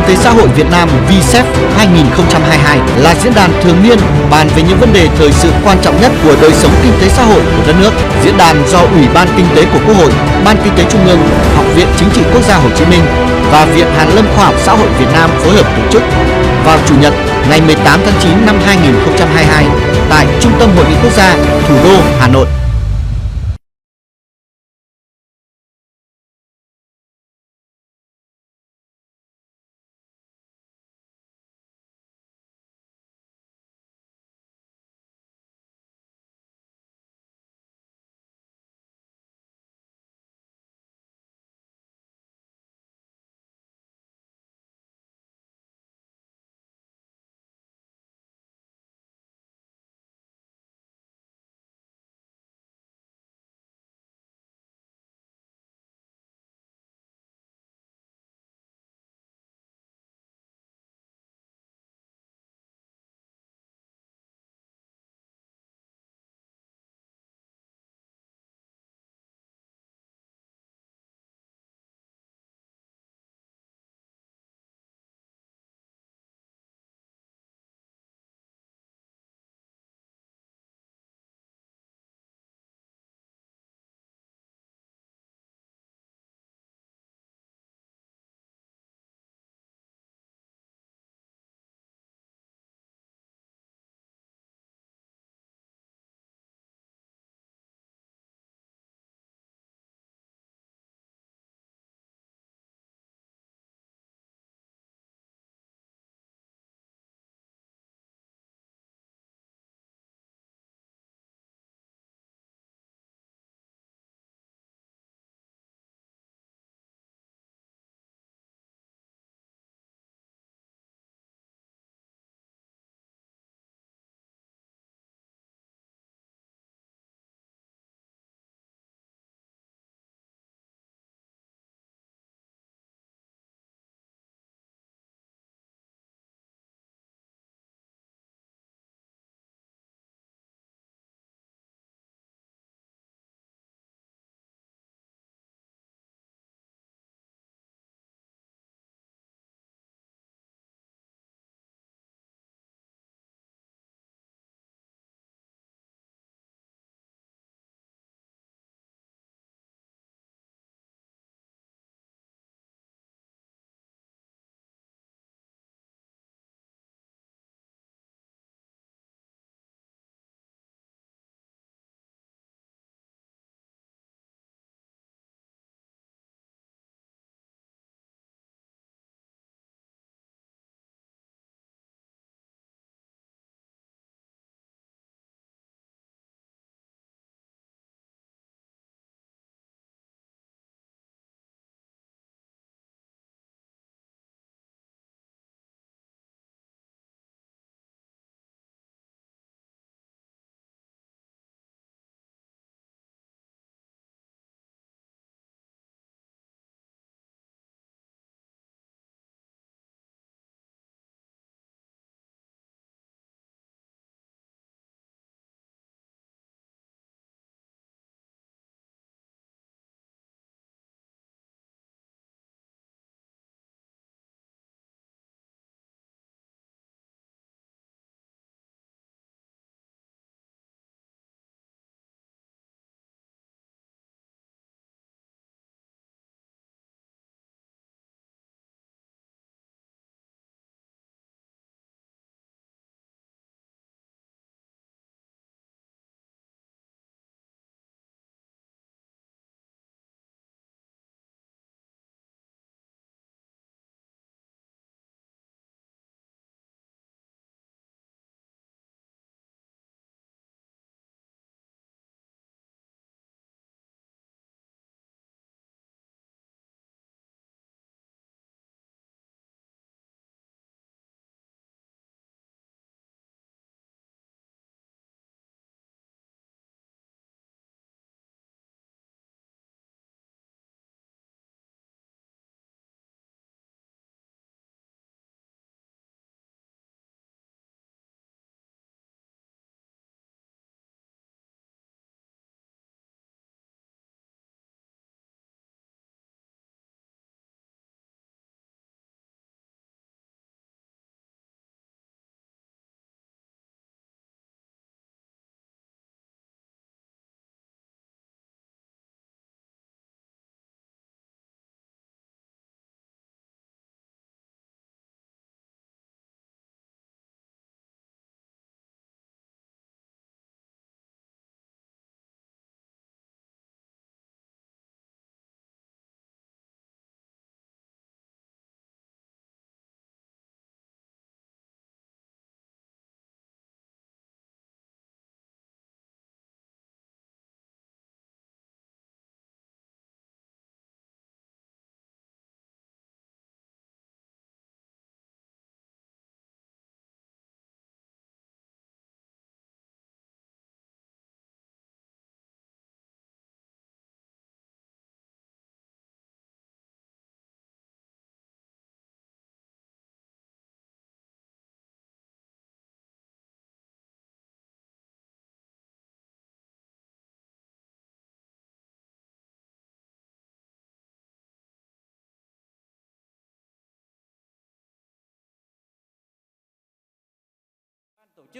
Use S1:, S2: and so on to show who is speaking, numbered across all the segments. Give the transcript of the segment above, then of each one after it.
S1: tế xã hội Việt Nam VSEF 2022 là diễn đàn thường niên bàn về những vấn đề thời sự quan trọng nhất của đời sống kinh tế xã hội của đất nước. Diễn đàn do Ủy ban Kinh tế của Quốc hội, Ban Kinh tế Trung ương, Học viện Chính trị Quốc gia Hồ Chí Minh và Viện Hàn lâm Khoa học Xã hội Việt Nam phối hợp tổ chức vào Chủ nhật ngày 18 tháng 9 năm 2022 tại Trung tâm Hội nghị Quốc gia, thủ đô Hà Nội.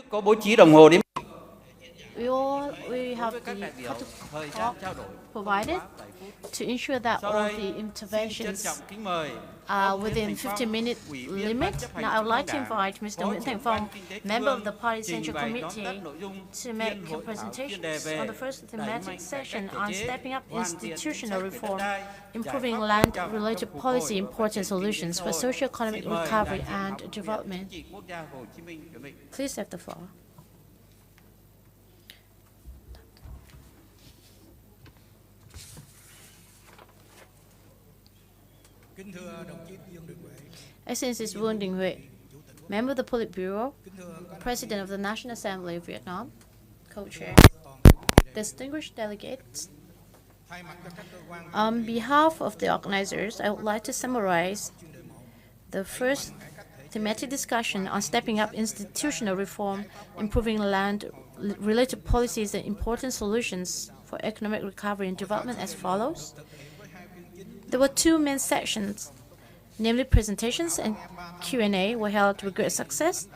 S2: Có bố trí đồng hồ đếm.
S3: We have the clock provided to ensure that all the interventions are within 15-minute limit. Now I would like to invite Mr. Nguyễn Thành Phong, member of the Party Central Committee, to make presentations on the first thematic session on stepping up institutional reform, improving land-related policy, important solutions for socio-economic recovery and development. Please have the floor. Excellencies Vương Đình Huệ, member of the Politburo, President of the National Assembly of Vietnam, co-chair, distinguished delegates. On behalf of the organizers, I would like to summarize the first thematic discussion on stepping up institutional reform, improving land-related policies and important solutions for economic recovery and development as follows. There were two main sections, namely presentations and Q&A were held with great success.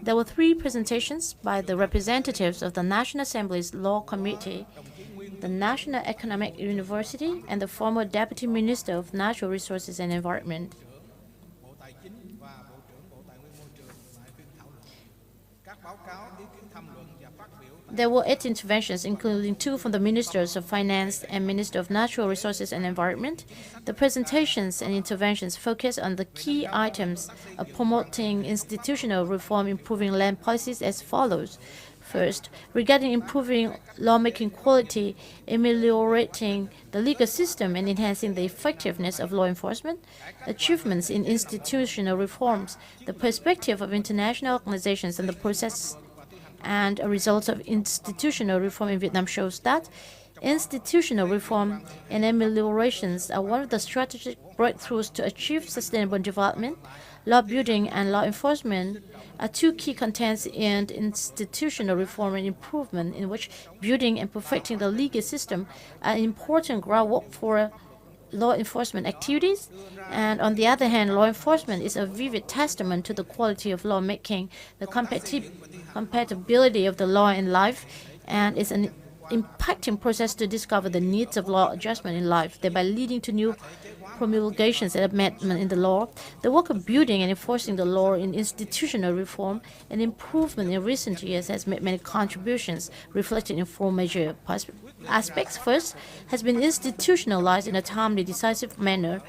S3: There were three presentations by the representatives of the National Assembly's Law Committee, the National Economic University, and the former Deputy Minister of Natural Resources and Environment. There were 8 interventions, including 2 from the Ministers of Finance and Minister of Natural Resources and Environment. The presentations and interventions focus on the key items of promoting institutional reform, improving land policies as follows. First, regarding improving lawmaking quality, ameliorating the legal system, and enhancing the effectiveness of law enforcement, achievements in institutional reforms, the perspective of international organizations and the process and a result of institutional reform in Vietnam shows that institutional reform and ameliorations are one of the strategic breakthroughs to achieve sustainable development. Law building and law enforcement are 2 key contents in institutional reform and improvement, in which building and perfecting the legal system are important groundwork for law enforcement activities, and on the other hand, law enforcement is a vivid testament to the quality of lawmaking, the compatibility of the law and life, and is an impacting process to discover the needs of law adjustment in life, thereby leading to new promulgations and amendment in the law. The work of building and enforcing the law in institutional reform and improvement in recent years has made many contributions, reflected in 4 major aspects. First, has been institutionalized in a timely, decisive manner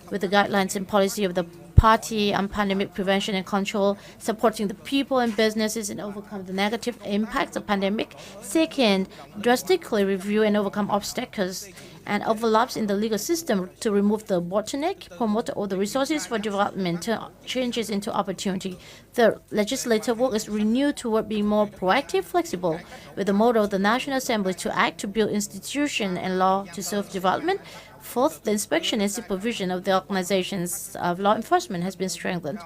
S3: with the guidelines and policy of the party on pandemic prevention and control, supporting the people and businesses and overcome the negative impacts of pandemic. Second, drastically review and overcome obstacles and overlaps in the legal system to remove the bottleneck, promote all the resources for development, turn changes into opportunity. Third, legislative work is renewed toward being more proactive, flexible, with the motto of the National Assembly to act to build institution and law to serve development. Fourth, the inspection and supervision of the organizations of law enforcement has been strengthened.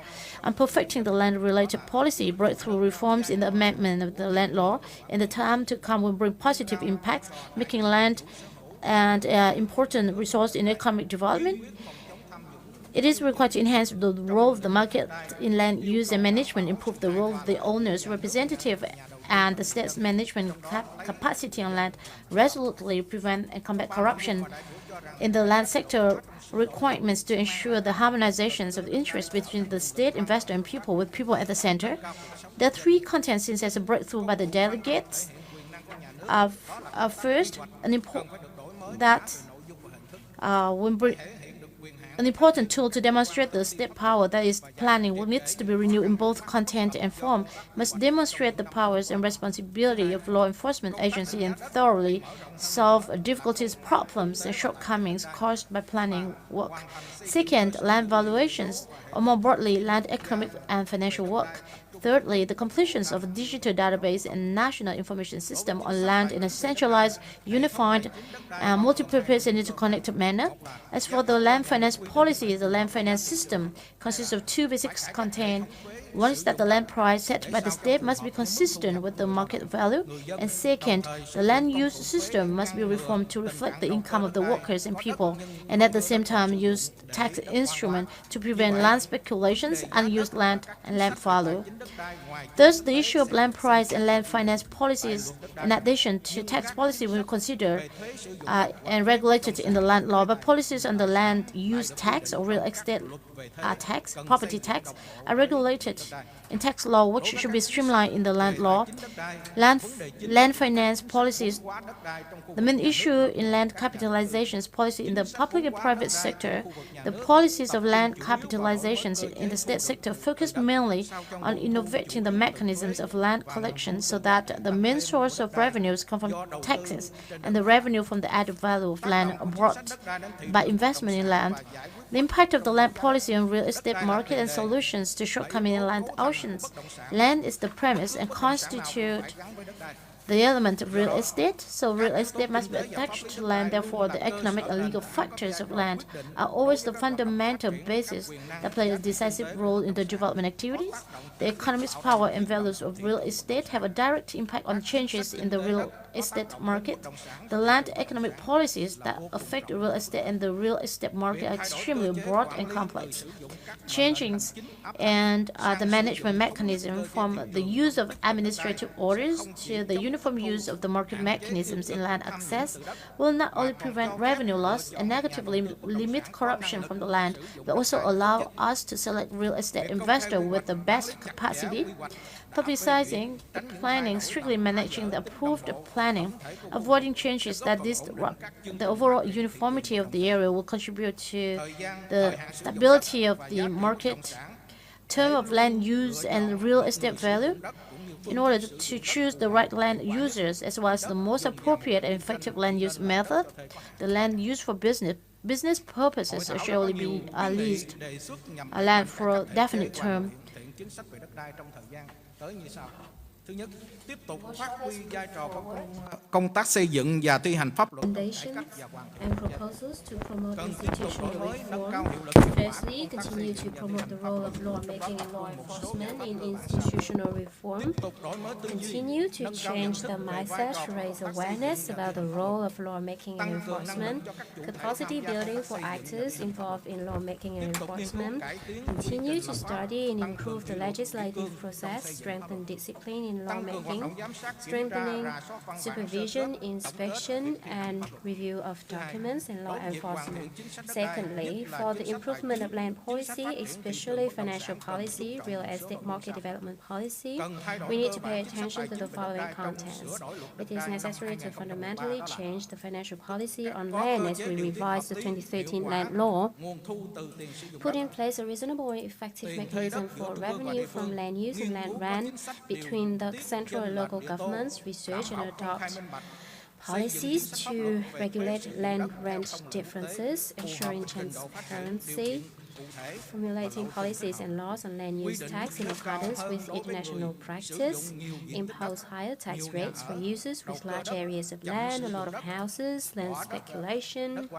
S3: On perfecting the land-related policy, breakthrough reforms in the amendment of the land law in the time to come will bring positive impacts, making land and important resource in economic development. It is required to enhance the role of the market in land use and management, improve the role of the owners, representative, and the state's management capacity on land, resolutely prevent and combat corruption in the land sector, requirements to ensure the harmonizations of interests between the state, investor, and people, with people at the center. There are 3 contents since as a breakthrough by the delegates. First, an important tool to demonstrate the state power, that is, planning, will needs to be renewed in both content and form, must demonstrate the powers and responsibility of law enforcement agency and thoroughly solve difficulties, problems, and shortcomings caused by planning work. Second, land valuations, or more broadly, land economic and financial work. Thirdly, the completions of a digital database and national information system on land in a centralized, unified, multi-purpose and interconnected manner. As for the land finance policy, the land finance system consists of 2 basic contents, One is that the land price set by the state must be consistent with the market value, and second, the land use system must be reformed to reflect the income of the workers and people, and at the same time use tax instruments to prevent land speculations, unused land, and land value. Thus, the issue of land price and land finance policies, in addition to tax policy, will consider and regulated in the land law, but policies on the land use tax or real estate tax, property tax, are regulated in tax law, which should be streamlined in the land law. Land finance policies. The main issue in land capitalizations policy in the public and private sector, the policies of land capitalizations in the state sector focus mainly on innovating the mechanisms of land collection so that the main source of revenues come from taxes and the revenue from the added value of land are brought by investment in land. The impact of the land policy on real estate market and solutions to shortcomings in land auctions. Land is the premise and constitute the element of real estate, so real estate must be attached to land. Therefore, the economic and legal factors of land are always the fundamental basis that play a decisive role in the development activities. The economy's power and values of real estate have a direct impact on changes in the real estate market. The land economic policies that affect real estate and the real estate market are extremely broad and complex. Changes and the management mechanism from the use of administrative orders to the uniform use of the market mechanisms in land access will not only prevent revenue loss and negatively limit corruption from the land, but also allow us to select real estate investors with the best capacity. Publicizing the planning, strictly managing the approved planning, avoiding changes that the overall uniformity of the area will contribute to the stability of the market, term of land use and real estate value, in order to choose the right land users as well as the most appropriate and effective land use method. The land used for business purposes should only be leased land for a definite term.
S2: Thứ nhất, tiếp tục phát huy vai trò công tác xây dựng và thi hành pháp luật.
S4: And proposals to promote institutional reform. Firstly, continue to promote the role of lawmaking and law enforcement in institutional reform. Continue to change the mindset to raise awareness about the role of lawmaking and enforcement. Capacity building for actors involved in lawmaking and enforcement. Continue to study and improve the legislative process, strengthen discipline in lawmaking, strengthening supervision, inspection, and review of documents in law enforcement. Secondly, for the improvement of land policy, especially financial policy, real estate market development policy, we need to pay attention to the following contents. It is necessary to fundamentally change the financial policy on land as we revise the 2013 land law, put in place a reasonable and effective mechanism for revenue from land use and land rent between the central and local governments, research and adopt policies to regulate land rent differences, ensuring transparency, formulating policies and laws on land use tax in accordance with international practice, impose higher tax rates for users with large areas of land, a lot of houses, land speculation,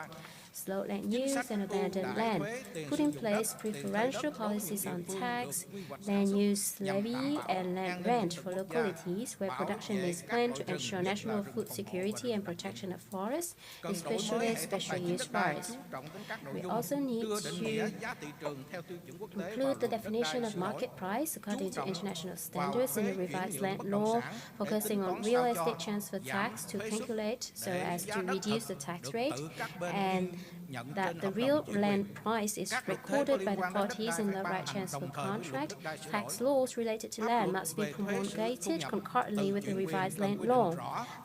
S4: slow land use and abandoned land, put in place preferential policies on tax, land use levy and land rent for localities where production is planned to ensure national food security and protection of forests, especially special use forests. We also need to include the definition of market price according to international standards in the revised land law, focusing on real estate transfer tax to calculate so as to reduce the tax rate, and that the real land price is recorded by the parties in the right transfer contract. Tax laws related to land must be promulgated concurrently with the revised land law.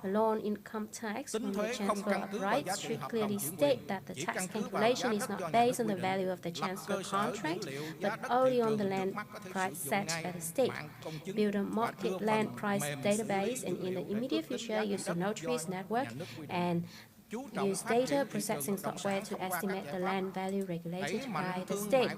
S4: The law on income tax from the transfer of rights should clearly state that the tax calculation is not based on the value of the transfer contract, but only on the land price set by the state. Build a market land price database, and in the immediate future use the notaries network and use data processing software to estimate the land value regulated by the state.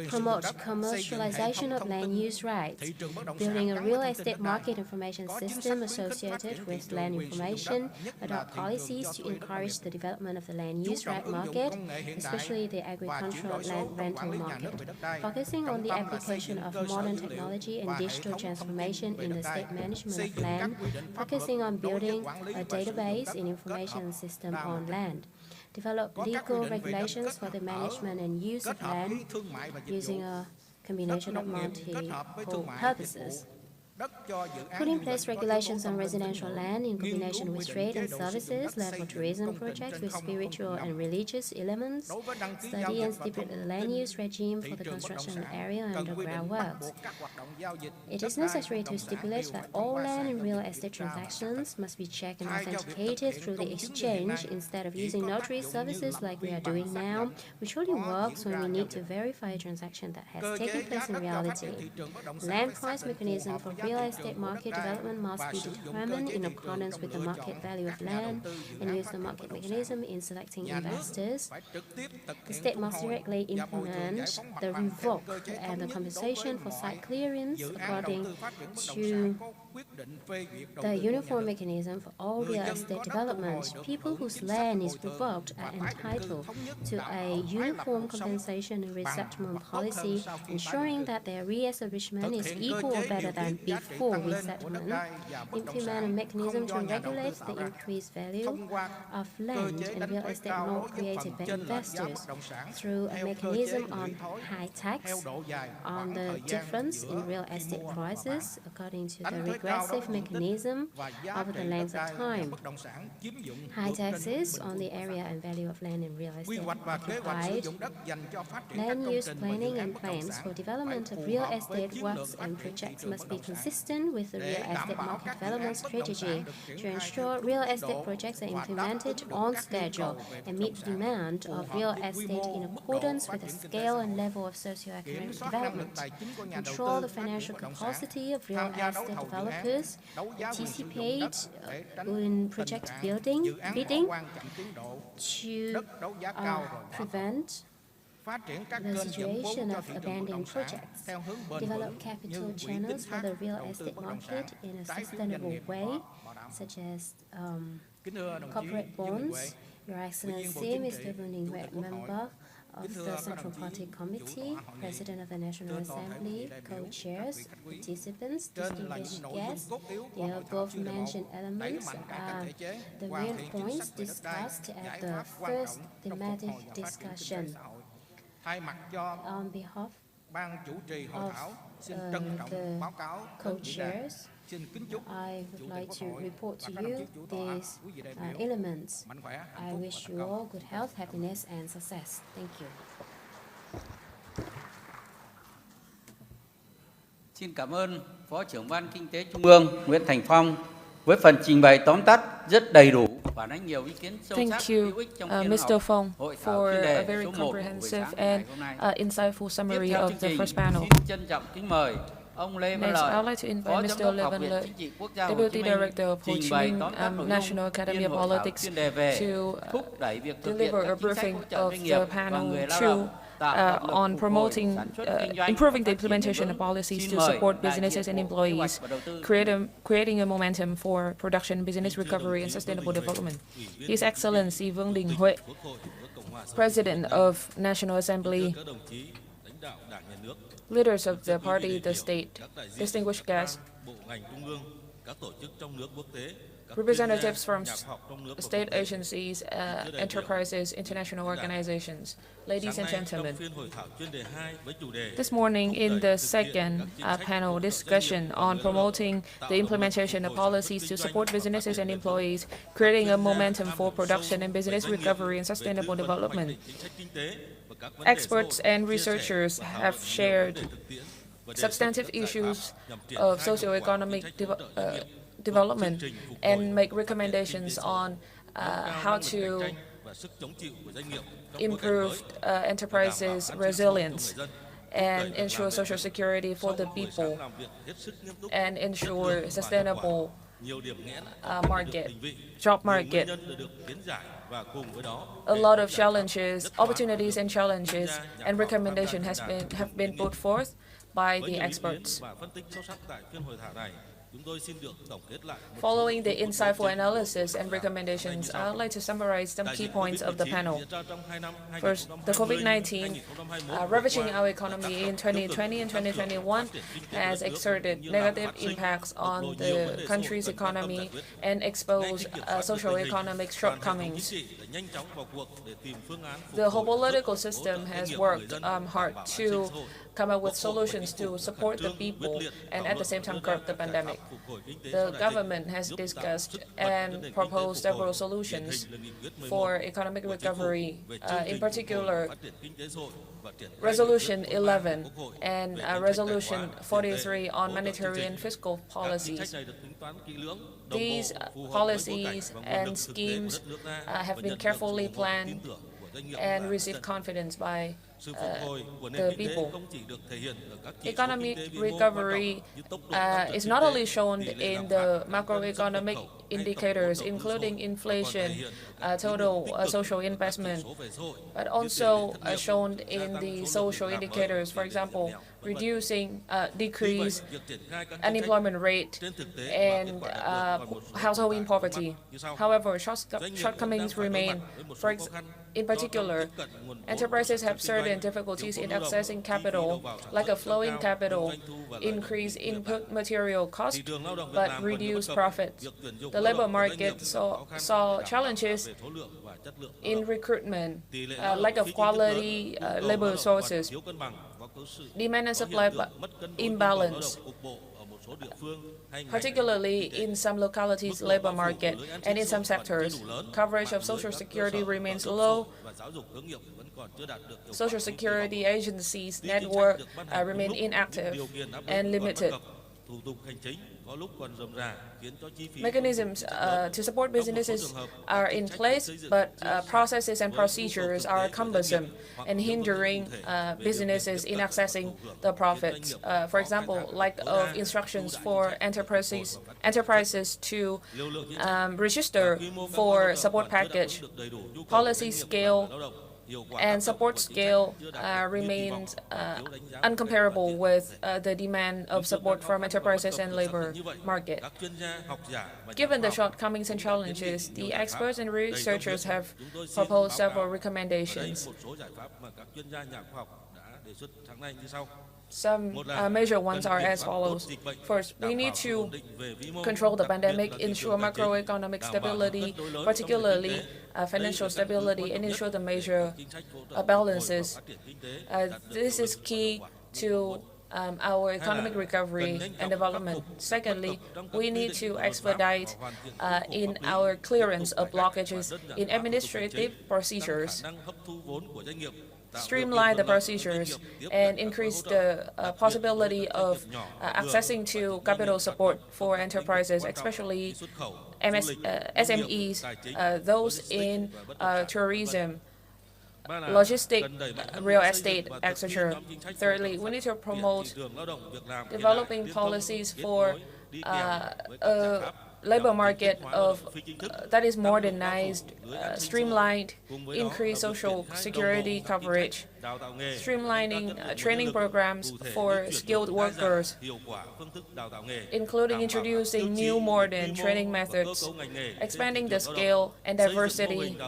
S4: promote commercialization of land use rights, building a real estate market information system associated with land information, adopt policies to encourage the development of the land use right market, especially the agricultural land rental market, focusing on the application of modern technology and digital transformation in the state management of land, focusing on building a database and information system on land. Develop legal regulations for the management and use of land using a combination of multiple purposes. Put in place regulations on residential land in combination with trade and services, level tourism projects with spiritual and religious elements, study and stipulate the land use regime for the construction area and underground works. It is necessary to stipulate that all land and real estate transactions must be checked and authenticated through the exchange instead of using notary services like we are doing now, which only works when we need to verify a transaction that has taken place in reality. Land price mechanism for real estate market development must be determined in accordance with the market value of land and use the market mechanism in selecting investors. The state must directly implement the revoke and the compensation for site clearance according to the uniform mechanism for all real estate development. People whose land is revoked are entitled to a uniform compensation and resettlement policy, ensuring that their re-establishment is equal or better than before resettlement. Implement a mechanism to regulate the increased value of land and real estate not created by investors through a mechanism on high tax on the difference in real estate prices according to the regressive mechanism over the length of time. High taxes on the area and value of land and real estate occupied. Land use planning and plans for development of real estate works and projects must be consistent with the real estate market development strategy to ensure real estate projects are implemented on schedule and meet the demand of real estate in accordance with the scale and level of socio-economic development. Control the financial capacity of real estate developers, participate in project bidding to prevent the situation of abandoned projects. Develop capital channels for the real estate market in a sustainable way, such as corporate bonds. Your Excellency, Mr. Vương member of the Central Party Committee, President of the National Assembly, co-chairs, participants, distinguished guests, the above-mentioned elements are the real points discussed at the first thematic discussion. On behalf of the co-chairs, I would like to report to you these elements. I wish you all good health, happiness, and success. Thank you.
S5: Xin cảm ơn Phó trưởng Ban Kinh tế Trung ương Nguyễn Thành Phong với phần trình bày tóm tắt rất đầy đủ và nói nhiều ý kiến sâu sắc hữu ích trong phiên họp hội thảo chuyên đề số 1 của buổi sáng ngày hôm nay.
S3: Insightful summary of the first panel.
S5: Trân trọng kính mời ông Lê Văn
S3: Next,
S5: Lợi,
S3: I'd like to invite Mr. Lê Văn Lợi, Deputy Director of Ho Chi Minh National Academy of Politics, to deliver a briefing of the panel 2 on promoting, improving the implementation of policies to support businesses and employees, creating a momentum for production, business recovery, and sustainable development. His Excellency Vương Đình Huệ, President of National Assembly, leaders of the party, the state, distinguished guests, representatives from state agencies, enterprises, international organizations. Ladies and gentlemen, this morning in the second panel discussion on promoting the implementation of policies to support businesses and employees, creating a momentum for production and business recovery and sustainable development, experts and researchers have shared substantive issues of socio-economic development and make recommendations on how to improve enterprises' resilience and ensure social security for the people and ensure sustainable
S6: job market. A lot of challenges, opportunities and challenges, and recommendations have been put forth by the experts. Following the insightful analysis and recommendations, I would like to summarize some key points of the panel. First, the COVID-19 ravaging our economy in 2020 and 2021 has exerted negative impacts on the country's economy and exposed socio-economic shortcomings. The whole political system has worked hard to come up with solutions to support the people and at the same time curb the pandemic. The government has discussed and proposed several solutions for economic recovery, in particular Resolution 11 and Resolution 43 on monetary and fiscal policies. These policies and schemes have been carefully planned and received confidence by the people. Economic recovery is not only shown in the macroeconomic indicators, including inflation, total social investment, but also shown in the social indicators, for example, decrease unemployment rate and household poverty. However, shortcomings remain. In particular, enterprises have certain difficulties in accessing capital, like a flowing capital, increase input material cost, but reduced profits. The labor market saw challenges in recruitment, lack of quality labor sources, demand and supply imbalance, particularly in some localities' labor market and in some sectors. Coverage of Social Security remains low. Social Security agencies' network remain inactive and limited. Mechanisms to support businesses are in place, but processes and procedures are cumbersome and hindering businesses in accessing the profits. For example, lack of instructions for enterprises to register for support package, policy scale, and support scale remains uncomparable with the demand of support from enterprises and labor market. Given the shortcomings and challenges, the experts and researchers have proposed several recommendations. Some major ones are as follows. First, we need to control the pandemic, ensure macroeconomic stability, particularly financial stability, and ensure the major balances. This is key to our economic recovery and development. Secondly, we need to expedite in our clearance of blockages in administrative procedures, streamline the procedures, and increase the possibility of accessing to capital support for enterprises, especially SMEs, those in tourism, logistics, real estate, etc. Thirdly, we need to promote developing policies for a labor market that is modernized, streamlined, increase social security coverage, streamlining training programs for skilled workers, including introducing new modern training methods, expanding the scale and diversity,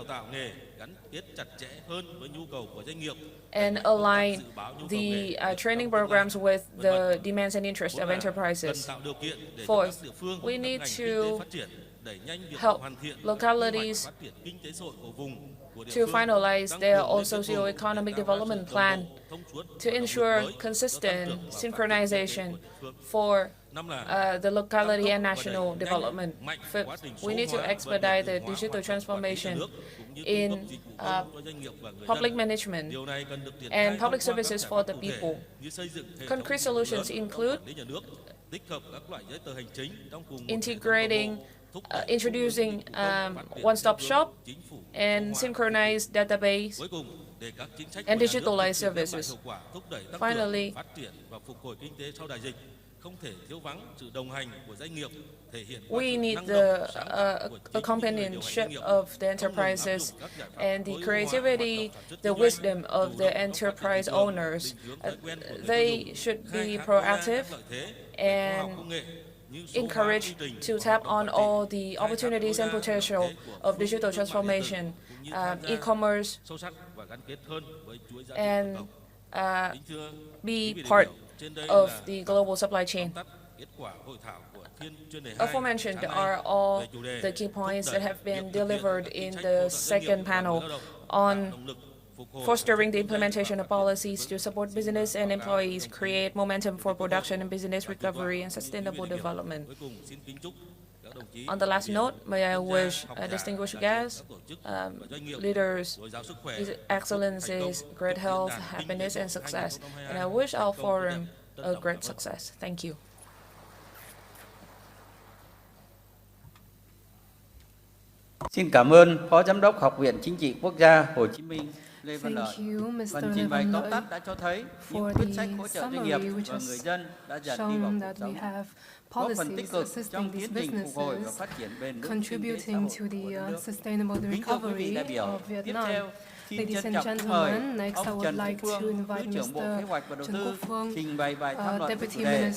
S6: and align the training programs with the demands and interests of enterprises. Fourth, we need to help localities to finalize their own socio-economic development plan to ensure consistent synchronization for the locality and national development. Fifth, we need to expedite the digital transformation in public management and public services for the people. Concrete solutions include introducing one-stop shop and synchronized database and digitalized services. Finally, We need the companionship of the enterprises and the creativity, the wisdom of the enterprise owners. They should be proactive and encouraged to tap on all the opportunities and potential of digital transformation, e-commerce, and be part of the global supply chain. Aforementioned are all the key points that have been delivered in the second panel on fostering the implementation of policies to support business and employees, create momentum for production and business recovery and sustainable development. On the last note, may I wish distinguished guests, leaders, His Excellencies, great health, happiness, and success. And I wish our forum a great success. Thank you.
S5: Xin cảm ơn Phó Giám đốc Học viện Chính trị Quốc gia Hồ Chí Minh Lê Văn Lợi. Phần trình bày tóm tắt đã cho thấy những quyết sách hỗ trợ doanh nghiệp và người dân đã dần đi vào cuộc sống, góp phần tích cực trong tiến trình phục hồi và phát triển bền vững kinh tế xã hội của đất nước. Kính thưa quý vị đại biểu, tiếp theo xin trân trọng kính mời ông Trần Quốc Phương, Thứ trưởng Bộ Kế hoạch và Đầu tư trình bày bài tham luận với chủ đề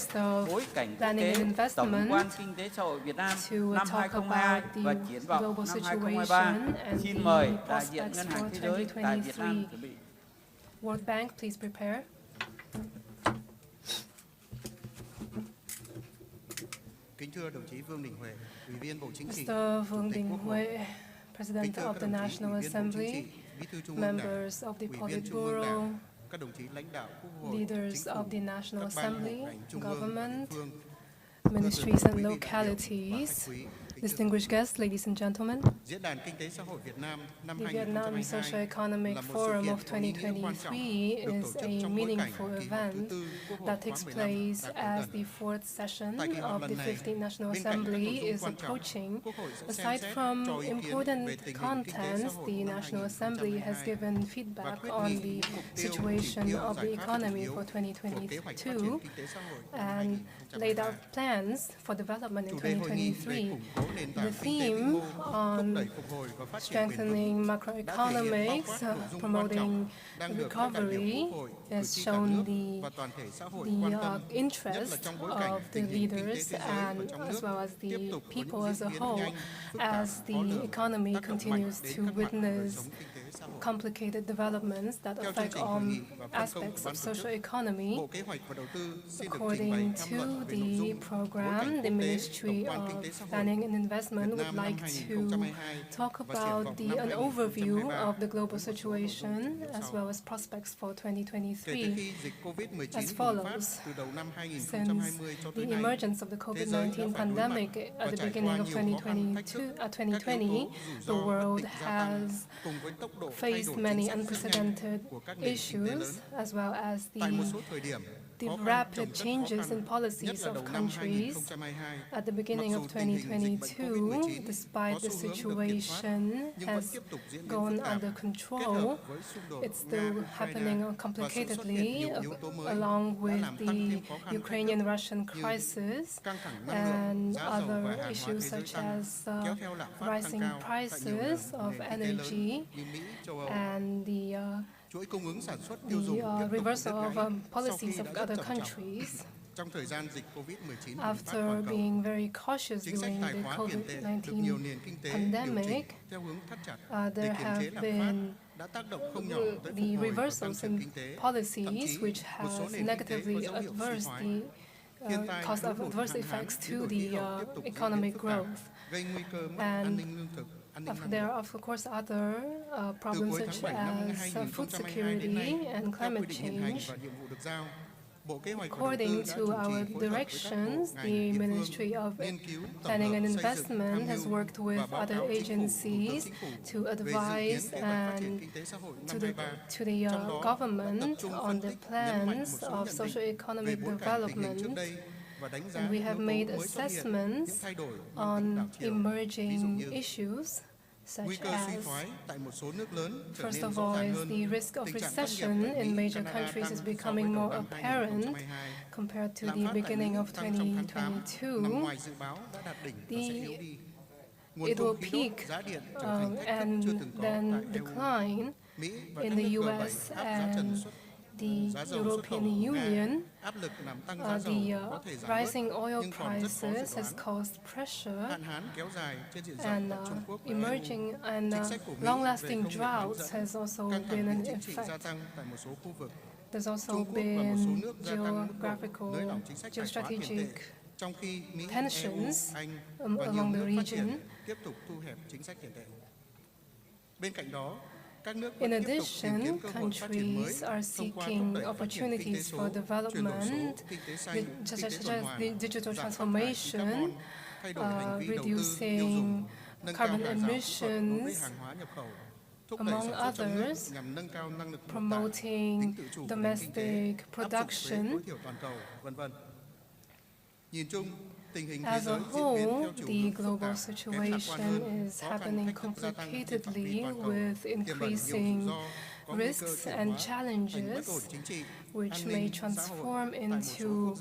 S5: bối cảnh quốc tế, tổng quan kinh tế xã hội Việt Nam năm 2022 và triển vọng năm 2023. Xin mời đại diện Ngân hàng Thế giới tại Việt Nam chuẩn bị.
S7: World Bank, please prepare.
S8: Kính thưa đồng chí Vương Đình Huệ, Ủy viên Bộ Chính trị,
S7: Mr. Vương Đình Huệ, President of the National Assembly, members of the Politburo, leaders of the National Assembly, government, ministries and localities, distinguished guests, ladies and gentlemen. The Vietnam Socio-Economic Forum of 2023 is a meaningful event that takes place as the fourth session of the 15th National Assembly is approaching. Aside from important contents, the National Assembly has given feedback on the situation of the economy for 2022 and laid out plans for development in 2023. The theme on strengthening macroeconomics, promoting recovery, has shown the interest of the leaders and as well as the people as a whole as the economy continues to witness complicated developments that affect all aspects of social economy. According to the program, the Ministry of Planning and Investment would like to talk about an overview of the global situation as well as prospects for 2023 as follows. Since the emergence of the COVID-19 pandemic at the beginning of 2020, the world has faced many unprecedented issues as well as the rapid changes in policies of countries. At the beginning of 2022, despite the situation has gone under control, it's still happening complicatedly along with the Ukrainian-Russian crisis and other issues such as rising prices of energy and the reversal of policies of other countries. After being very cautious during the COVID-19 pandemic, there have been the reversals in policies which has negatively caused adverse effects to the economic growth. And there are, of course, other problems such as food security and climate change. According to our directions, the Ministry of Planning and Investment has worked with other agencies to advise and to the government on the plans of socio-economic development. And we have made assessments on emerging issues such as, first of all, is the risk of recession in major countries is becoming more apparent compared to the beginning of 2022. It will peak and then decline in the US and the European Union. The rising oil prices has caused pressure, and emerging and long-lasting droughts has also been an effect. There's also been geostrategic tensions among the region. In addition, countries are seeking opportunities for development, such as the digital transformation, reducing carbon emissions, among others, promoting domestic production. As a whole, the global situation is happening complicatedly with increasing risks and challenges, which may transform into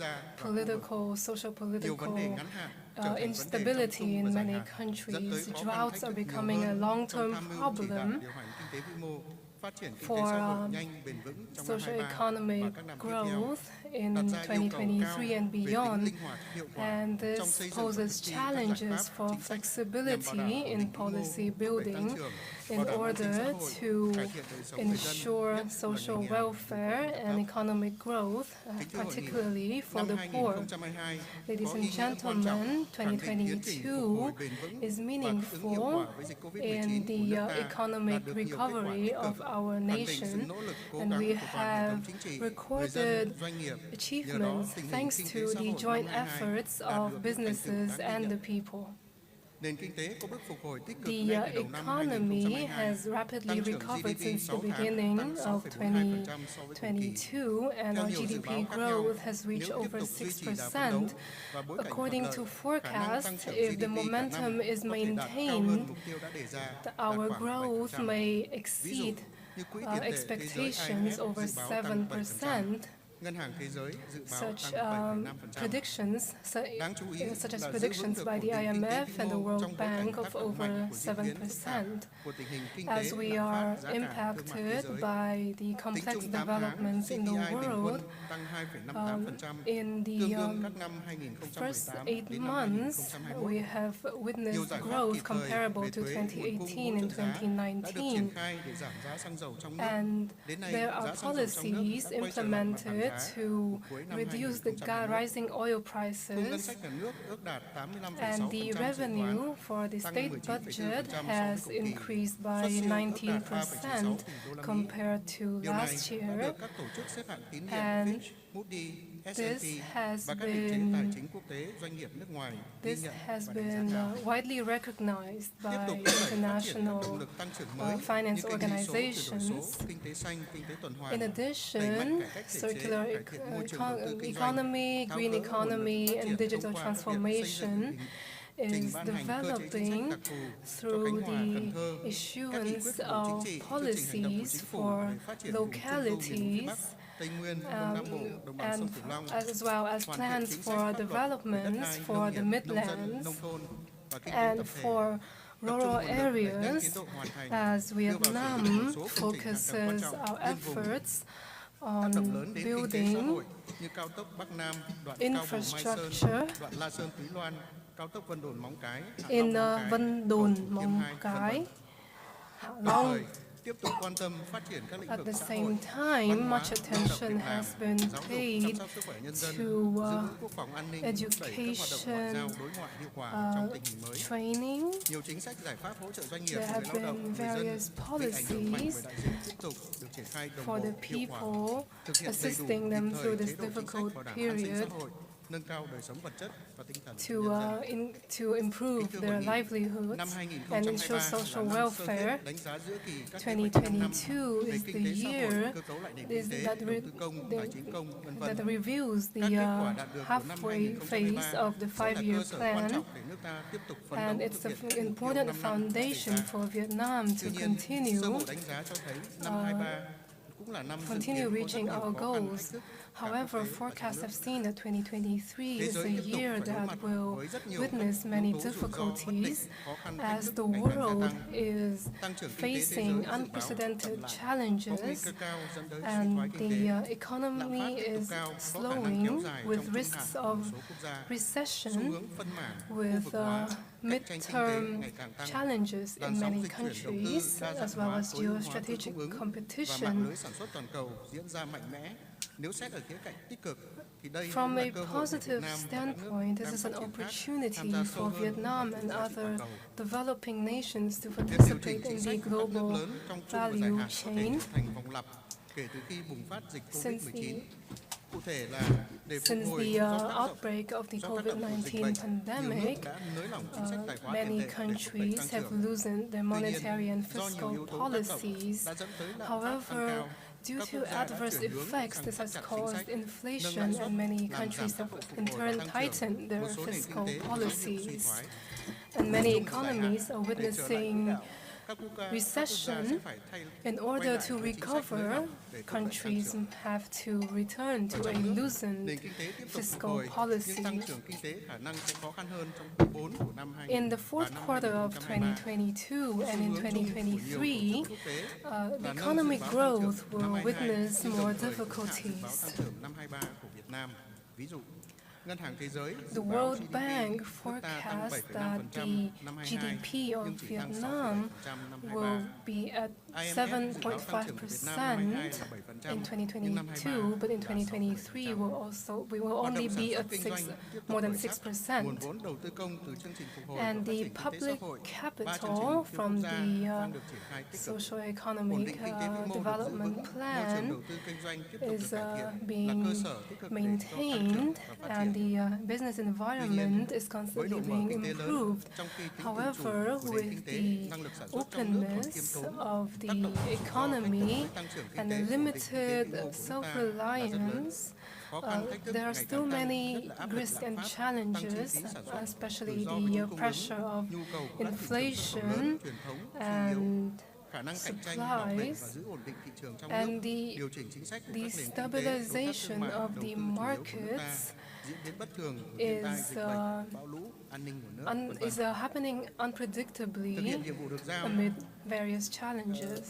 S7: social-political instability in many countries. Droughts are becoming a long-term problem for socio-economic growth in 2023 and beyond, and this poses challenges for flexibility in policy building in order to ensure social welfare and economic growth, particularly for the poor. Ladies and gentlemen, 2022 is meaningful in the economic recovery of our nation, and we have recorded achievements thanks to the joint efforts of businesses and the people. The economy has rapidly recovered since the beginning of 2022, and our GDP growth has reached over 6%. According to forecasts, if the momentum is maintained, our growth may exceed expectations over 7%. Such predictions by the IMF and the World Bank of over 7%. As we are impacted by the complex developments in the world, in the first 8 months, we have witnessed growth comparable to 2018 and 2019. And there are policies implemented to reduce the rising oil prices, and the revenue for the state budget has increased by 19% compared to last year, and this has been widely recognized by international finance organizations. In addition, circular economy, green economy, and digital transformation is developing through the issuance of policies for localities, and as well as plans for developments for the midlands and for rural areas, as Vietnam focuses our efforts on building infrastructure in Vân Đồn, Móng Cái, Hạ Long. At the same time, much attention has been paid to education, training. There have been various policies for the people, assisting them through this difficult period. to improve their livelihoods and ensure social welfare. 2022 is the year that reviews the halfway phase of the 5-year plan, and it's an important foundation for Vietnam to continue reaching our goals. However, forecasts have seen that 2023 is a year that will witness many difficulties as the world is facing unprecedented challenges and the economy is slowing with risks of recession, with mid-term challenges in many countries, as well as geostrategic competition. From a positive standpoint, this is an opportunity for Vietnam and other developing nations to participate in the global value chain. Since the outbreak of the COVID-19 pandemic, many countries have loosened their monetary and fiscal policies. However, due to adverse effects, this has caused inflation, and many countries have in turn tightened their fiscal policies. And many economies are witnessing recession. In order to recover, countries have to return to a loosened fiscal policy. In the fourth quarter of 2022 and in 2023, the economic growth will witness more difficulties. The World Bank forecasts that the GDP of Vietnam will be at 7.5% in 2022, but in 2023 we will only be at more than 6%. And the public capital from the Socio-Economic Development Plan is being maintained, and the business environment is constantly being improved. However, with the openness of the economy and the limited self-reliance, there are still many risks and challenges, especially the pressure of inflation and supplies, and the stabilization of the markets is happening unpredictably amid various challenges.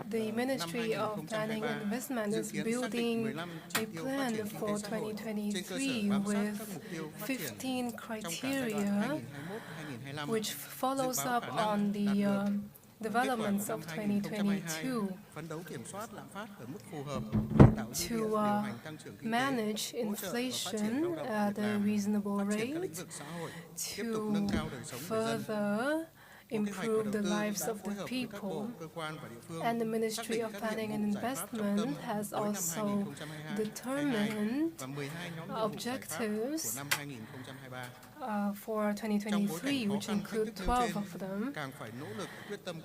S7: The Ministry of Planning and Investment is building a plan for 2023 with 15 criteria, which follows up on the developments of 2022 to manage inflation at a reasonable rate, to further improve the lives of the people. And the Ministry of Planning and Investment has also determined objectives for 2023, which include 12 of them.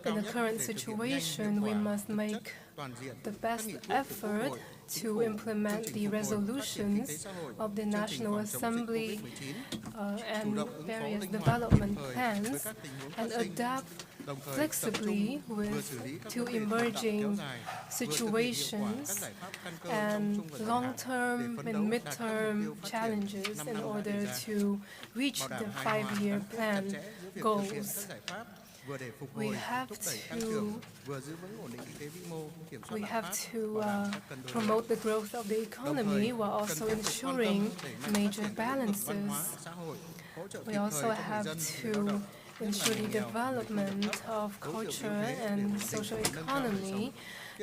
S7: In the current situation, we must make the best effort to implement the resolutions of the National Assembly and various development plans, and adapt flexibly to emerging situations and long-term and mid-term challenges in order to reach the 5-year plan goals. We have to promote the growth of the economy while also ensuring major balances. We also have to ensure the development of culture and social economy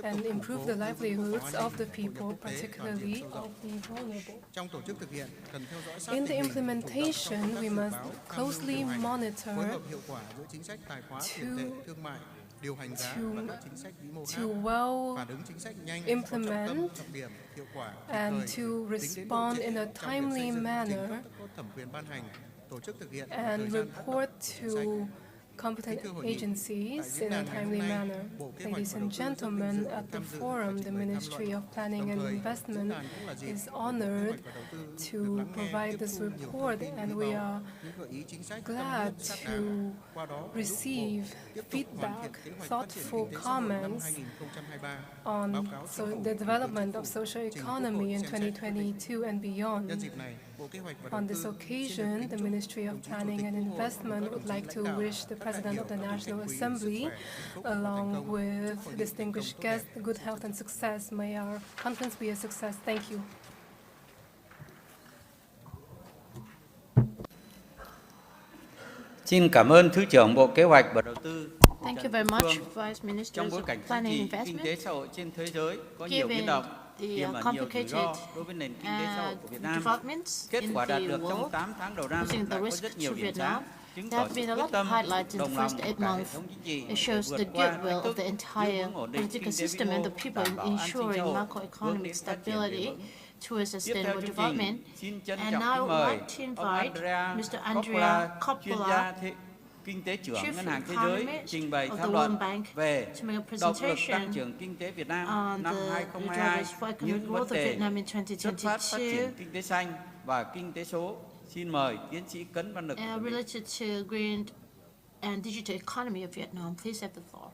S7: and improve the livelihoods of the people, particularly of the vulnerable. In the implementation, we must closely monitor
S8: điều hành giá
S7: to-
S8: và các chính sách vĩ mô khác,
S7: to well
S8: phản ứng chính sách nhanh,
S7: implement
S8: có trọng tâm, trọng điểm, hiệu quả, kịp
S7: and
S8: thời,
S7: to
S8: tính đến
S7: respond
S8: độ trễ
S7: in a
S8: trong việc
S7: timely
S8: xây dựng
S7: manner
S8: trình cấp có thẩm quyền ban hành, tổ chức thực hiện,
S7: and
S8: thời gian phát động
S7: report
S8: chính sách.
S7: to competent
S8: Kính thưa hội nghị, tại
S7: agencies
S8: diễn
S7: in a
S8: đàn ngày hôm
S7: timely
S8: nay,
S7: manner.
S8: Bộ Kế hoạch
S7: Ladies
S8: và Đầu
S7: and
S8: tư rất vinh
S7: gentlemen,
S8: dự
S7: at the
S8: tham dự và
S7: forum,
S8: trình
S7: the
S8: bày tham
S7: Ministry
S8: luận.
S7: of Planning
S8: Đồng
S7: and
S8: thời,
S7: Investment
S8: diễn đàn cũng là dịp
S7: is
S8: để Bộ Kế
S7: honored
S8: hoạch và Đầu tư được
S7: to
S8: lắng nghe,
S7: provide
S8: tiếp
S7: this
S8: thu nhiều thông
S7: report,
S8: tin
S7: and
S8: quý
S7: we
S8: báu,
S7: are
S8: những gợi ý chính sách tâm
S7: glad
S8: huyết xác
S7: to
S8: đáng, qua đó giúp Bộ
S7: receive
S8: tiếp tục hoàn thiện
S7: feedback,
S8: kế hoạch phát triển
S7: thoughtful
S8: kinh tế xã hội năm
S7: comments
S8: 2023,
S7: on
S8: báo cáo chính phủ,
S7: the
S8: Thủ tướng
S7: development of
S8: Chính phủ,
S7: social
S8: trình Quốc hội
S7: economy in
S8: xem xét quyết định.
S7: 2022 and beyond.
S8: Nhân dịp này, Bộ Kế hoạch và Đầu
S7: On
S8: tư
S7: this
S8: xin được
S7: occasion,
S8: kính
S7: the
S8: chúc
S7: Ministry of
S8: đồng chí Chủ
S7: Planning
S8: tịch
S7: and
S8: Quốc hội,
S7: Investment
S8: các đồng
S7: would
S8: chí
S7: like
S8: lãnh
S7: to
S8: đạo,
S7: wish the
S8: các đại
S7: President
S8: biểu,
S7: of the
S8: các vị
S7: National
S8: khách quý, sức
S7: Assembly,
S8: khỏe, hạnh phúc và thành
S7: along
S8: công.
S7: with
S8: Chúc hội nghị thành công
S7: distinguished
S8: tốt đẹp.
S7: guests, good health and success. May our conference be a success. Thank you.
S5: Xin cảm ơn Thứ trưởng Bộ Kế hoạch và Đầu tư.
S3: Thank you very much, Vice
S5: Trong
S3: Ministers
S5: bối
S3: of
S5: cảnh chính
S3: Planning and
S5: trị, kinh
S3: Investment.
S5: tế xã hội trên thế giới có nhiều biến
S3: Given
S5: động,
S3: the
S5: tiềm ẩn nhiều rủi
S3: complicated
S5: ro đối với nền kinh tế xã hội của Việt Nam.
S3: developments
S5: Kết
S3: in
S5: quả đạt
S3: the
S5: được trong
S3: world
S5: 8 tháng đầu năm
S3: posing
S5: đã
S3: the
S5: có
S3: risk
S5: rất nhiều
S3: to
S5: điểm
S3: Vietnam.
S5: sáng, chứng
S3: There
S5: tỏ
S3: have been
S5: sự
S3: a
S5: quyết
S3: lot
S5: tâm,
S3: of highlights in the
S5: đồng lòng
S3: first
S5: của
S3: 8
S5: cả hệ
S3: months.
S5: thống chính trị
S3: It shows
S5: vượt
S3: the
S5: qua
S3: goodwill
S5: thách
S3: of
S5: thức,
S3: the
S5: giữ
S3: entire
S5: vững ổn định
S3: political
S5: kinh tế vĩ
S3: system
S5: mô,
S3: and the people
S5: đảm
S3: in
S5: bảo an sinh xã
S3: ensuring
S5: hội, hướng
S3: macroeconomic
S5: đến phát triển bền
S3: stability
S5: vững.
S3: towards
S5: Tiếp theo
S3: sustainable
S5: chương
S3: development.
S5: trình, xin trân
S3: And
S5: trọng
S3: now I
S5: kính
S3: would
S5: mời
S3: like to
S5: ông
S3: invite Mr.
S5: Andrea
S3: Andrea
S5: chuyên
S3: Coppola,
S5: gia kinh tế trưởng
S3: Chief
S5: Ngân hàng Thế giới,
S3: Economist
S5: trình bày
S3: of
S5: tham
S3: the
S5: luận
S3: World Bank,
S5: về
S3: to make a
S5: động lực tăng
S3: presentation
S5: trưởng kinh tế Việt Nam
S3: on
S5: năm
S3: the
S5: 2022,
S3: drivers for economic
S5: những vấn
S3: growth of
S5: đề
S3: Vietnam in
S5: xuất phát phát
S3: 2022.
S5: triển kinh tế xanh và kinh tế số. Xin mời tiến sĩ Cấn Văn Lực.
S3: Related to green and digital economy of Vietnam. Please have the floor.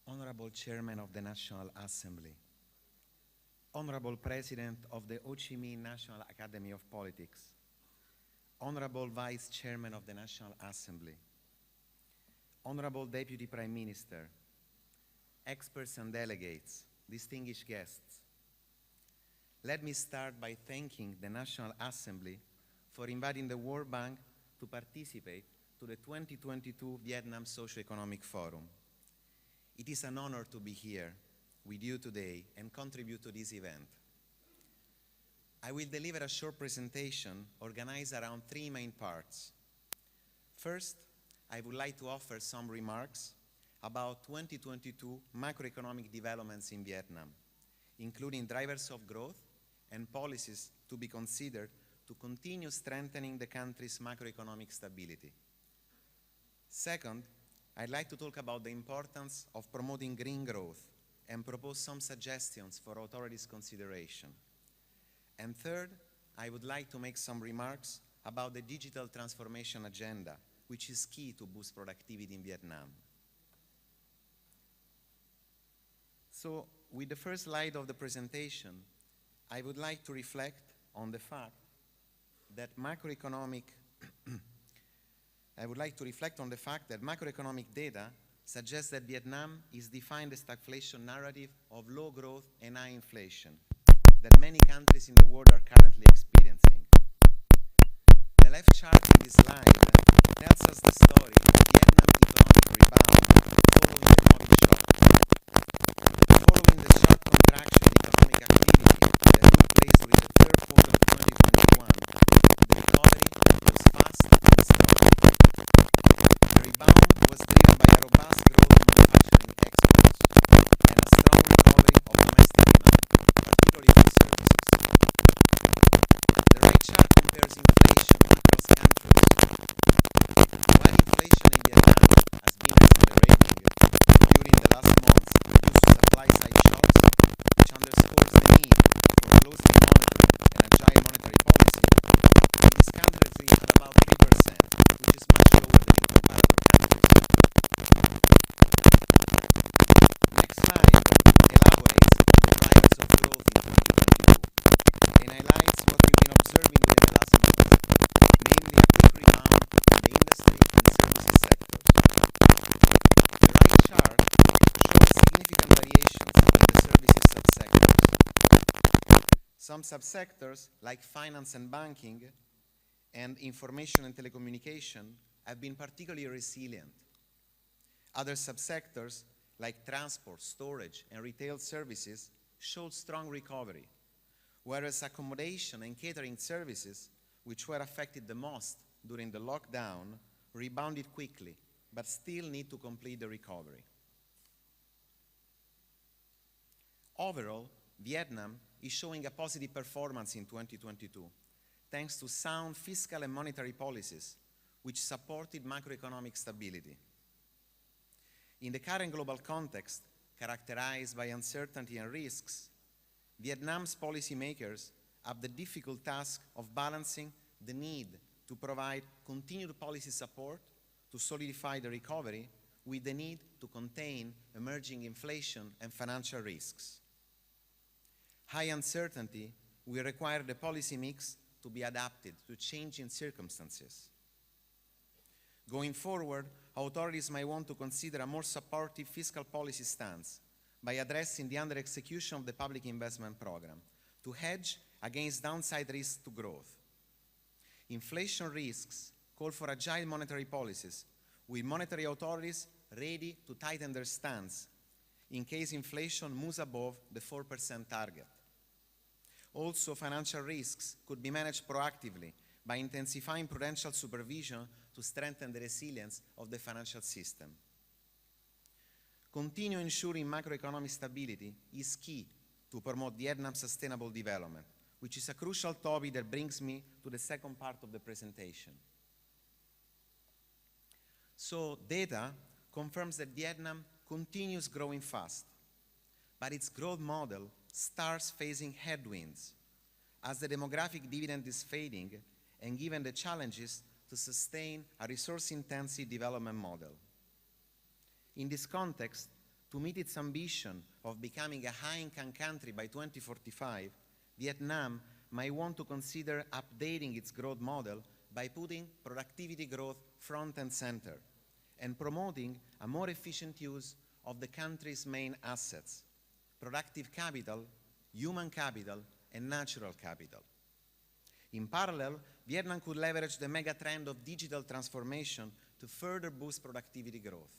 S9: Honorable Chairman of the National Assembly, Honorable President of the Ho Chi Minh National Academy of Politics, Honorable Vice Chairman of the National Assembly, Honorable Deputy Prime Minister, experts and delegates, distinguished guests, let me start by thanking the National Assembly for inviting the World Bank to participate to the 2022 Vietnam Socio-Economic Forum. It is an honor to be here with you today and contribute to this event. I will deliver a short presentation organized around three main parts. First, I would like to offer some remarks about 2022 macroeconomic developments in Vietnam, including drivers of growth and policies to be considered to continue strengthening the country's macroeconomic stability. Second, I'd like to talk about the importance of promoting green growth and propose some suggestions for authorities' consideration. And third, I would like to make some remarks about the digital transformation agenda, which is key to boost productivity in Vietnam. So, with the first slide of the presentation, I would like to reflect on the fact that macroeconomic data suggests that Vietnam is defined a stagflation narrative of low growth and high inflation that many countries in the world are currently experiencing. The left chart in this slide tells us the story of Vietnam's economic rebound following the COVID shock. Following the sharp contraction in economic activity that took place during the third quarter of 2021, the recovery was fast and strong. The rebound was driven by a robust growth of manufacturing exports and a strong recovery of domestic demand, particularly for services. The right chart compares inflation across countries. While inflation in Vietnam has been at Some subsectors, like finance and banking and information and telecommunication, have been particularly resilient. Other subsectors, like transport, storage, and retail services, showed strong recovery, whereas accommodation and catering services, which were affected the most during the lockdown, rebounded quickly, but still need to complete the recovery. Overall, Vietnam is showing a positive performance in 2022, thanks to sound fiscal and monetary policies, which supported macroeconomic stability. In the current global context, characterized by uncertainty and risks, Vietnam's policymakers have the difficult task of balancing the need to provide continued policy support to solidify the recovery with the need to contain emerging inflation and financial risks. High uncertainty will require the policy mix to be adapted to changing circumstances. Going forward, authorities might want to consider a more supportive fiscal policy stance by addressing the under-execution of the public investment program to hedge against downside risks to growth. Inflation risks call for agile monetary policies, with monetary authorities ready to tighten their stance in case inflation moves above the 4% target. Also, financial risks could be managed proactively by intensifying prudential supervision to strengthen the resilience of the financial system. Continue ensuring macroeconomic stability is key to promote Vietnam's sustainable development, which is a crucial topic that brings me to the second part of the presentation. So, data confirms that Vietnam continues growing fast, but its growth model starts facing headwinds as the demographic dividend is fading and given the challenges to sustain a resource-intensive development model. In this context, to meet its ambition of becoming a high-income country by 2045, Vietnam might want to consider updating its growth model by putting productivity growth front and center and promoting a more efficient use of the country's main assets: productive capital, human capital, and natural capital. In parallel, Vietnam could leverage the mega trend of digital transformation to further boost productivity growth.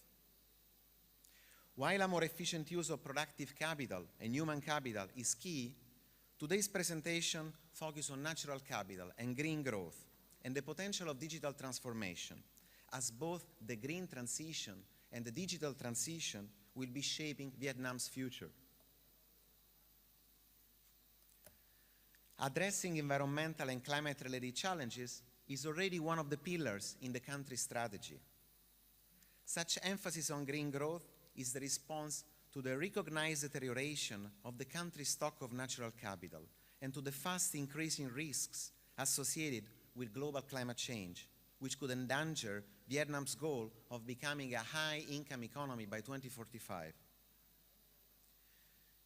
S9: While a more efficient use of productive capital and human capital is key, today's presentation focuses on natural capital and green growth and the potential of digital transformation, as both the green transition and the digital transition will be shaping Vietnam's future. Addressing environmental and climate-related challenges is already one of the pillars in the country's strategy. Such emphasis on green growth is the response to the recognized deterioration of the country's stock of natural capital and to the fast increasing risks associated with global climate change, which could endanger Vietnam's goal of becoming a high-income economy by 2045.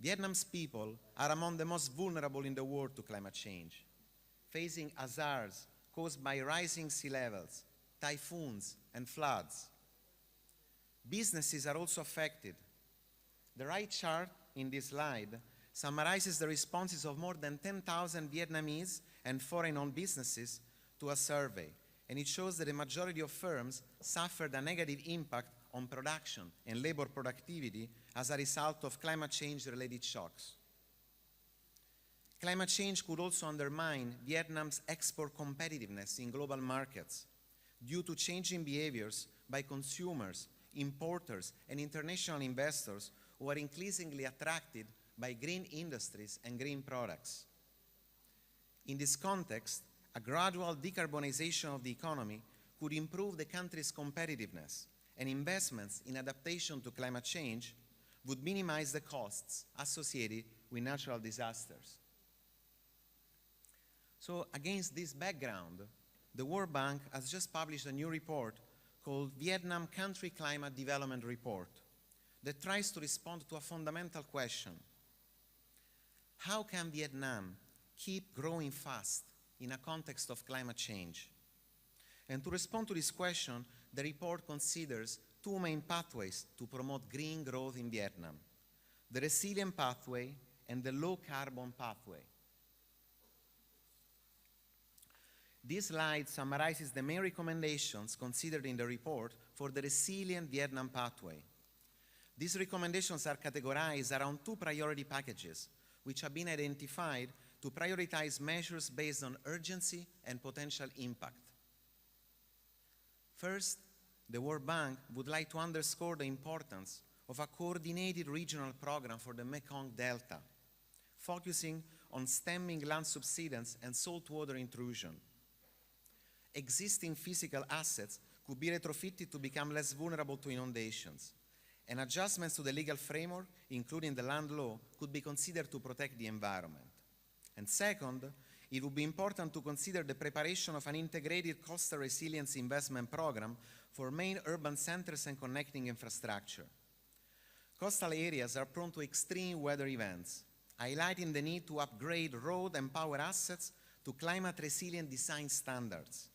S9: Vietnam's people are among the most vulnerable in the world to climate change, facing hazards caused by rising sea levels, typhoons, and floods. Businesses are also affected. The right chart in this slide summarizes the responses of more than 10,000 Vietnamese and foreign-owned businesses to a survey, and it shows that the majority of firms suffered a negative impact on production and labor productivity as a result of climate change-related shocks. Climate change could also undermine Vietnam's export competitiveness in global markets due to changing behaviors by consumers, importers, and international investors who are increasingly attracted by green industries and green products. In this context, a gradual decarbonization of the economy could improve the country's competitiveness, and investments in adaptation to climate change would minimize the costs associated with natural disasters. So against this background, the World Bank has just published a new report called Vietnam Country Climate Development Report that tries to respond to a fundamental question: how can Vietnam keep growing fast in a context of climate change? And to respond to this question, the report considers two main pathways to promote green growth in Vietnam: the resilient pathway and the low carbon pathway. This slide summarizes the main recommendations considered in the report for the resilient Vietnam pathway. These recommendations are categorized around two priority packages, which have been identified to prioritize measures based on urgency and potential impact. First, the World Bank would like to underscore the importance of a coordinated regional program for the Mekong Delta, focusing on stemming land subsidence and saltwater intrusion. Existing physical assets could be retrofitted to become less vulnerable to inundations, and adjustments to the legal framework, including the land law, could be considered to protect the environment. And second, it would be important to consider the preparation of an integrated coastal resilience investment program for main urban centers and connecting infrastructure. Coastal areas are prone to extreme weather events, highlighting the need to upgrade road and power assets to climate-resilient design standards.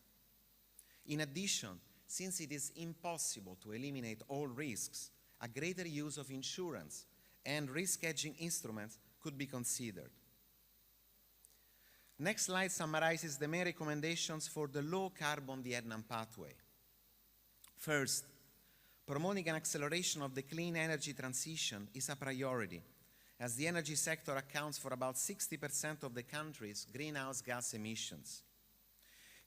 S9: In addition, since it is impossible to eliminate all risks, a greater use of insurance and risk hedging instruments could be considered. Next slide summarizes the main recommendations for the low-carbon Vietnam pathway. First, promoting an acceleration of the clean energy transition is a priority, as the energy sector accounts for about 60% of the country's greenhouse gas emissions.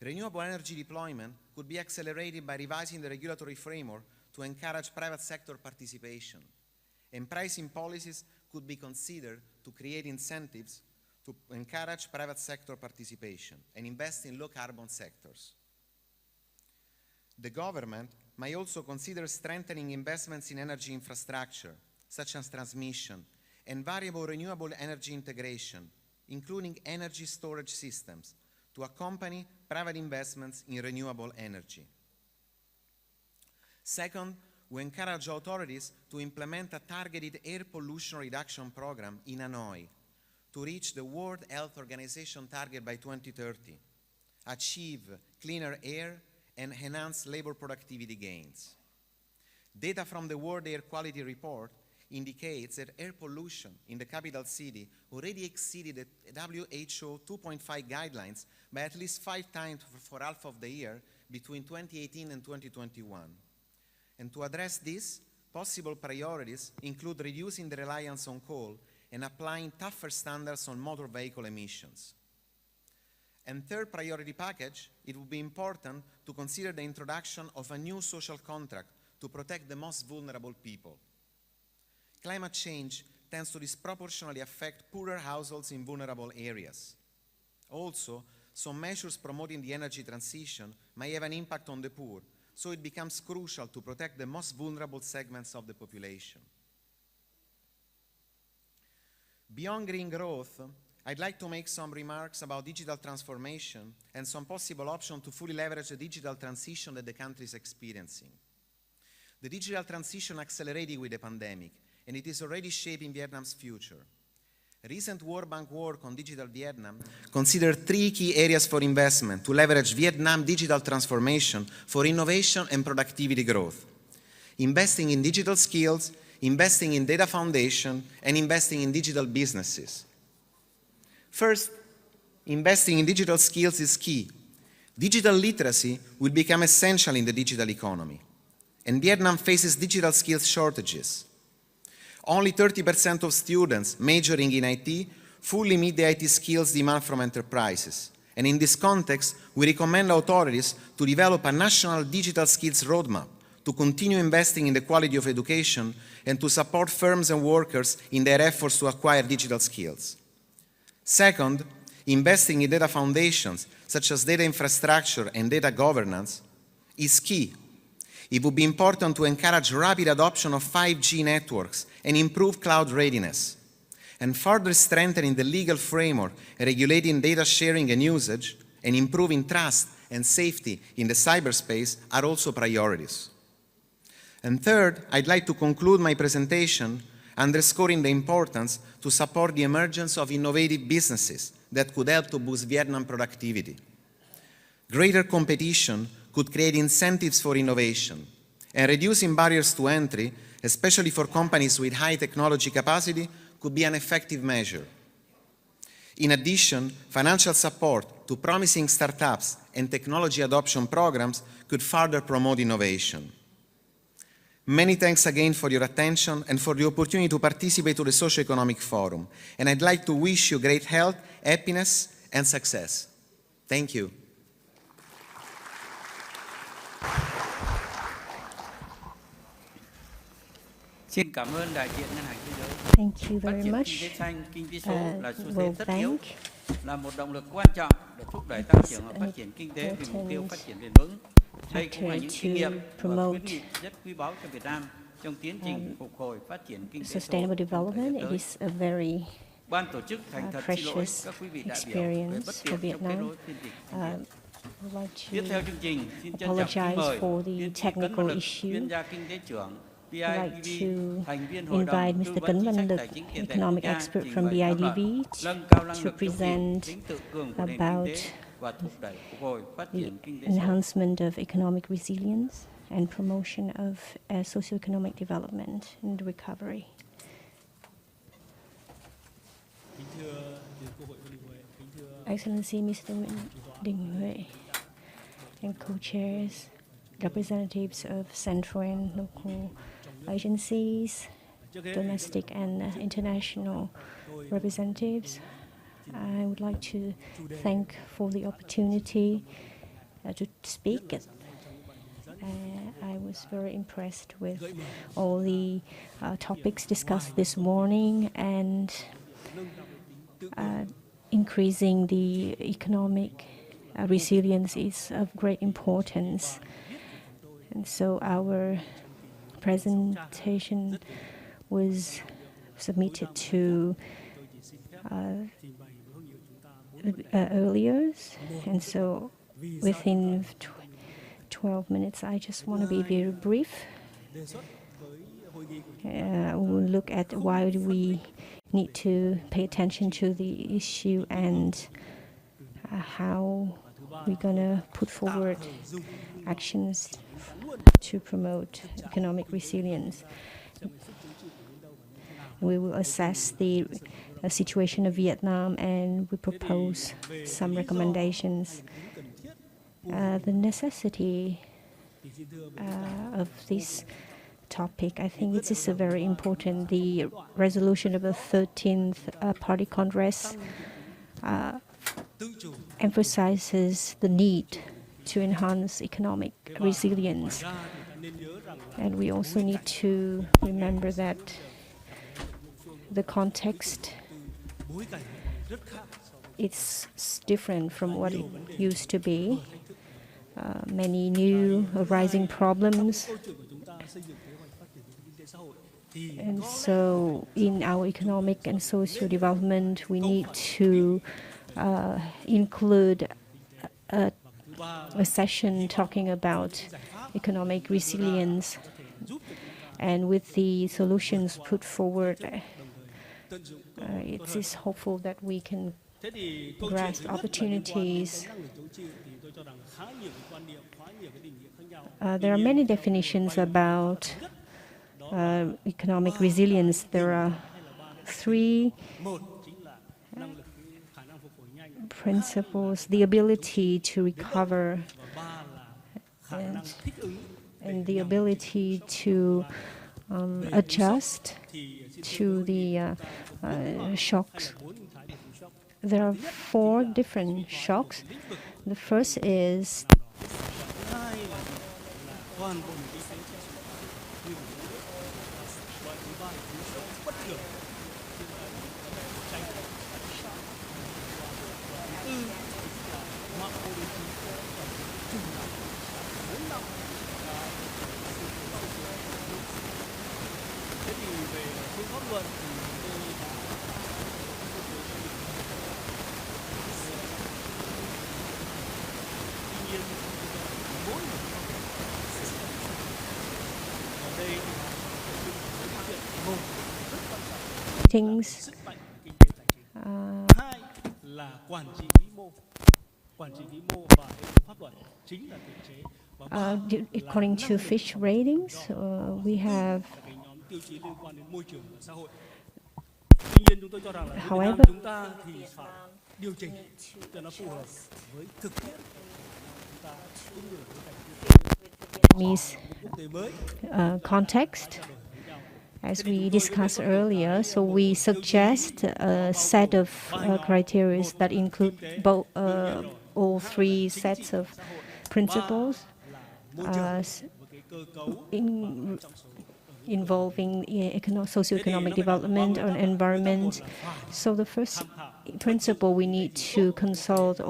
S9: Renewable energy deployment could be accelerated by revising the regulatory framework to encourage private sector participation, and pricing policies could be considered to create incentives to encourage private sector participation and invest in low-carbon sectors. The government may also consider strengthening investments in energy infrastructure, such as transmission, and variable renewable energy integration, including energy storage systems, to accompany private investments in renewable energy. Second, we encourage authorities to implement a targeted air pollution reduction program in Hanoi to reach the World Health Organization target by 2030, achieve cleaner air, and enhance labor productivity gains. Data from the World Air Quality Report indicates that air pollution in the capital city already exceeded the WHO 2.5 guidelines by at least 5 times for half of the year between 2018 and 2021. And to address this, possible priorities include reducing the reliance on coal and applying tougher standards on motor vehicle emissions. And third priority package, it would be important to consider the introduction of a new social contract to protect the most vulnerable people. Climate change tends to disproportionately affect poorer households in vulnerable areas. Also, some measures promoting the energy transition may have an impact on the poor, so it becomes crucial to protect the most vulnerable segments of the population. Beyond green growth, I'd like to make some remarks about digital transformation and some possible options to fully leverage the digital transition that the country is experiencing. The digital transition accelerated with the pandemic, and it is already shaping Vietnam's future. Recent World Bank work on digital Vietnam considered 3 key areas for investment to leverage Vietnam digital transformation for innovation and productivity growth: investing in digital skills, investing in data foundation, and investing in digital businesses. First, investing in digital skills is key. Digital literacy will become essential in the digital economy, and Vietnam faces digital skills shortages. Only 30% of students majoring in IT fully meet the IT skills demand from enterprises. And in this context, we recommend authorities to develop a national digital skills roadmap to continue investing in the quality of education and to support firms and workers in their efforts to acquire digital skills. Second, investing in data foundations, such as data infrastructure and data governance, is key. It would be important to encourage rapid adoption of 5G networks and improve cloud readiness. And further strengthening the legal framework regulating data sharing and usage and improving trust and safety in the cyberspace are also priorities. And third, I'd like to conclude my presentation underscoring the importance to support the emergence of innovative businesses that could help to boost Vietnam productivity. Greater competition could create incentives for innovation, and reducing barriers to entry, especially for companies with high technology capacity, could be an effective measure. In addition, financial support to promising startups and technology adoption programs could further promote innovation. Many thanks again for your attention and for the opportunity to participate to the Socio-Economic Forum. And I'd like to wish you great health, happiness, and success. Thank you.
S5: Xin cảm ơn đại diện Ngân hàng Thế giới.
S10: Thank you very much.
S5: Kinh tế xanh, kinh tế số là xu thế
S10: World
S5: tất yếu,
S10: Bank,
S5: là một động lực quan trọng để thúc đẩy tăng trưởng và phát triển kinh tế vì mục tiêu phát triển bền vững. Đây cũng là những kinh nghiệm và khuyến nghị rất quý báu cho Việt Nam trong tiến trình phục hồi phát triển kinh tế số.
S10: sustainable development. It is a very
S5: Ban tổ chức thành thật xin lỗi
S10: precious
S5: các quý vị đại biểu về
S10: experience
S5: bất
S10: for
S5: tiện trong kết
S10: Vietnam.
S5: nối phiên dịch thực hiện.
S10: Would like
S5: Tiếp theo
S10: to
S5: chương trình, xin trân trọng kính
S10: apologize
S5: mời
S10: for the
S5: tiến sĩ
S10: technical
S5: Cấn Văn Lực,
S10: issue.
S5: chuyên gia kinh tế trưởng
S10: I'd like
S5: BIDV,
S10: to
S5: thành viên hội đồng
S10: invite
S5: tư
S10: Mr.
S5: vấn
S10: Cấn
S5: chính
S10: Văn
S5: sách
S10: Lực,
S5: tài chính tiền tệ
S10: economic
S5: quốc gia,
S10: expert
S5: trình
S10: from
S5: bày tham luận
S10: BIDV,
S5: nâng cao năng
S10: to
S5: lực chống
S10: present
S5: chịu, tính tự cường của nền
S10: about
S5: kinh tế và thúc đẩy phục hồi phát
S10: the
S5: triển kinh tế xã hội.
S10: enhancement of economic resilience and promotion of socio-economic development and recovery. Excellency Mr. Đình Huệ and co-chairs, representatives of central and local agencies, domestic and international representatives, I would like to thank for the opportunity to speak. I was very impressed with all the topics discussed this morning, and increasing the economic resilience is of great importance. And so our presentation was submitted to earlier, and so within 12 minutes, I just want to be very brief. We'll look at why do we need to pay attention to the issue and how we're going to put forward actions to promote economic resilience. We will assess the situation of Vietnam, and we propose some recommendations. The necessity of this topic, I think this is a very important. The resolution of the 13th Party Congress emphasizes the need to enhance economic resilience. And we also need to remember that the context is different from what it used to be. Many new arising problems. And so in our economic and social development, we need to include a session talking about economic resilience, and with the solutions put forward, it is hopeful that we can grasp opportunities. There are many definitions about economic resilience. There are three principles: the ability to recover, and the ability to adjust to the shocks. There are 4 different shocks. The first is things according to Fitch ratings, we have However, Vietnamese context, as we discussed earlier, so we suggest a set of criteria that include both all three sets of principles involving socio-economic development and environment. So the first principle, we need to consult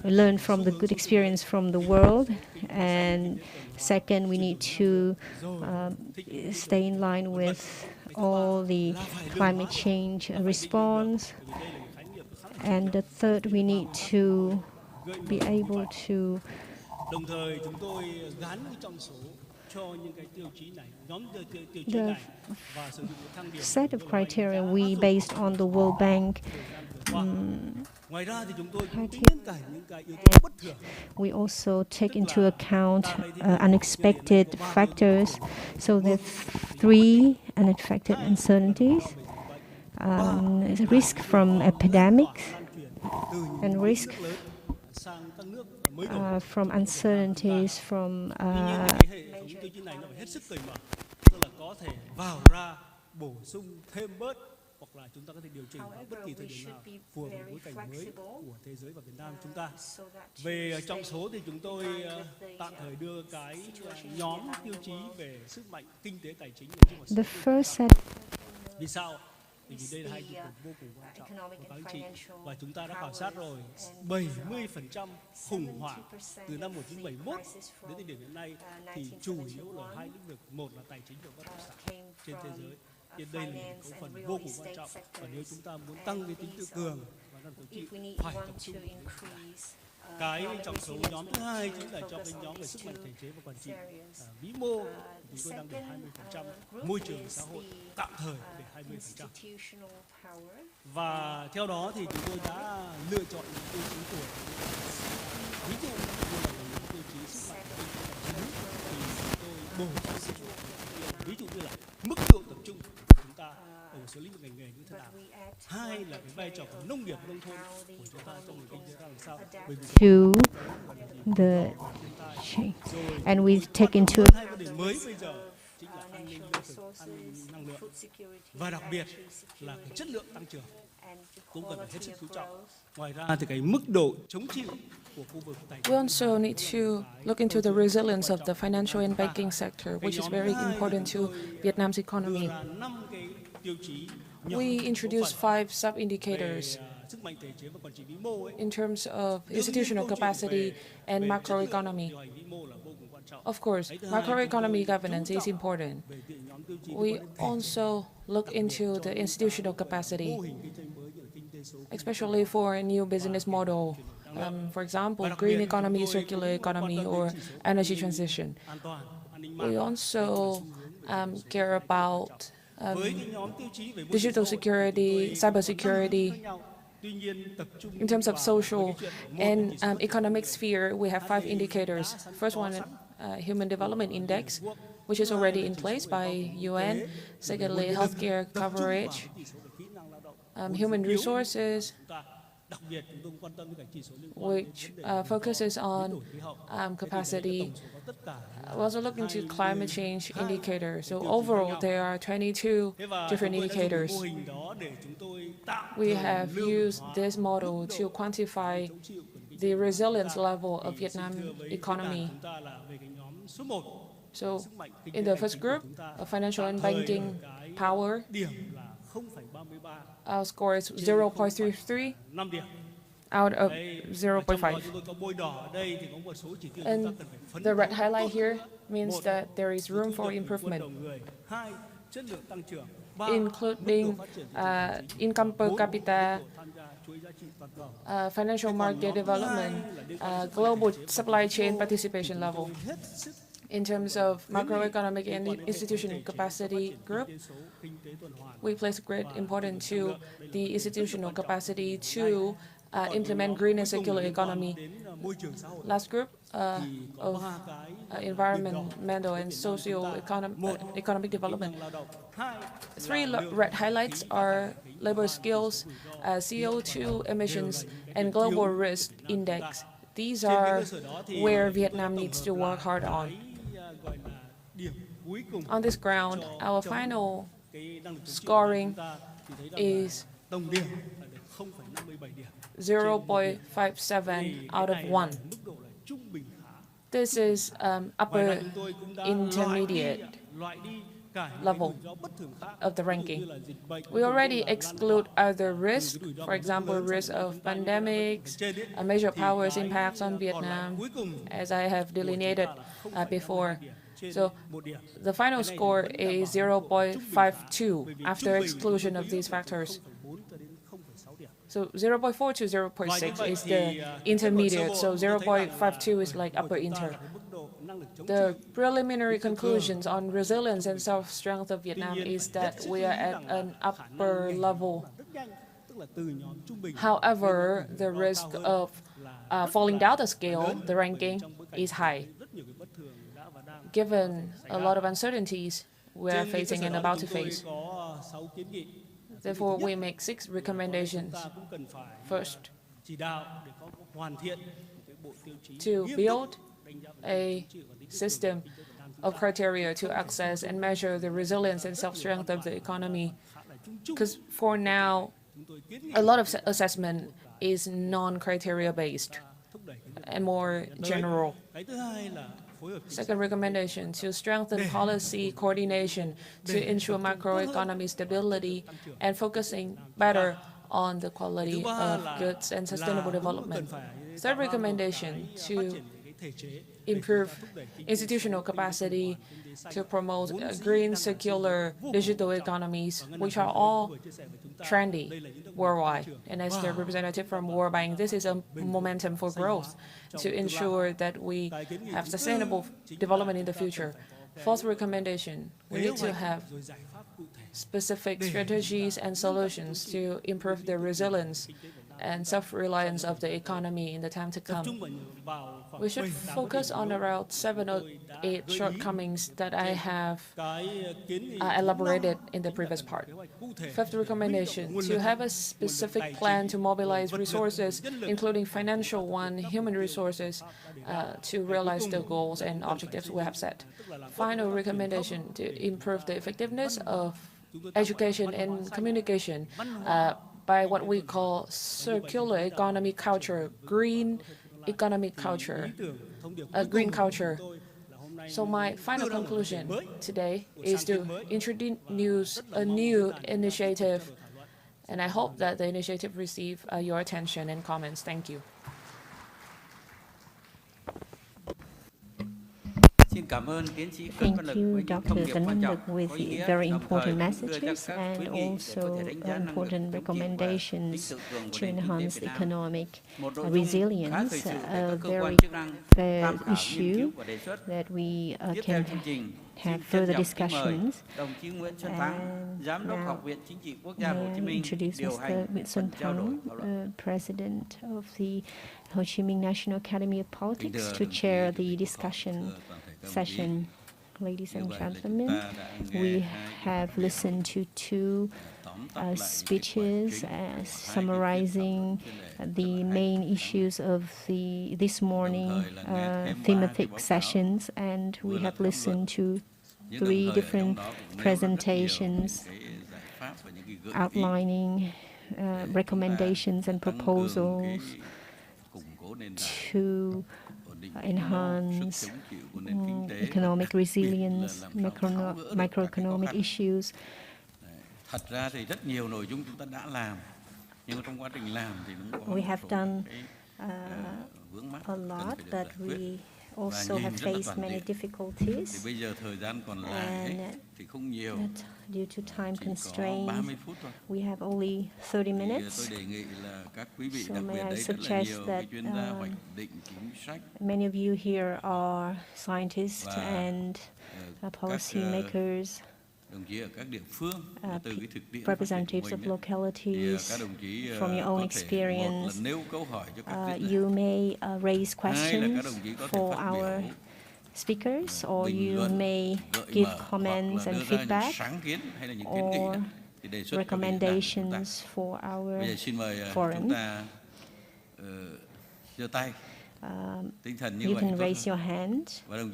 S10: learn from the good experience from the world, and second, we need to stay in line with all the climate change response, and the third, we need to be able to the set of criteria we based on the World Bank we also take into account unexpected factors. So there are three unexpected uncertainties: risk from epidemics and risk from uncertainties from
S11: However, we should be very flexible. Về trọng số thì chúng tôi tạm thời đưa cái nhóm tiêu chí về sức mạnh kinh tế tài chính
S10: the first set.
S11: Vì sao? Vì đây là hai trụ cột vô cùng quan trọng của các anh chị, và chúng ta đã khảo sát rồi 70% khủng hoảng từ năm 1971 đến thời điểm hiện nay thì chủ yếu là hai lĩnh vực, một là tài chính và bất động sản trên thế giới. Thì đây là một cấu phần vô cùng quan trọng, và nếu chúng ta muốn tăng cái tính tự cường và năng tổ trị phải tập trung cái trong số nhóm thứ hai chính là cho cái nhóm về sức mạnh thể chế và quản trị vĩ mô, chúng tôi đang để 20%, môi trường xã hội tạm thời để 20%. Và theo đó thì chúng tôi đã lựa chọn những tiêu chí của ví dụ như là những tiêu chí sức mạnh kinh tế tài chính thì chúng tôi bổ sung ví dụ như là mức độ tập trung của chúng ta ở một số lĩnh vực ngành nghề như thế nào. Hai là cái vai trò của nông nghiệp nông thôn của chúng ta trong nền kinh tế ra làm sao.
S10: To the change, and we take into
S11: và đặc biệt là cái chất lượng tăng trưởng cũng cần phải hết sức chú trọng. Ngoài ra thì cái mức độ chống chịu của khu vực tài chính.
S6: We also need to look into the resilience of the financial and banking sector, which is very important to Vietnam's economy. We introduced 5 sub-indicators in terms of institutional capacity and macroeconomy. Of course, macroeconomy governance is important. We also look into the institutional capacity, especially for a new business model. For example, green economy, circular economy, or energy transition. We also care about digital security, cybersecurity. In terms of social and economic sphere, we have 5 indicators. First one, Human Development Index, which is already in place by UN. Secondly, healthcare coverage, human resources, which focuses on capacity. We also look into climate change indicators. So overall, there are 22 different indicators. We have used this model to quantify the resilience level of Vietnam economy. So in the first group, of financial and banking power, our score is 0.33 out of 0.5. And the red highlight here means that there is room for improvement, including income per capita, financial market development, global supply chain participation level. In terms of macroeconomic and institutional capacity group, we place great importance to the institutional capacity to implement green and circular economy. Last group of environmental and socio-economic development. Three red highlights are labor skills, CO2 emissions, and global risk index. These are where Vietnam needs to work hard on. On this ground, our final scoring is 0.57 out of 1. This is upper intermediate level of the ranking. We already exclude other risks, for example, risk of pandemics, major powers impacts on Vietnam, as I have delineated before. So the final score is 0.52 after exclusion of these factors. So 0.4 to 0.6 is the intermediate, so 0.52 is like upper inter. The preliminary conclusions on resilience and self-strength of Vietnam is that we are at an upper level. However, the risk of falling down the scale, the ranking, is high. Given a lot of uncertainties we are facing and about to face. Therefore, we make 6 recommendations. First, to build a system of criteria to access and measure the resilience and self-strength of the economy. Because for now, a lot of assessment is non-criteria based and more general. Second recommendation, to strengthen policy coordination to ensure macroeconomic stability and focusing better on the quality of goods and sustainable development. Third recommendation, to improve institutional capacity to promote green, circular, digital economies, which are all trendy worldwide. And as the representative from World Bank, this is a momentum for growth to ensure that we have sustainable development in the future. Fourth recommendation, we need to have specific strategies and solutions to improve the resilience and self-reliance of the economy in the time to come. We should focus on around 7 or 8 shortcomings that I have elaborated in the previous part. Fifth recommendation, to have a specific plan to mobilize resources, including financial one, human resources, to realize the goals and objectives we have set. Final recommendation, to improve the effectiveness of education and communication by what we call circular economy culture, green economic culture, green culture. So my final conclusion today is to introduce a new initiative, and I hope that the initiative receive your attention and comments. Thank you.
S10: Thank you, Dr. Tấn with very important messages and also important recommendations to enhance economic resilience, a very fair issue that we can have further discussions. And now, may I introduce Mr. Nguyễn Xuân Thắng, President of the Ho Chi Minh National Academy of Politics, to chair the discussion session. Ladies and gentlemen, we have listened to 2 speeches summarizing the main issues of this morning thematic sessions, and we have listened to 3 different presentations outlining recommendations and proposals to enhance economic resilience, microeconomic issues. We have done a lot, but we also have faced many difficulties, and due to time constraints, we have only 30 minutes. So may I suggest that many of you here are scientists and policy makers, representatives of localities from your own experience. You may raise questions for our speakers, or you may give comments and feedback or recommendations for our forum. You can raise your hand to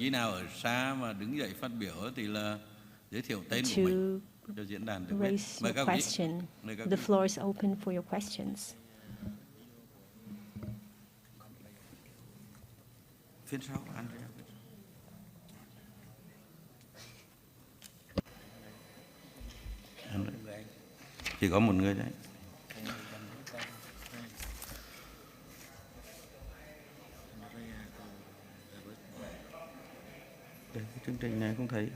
S10: raise your question. The floor is open for your questions.
S12: Chỉ có một người đấy. Đây, cái chương trình này không thấy.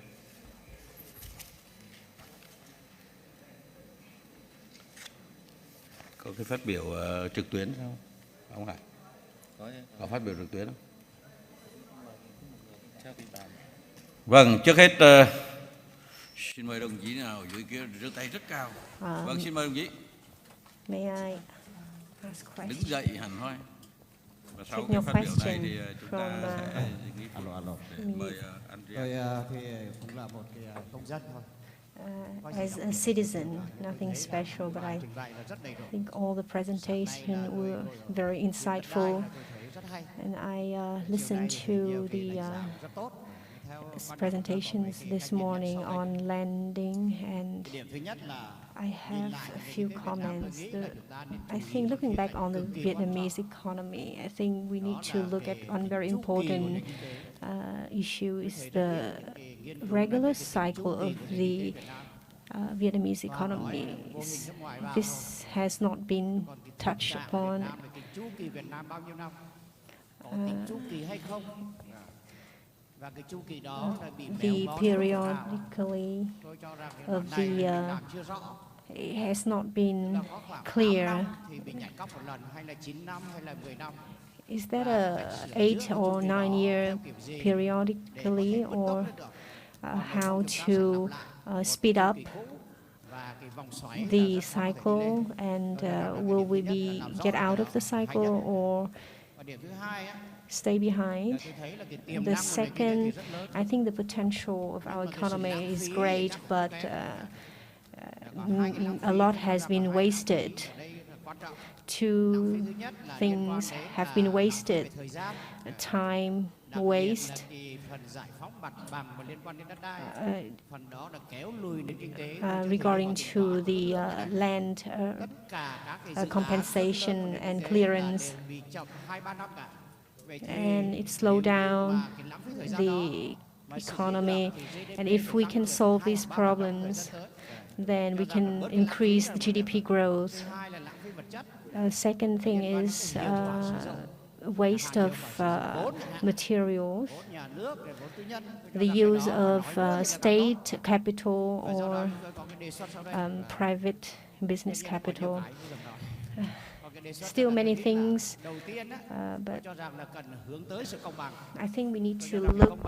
S12: Có cái phát biểu trực tuyến sao? Không hả? Có phát biểu trực tuyến không? Vâng, trước hết xin mời đồng chí nào dưới kia giơ tay rất cao. Vâng, xin mời đồng chí.
S10: May I ask question?
S12: Đứng dậy hẳn hoi. Và sau cái phát biểu này thì chúng ta sẽ mời anh Truyền.
S13: Tôi thì cũng là một cái công dân thôi.
S10: As a citizen, nothing special, but I think all the presentation were very insightful, and I listened to the presentations this morning on lending, and I have a few comments. I think looking back on the Vietnamese economy, I think we need to look at one very important issue is the regular cycle of the Vietnamese economy. This has not been touched upon. The periodically of the it has not been clear. Is that a 8 or 9 year periodically, or how to speed up the cycle, and will we get out of the cycle or stay behind? The second, I think the potential of our economy is great, but a lot has been wasted. Two things have been wasted: time waste, regarding to the land compensation and clearance, and it slowed down the economy. And if we can solve these problems, then we can increase the GDP growth. Second thing is waste of materials, the use of state capital or private business capital. Still many things, but I think we need to look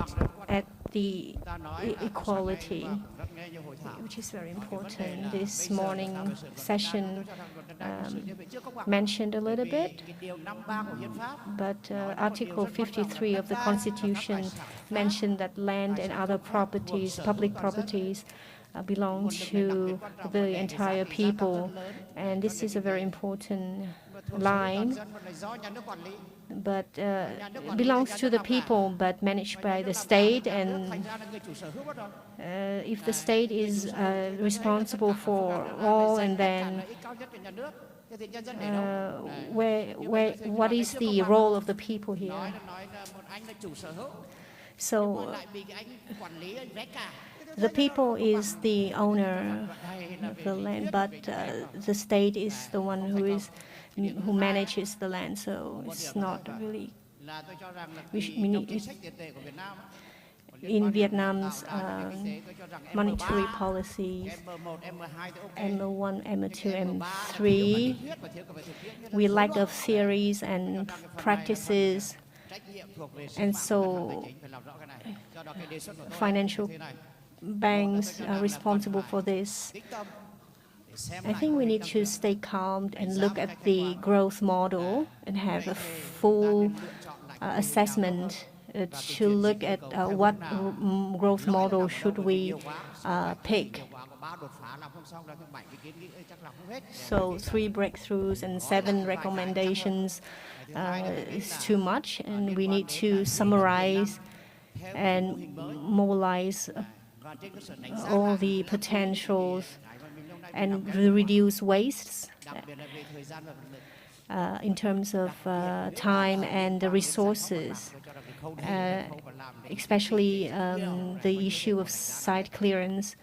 S10: at the equality, which is very important. This morning session mentioned a little bit, but Article 53 of the Constitution mentioned that land and other properties, public properties, belong to the entire people, and this is a very important line. But belongs to the people, but managed by the state, and if the state is responsible for all, and then what is the role of the people here? So the people is the owner of the land, but the state is the one who manages the land. So it's not really. We need in Vietnam's monetary policies, M1, M2, M3, we lack of theories and practices, and so financial banks are responsible for this. I think we need to stay calm and look at the growth model and have a full assessment to look at what growth model should we pick. So 3 breakthroughs and 7 recommendations is too much, and we need to summarize and mobilize all the potentials and reduce wastes in terms of time and the resources, especially the issue of site clearance.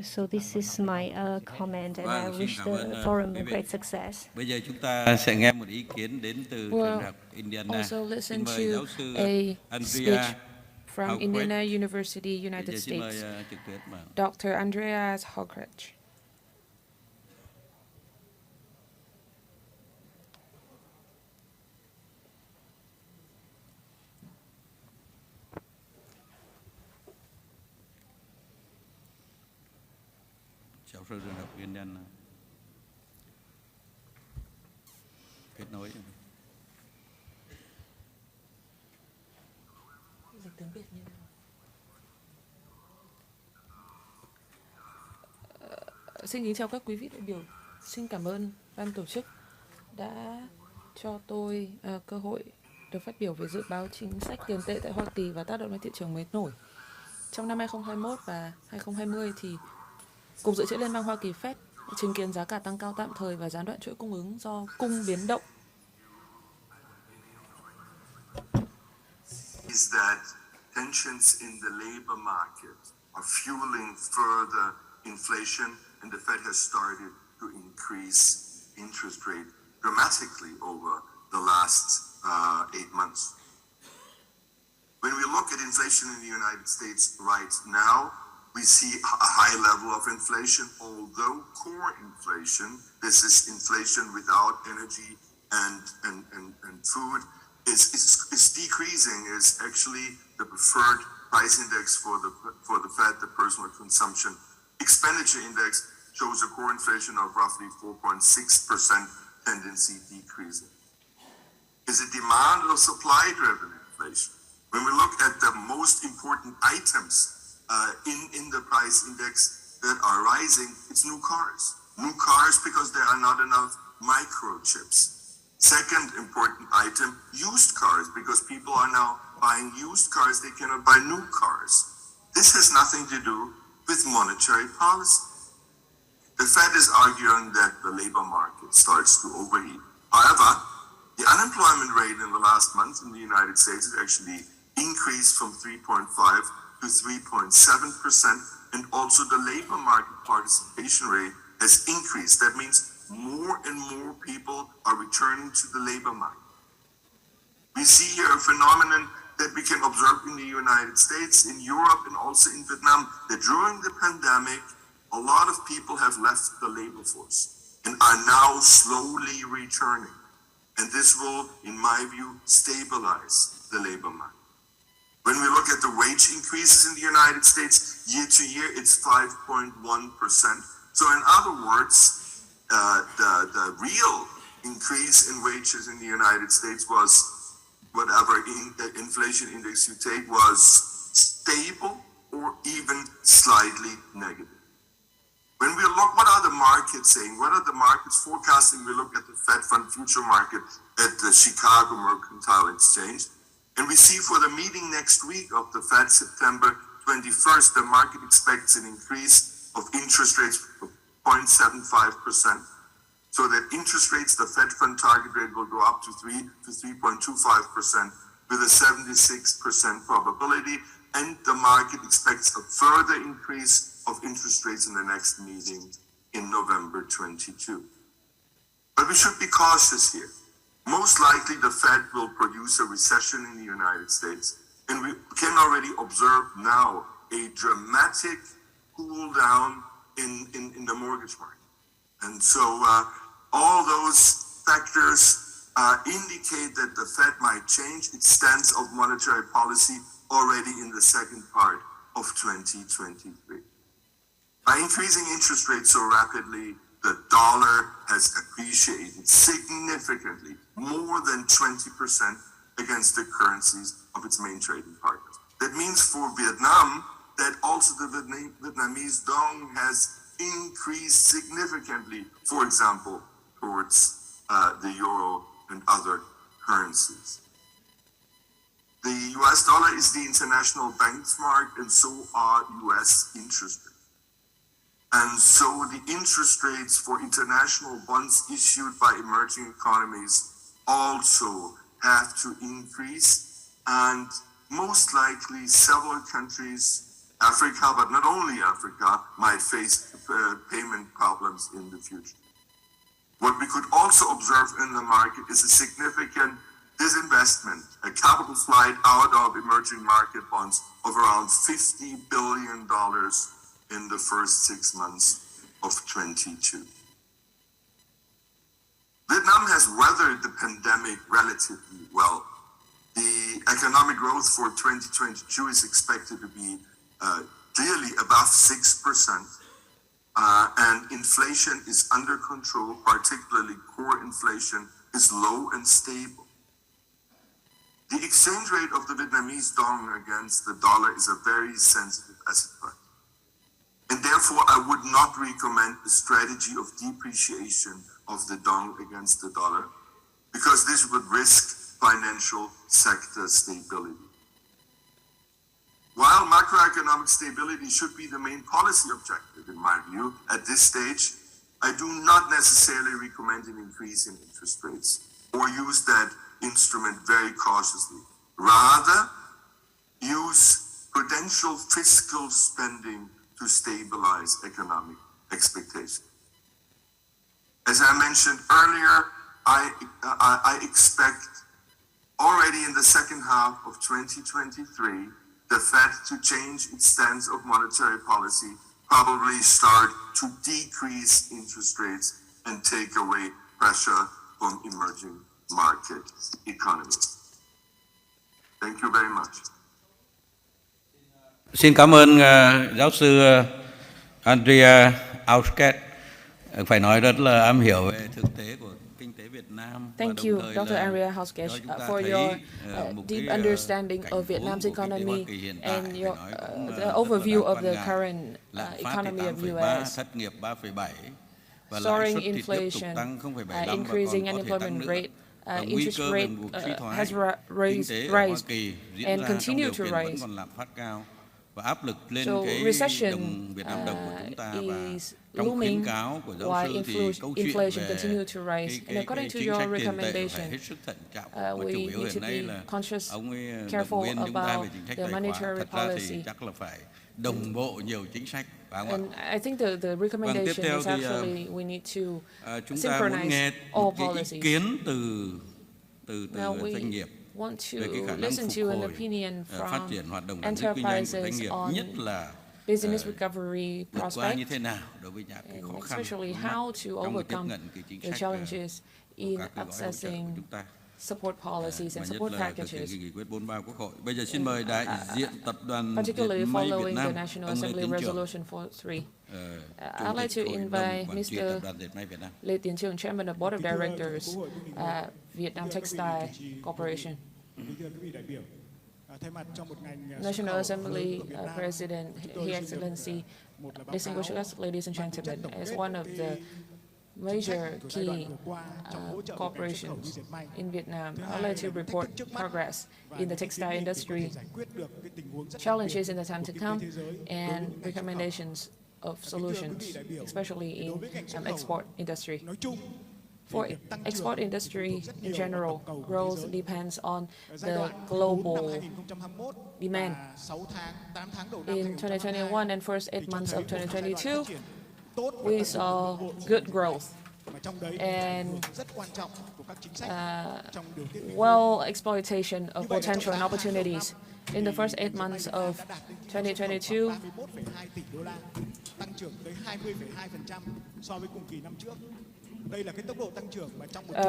S10: So this is my comment, and I wish the forum a great success.
S12: Bây giờ chúng ta sẽ nghe một ý kiến đến từ trường đại học Indiana.
S6: Also listen
S12: Xin mời
S6: to
S12: giáo sư
S6: a speech
S12: Andrea
S6: from Indiana University, United States. Dr. Andreas Hogreich.
S12: Giáo sư trường đại học Indiana. Kết nối.
S6: Xin kính chào các quý vị đại biểu. Xin cảm ơn ban tổ chức đã cho tôi cơ hội được phát biểu về dự báo chính sách tiền tệ tại Hoa Kỳ và tác động lên thị trường mới nổi. Trong năm 2021 và 2020 thì Cục Dự trữ Liên bang Hoa Kỳ Fed chứng kiến giá cả tăng cao tạm thời và gián đoạn chuỗi cung ứng do cung biến động.
S14: Is that tensions in the labor market are fueling further inflation, and the Fed has started to increase interest rate dramatically over the last 8 months. When we look at inflation in the United States right now, we see a high level of inflation, although core inflation, this is inflation without energy and food, is decreasing, is actually the preferred price index for the Fed, the personal consumption expenditure index, shows a core inflation of roughly 4.6% tendency decreasing. Is it demand or supply-driven inflation? When we look at the most important items in the price index that are rising, it's new cars. New cars because there are not enough microchips. Second important item, used cars, because people are now buying used cars, they cannot buy new cars. This has nothing to do with monetary policy. The Fed is arguing that the labor market starts to overheat. However, the unemployment rate in the last month in the United States has actually increased from 3.5 to 3.7%, and also the labor market participation rate has increased. That means more and more people are returning to the labor market. We see here a phenomenon that we can observe in the United States, in Europe, and also in Vietnam, that during the pandemic, a lot of people have left the labor force and are now slowly returning. And this will, in my view, stabilize the labor market. When we look at the wage increases in the United States, year to year, it's 5.1%. So in other words, the real increase in wages in the United States was, whatever inflation index you take, was stable or even slightly negative. When we look, what are the markets saying? What are the markets forecasting? We look at the Fed Fund future market at the Chicago Mercantile Exchange. And we see for the meeting next week of the Fed, September 21st, the market expects an increase of interest rates of 0.75%. So that interest rates, the Fed Fund target rate will go up to 3 to 3.25% with a 76% probability. And the market expects a further increase of interest rates in the next meeting in November 22. But we should be cautious here. Most likely the Fed will produce a recession in the United States. And we can already observe now a dramatic cool down in the mortgage market. And so all those factors indicate that the Fed might change its stance of monetary policy already in the second part of 2023. By increasing interest rates so rapidly, the dollar has appreciated significantly, more than 20% against the currencies of its main trading partners. That means for Vietnam that also the Vietnamese dong has increased significantly, for example, towards the euro and other currencies. The US dollar is the international benchmark, and so are US interest rates. And so the interest rates for international bonds issued by emerging economies also have to increase, and most likely several countries, Africa, but not only Africa, might face payment problems in the future. What we could also observe in the market is a significant disinvestment, a capital flight out of emerging market bonds of around $50 billion in the first 6 months of 22. Vietnam has weathered the pandemic relatively well. The economic growth for 2022 is expected to be clearly above 6%, and inflation is under control, particularly core inflation is low and stable. The exchange rate of the Vietnamese dong against the dollar is a very sensitive asset price. And therefore, I would not recommend a strategy of depreciation of the dong against the dollar, because this would risk financial sector stability. While macroeconomic stability should be the main policy objective, in my view, at this stage, I do not necessarily recommend an increase in interest rates or use that instrument very cautiously. Rather, use potential fiscal spending to stabilize economic expectations. As I mentioned earlier, I expect already in the second half of 2023, the Fed to change its stance of monetary policy, probably start to decrease interest rates and take away pressure from emerging market economies. Thank you very much.
S12: Xin cảm ơn giáo sư Andrea Ausket. Phải nói rất là am hiểu về thực tế của kinh tế Việt Nam.
S6: Thank you, Dr. Andrea Hauskech, for your deep understanding of Vietnam's economy and your the overview of the current economy of U.S. Soaring inflation, increasing unemployment rate, interest rate has raised and continue to rise. So recession is looming while inflation continues to rise. And according to your recommendation, we need to be conscious, careful about the monetary policy. And I think the recommendation is actually we need to synchronize all policies. Now we want to listen to an opinion from enterprises on business recovery prospects, and especially how to overcome the challenges in accessing support policies and support packages, particularly following the National Assembly Resolution 43. I'd like to invite Mr. Lê Tiến Trường, Chairman of Board of Directors, Vietnam Textile Corporation. National Assembly President, His Excellency, distinguished guests, ladies and gentlemen, as one of the major key corporations in Vietnam, I'd like to report progress in the textile industry, challenges in the time to come, and recommendations of solutions, especially in export industry. For export industry in general, growth depends on the global demand. In 2021 and first 8 months of 2022, we saw good growth and well exploitation of potential and opportunities. In the first 8 months of 2022,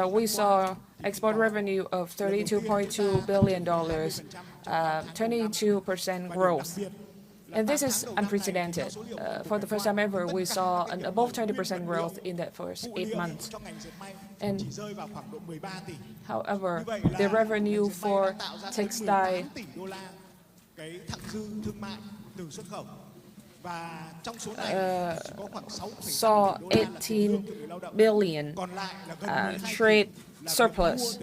S6: we saw export revenue of $32.2 billion, 22% growth. And this is unprecedented. For the first time ever, we saw an above 20% growth in that first 8 months. And however, the revenue for textile saw 18 billion trade surplus.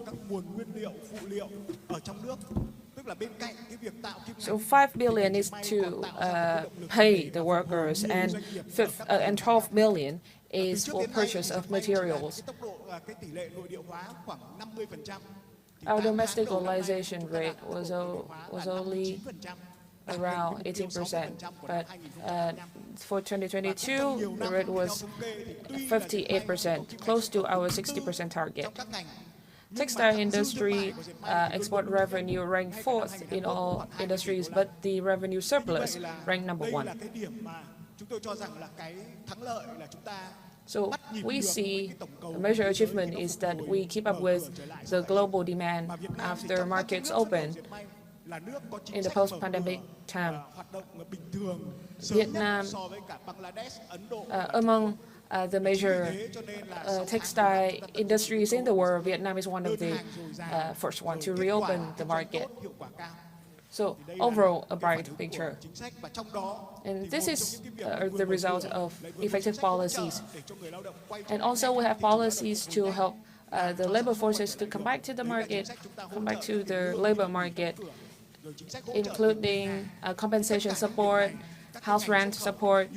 S6: So 5 billion is to pay the workers, and 12 billion is for purchase of materials. Our domestic localization rate was only around 18%, but for 2022, the rate was 58%, close to our 60% target. Textile industry export revenue ranked 4th in all industries, but the revenue surplus ranked number 1. So we see the major achievement is that we keep up with the global demand after markets open in the post-pandemic time. Vietnam, among the major textile industries in the world, Vietnam is one of the first one to reopen the market. So overall, a bright picture. And this is the result of effective policies. And also we have policies to help the labor forces to come back to the market, come back to the labor market, including compensation support, house rent support.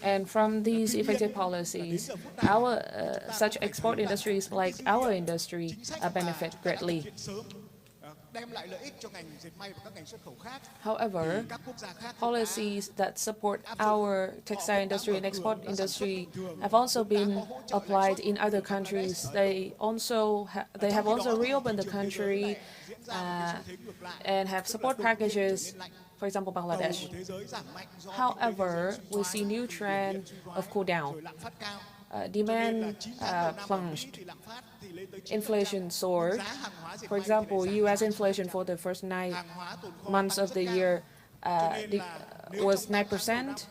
S6: And from these effective policies, our such export industries like our industry benefit greatly. However, policies that support our textile industry and export industry have also been applied in other countries. They have also reopened the country and have support packages. For example, Bangladesh. However, we see new trend of cool down. Demand plunged. Inflation soared. For example, U.S. inflation for the first 9 months of the year was 9%.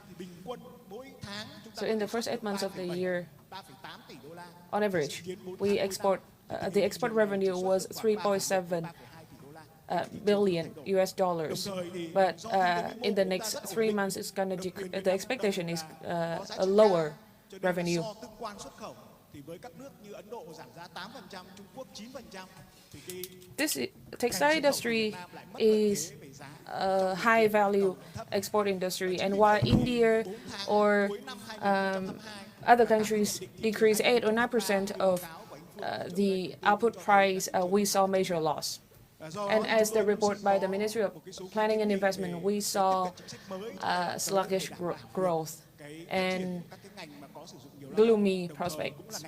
S6: So in the first 8 months of the year, on average, we export the export revenue was 3.7 billion US dollars, but in the next 3 months, it's going to the expectation is a lower revenue. This textile industry is a high-value export industry, and while India or other countries decreased 8 or 9% of the output price, we saw major loss. And as the report by the Ministry of Planning and Investment, we saw sluggish growth and gloomy prospects.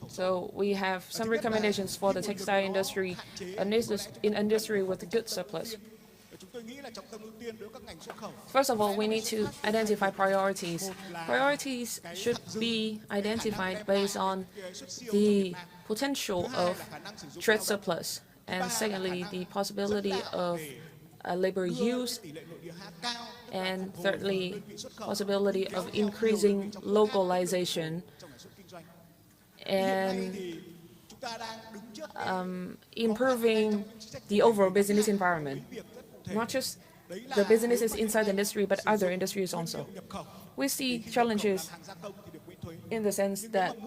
S6: So we have some recommendations for the textile industry, an industry with a good surplus. First of all, we need to identify priorities. Priorities should be identified based on the potential of trade surplus. And secondly, the possibility of labor use. And thirdly, possibility of increasing localization and improving the overall business environment. Not just the businesses inside the industry, but other industries also. We see challenges in the sense that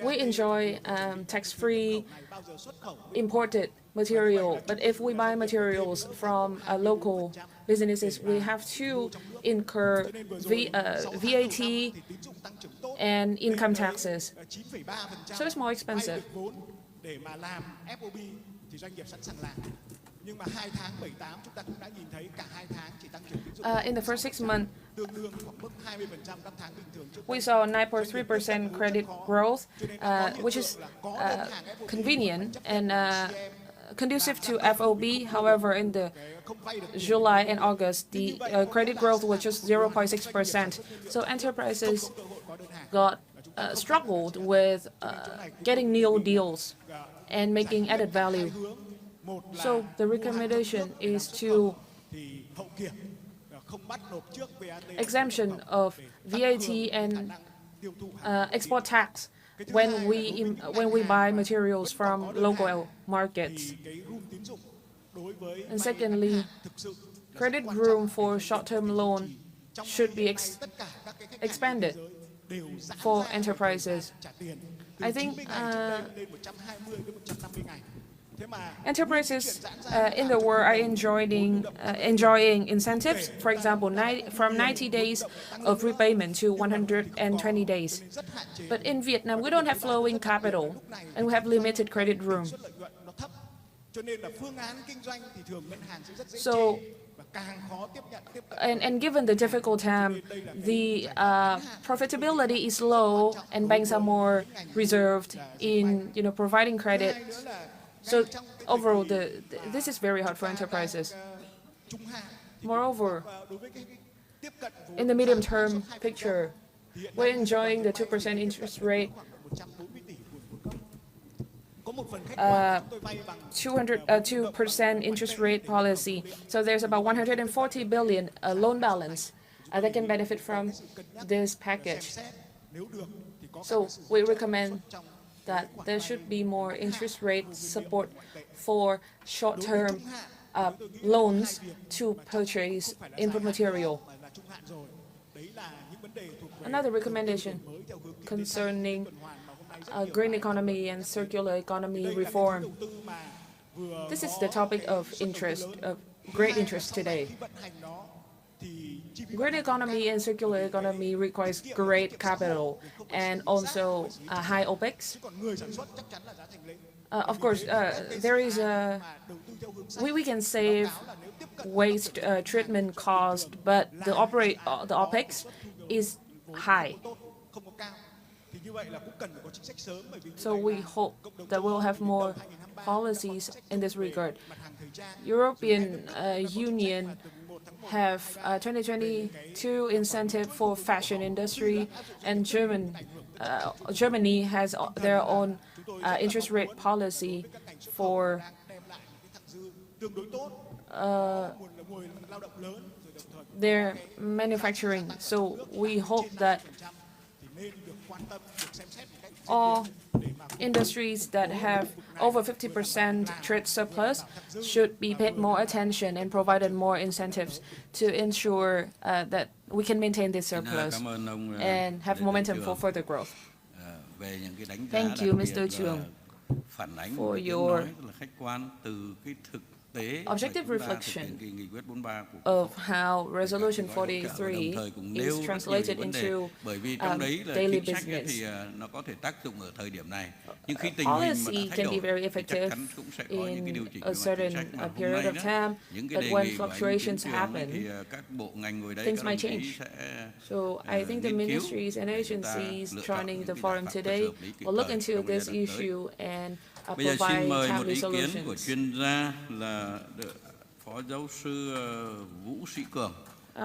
S6: we enjoy tax-free imported material, but if we buy materials from local businesses, we have to incur VAT and income taxes. So it's more expensive. In the first 6 months, we saw 9.3% credit growth, which is convenient and conducive to FOB. However, in the July and August, the credit growth was just 0.6%. So enterprises got struggled with getting new deals and making added value. So the recommendation is to exemption of VAT and export tax when we buy materials from local markets. And secondly, credit room for short-term loan should be expanded for enterprises. I think enterprises in the world are enjoying incentives, for example, from 90 days of repayment to 120 days. But in Vietnam, we don't have flowing capital, and we have limited credit room. So, and given the difficult time, the profitability is low, and banks are more reserved in providing credit. So overall, this is very hard for enterprises. Moreover, in the medium-term picture, we're enjoying the 2% interest rate, 2% interest rate policy. So there's about 140 billion loan balance that can benefit from this package. So we recommend that there should be more interest rate support for short-term loans to purchase input material. Another recommendation concerning green economy and circular economy reform. This is the topic of great interest today. Green economy and circular economy requires great capital and also high OPEX. Of course, we can save waste treatment cost, but the OPEX is high. So we hope that we'll have more policies in this regard. European Union have 2022 incentive for fashion industry, and Germany has their own interest rate policy for their manufacturing. So we hope that all industries that have over 50% trade surplus should be paid more attention and provided more incentives to ensure that we can maintain this surplus and have momentum for further growth. Thank you, Mr. Trường, for your objective reflection of how Resolution 43 is translated into daily business. Policy can be very effective in a certain period of time, but when fluctuations happen, things might change. So I think the ministries and agencies joining the forum today will look into this issue and provide timely solutions. I'd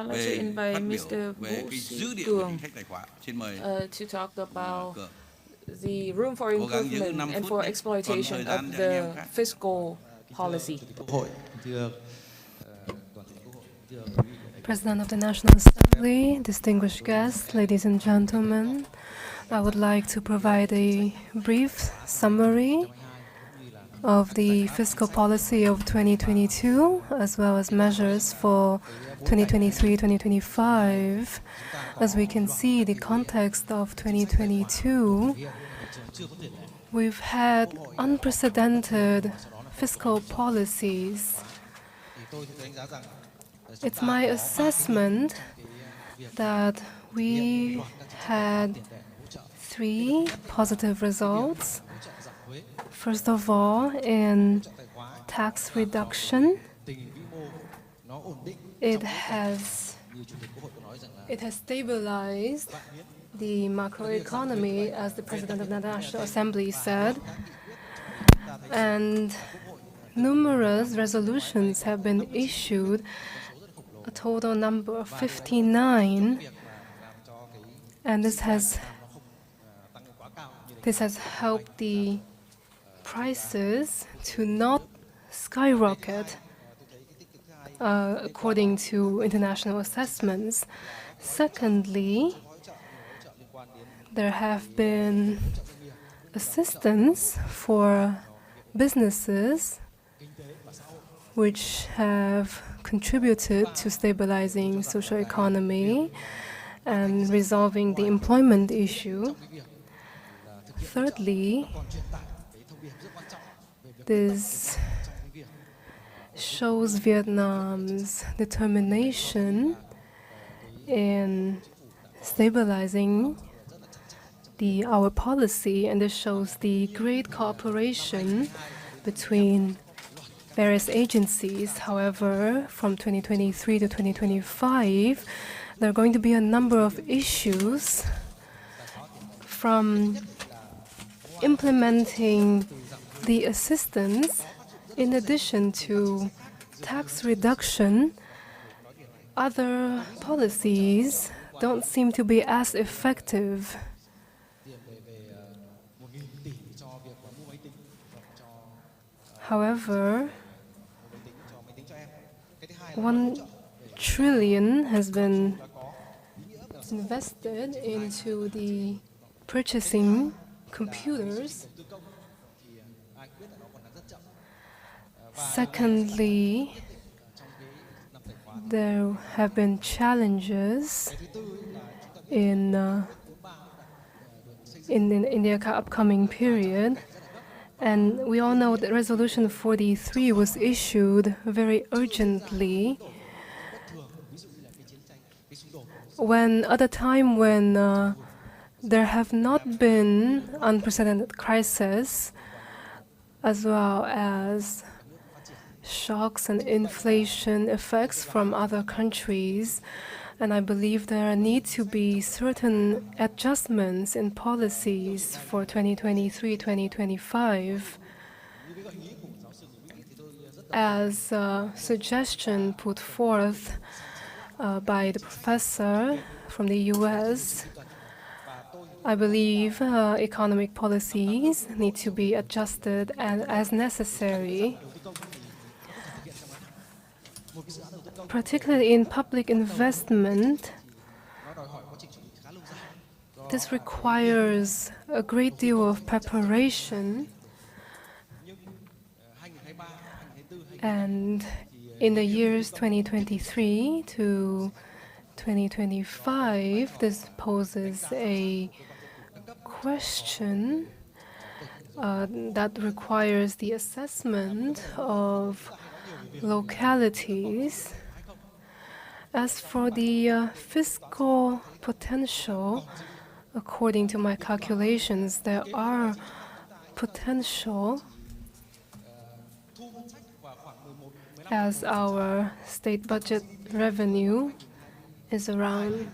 S6: like to invite Mr. Vũ Sĩ Cường to talk about the room for improvement and for exploitation of the fiscal policy.
S7: President of the National Assembly, distinguished guests, ladies and gentlemen, I would like to provide a brief summary of the fiscal policy of 2022, as well as measures for 2023-2025. As we can see, the context of 2022, we've had unprecedented fiscal policies. It's my assessment that we had 3 positive results. First of all, in tax reduction, it has stabilized the macroeconomy, as the President of the National Assembly said, and numerous resolutions have been issued, a total number of 59, and this has helped the prices to not skyrocket according to international assessments. Secondly, there have been assistance for businesses which have contributed to stabilizing social economy and resolving the employment issue. Thirdly, this shows Vietnam's determination in stabilizing our policy, and this shows the great cooperation between various agencies. However, from 2023 to 2025, there are going to be a number of issues from implementing the assistance. In addition to tax reduction, other policies don't seem to be as effective. However, 1 trillion has been invested into the purchasing computers. Secondly, there have been challenges in the upcoming period, and we all know that Resolution 43 was issued very urgently at a time when there have not been unprecedented crises, as well as shocks and inflation effects from other countries, and I believe there need to be certain adjustments in policies for 2023-2025. As a suggestion put forth by the professor from the US, I believe economic policies need to be adjusted as necessary. Particularly in public investment, this requires a great deal of preparation, and in the years 2023 to 2025, this poses a question that requires the assessment of localities. As for the fiscal potential, according to my calculations, there are potential as our state budget revenue is around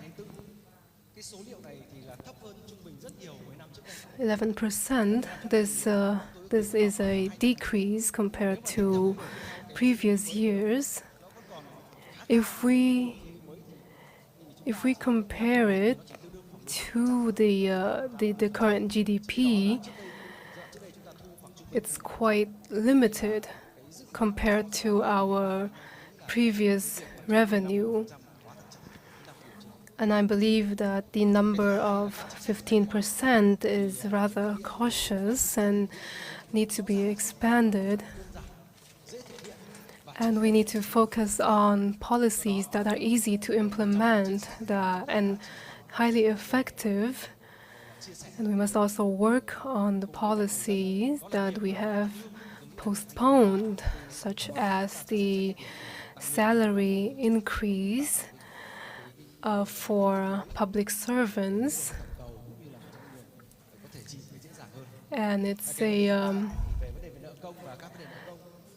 S7: 11%. This is a decrease compared to previous years. If we compare it to the current GDP, it's quite limited compared to our previous revenue. And I believe that the number of 15% is rather cautious and needs to be expanded. And we need to focus on policies that are easy to implement and highly effective. And we must also work on the policies that we have postponed, such as the salary increase for public servants. And it's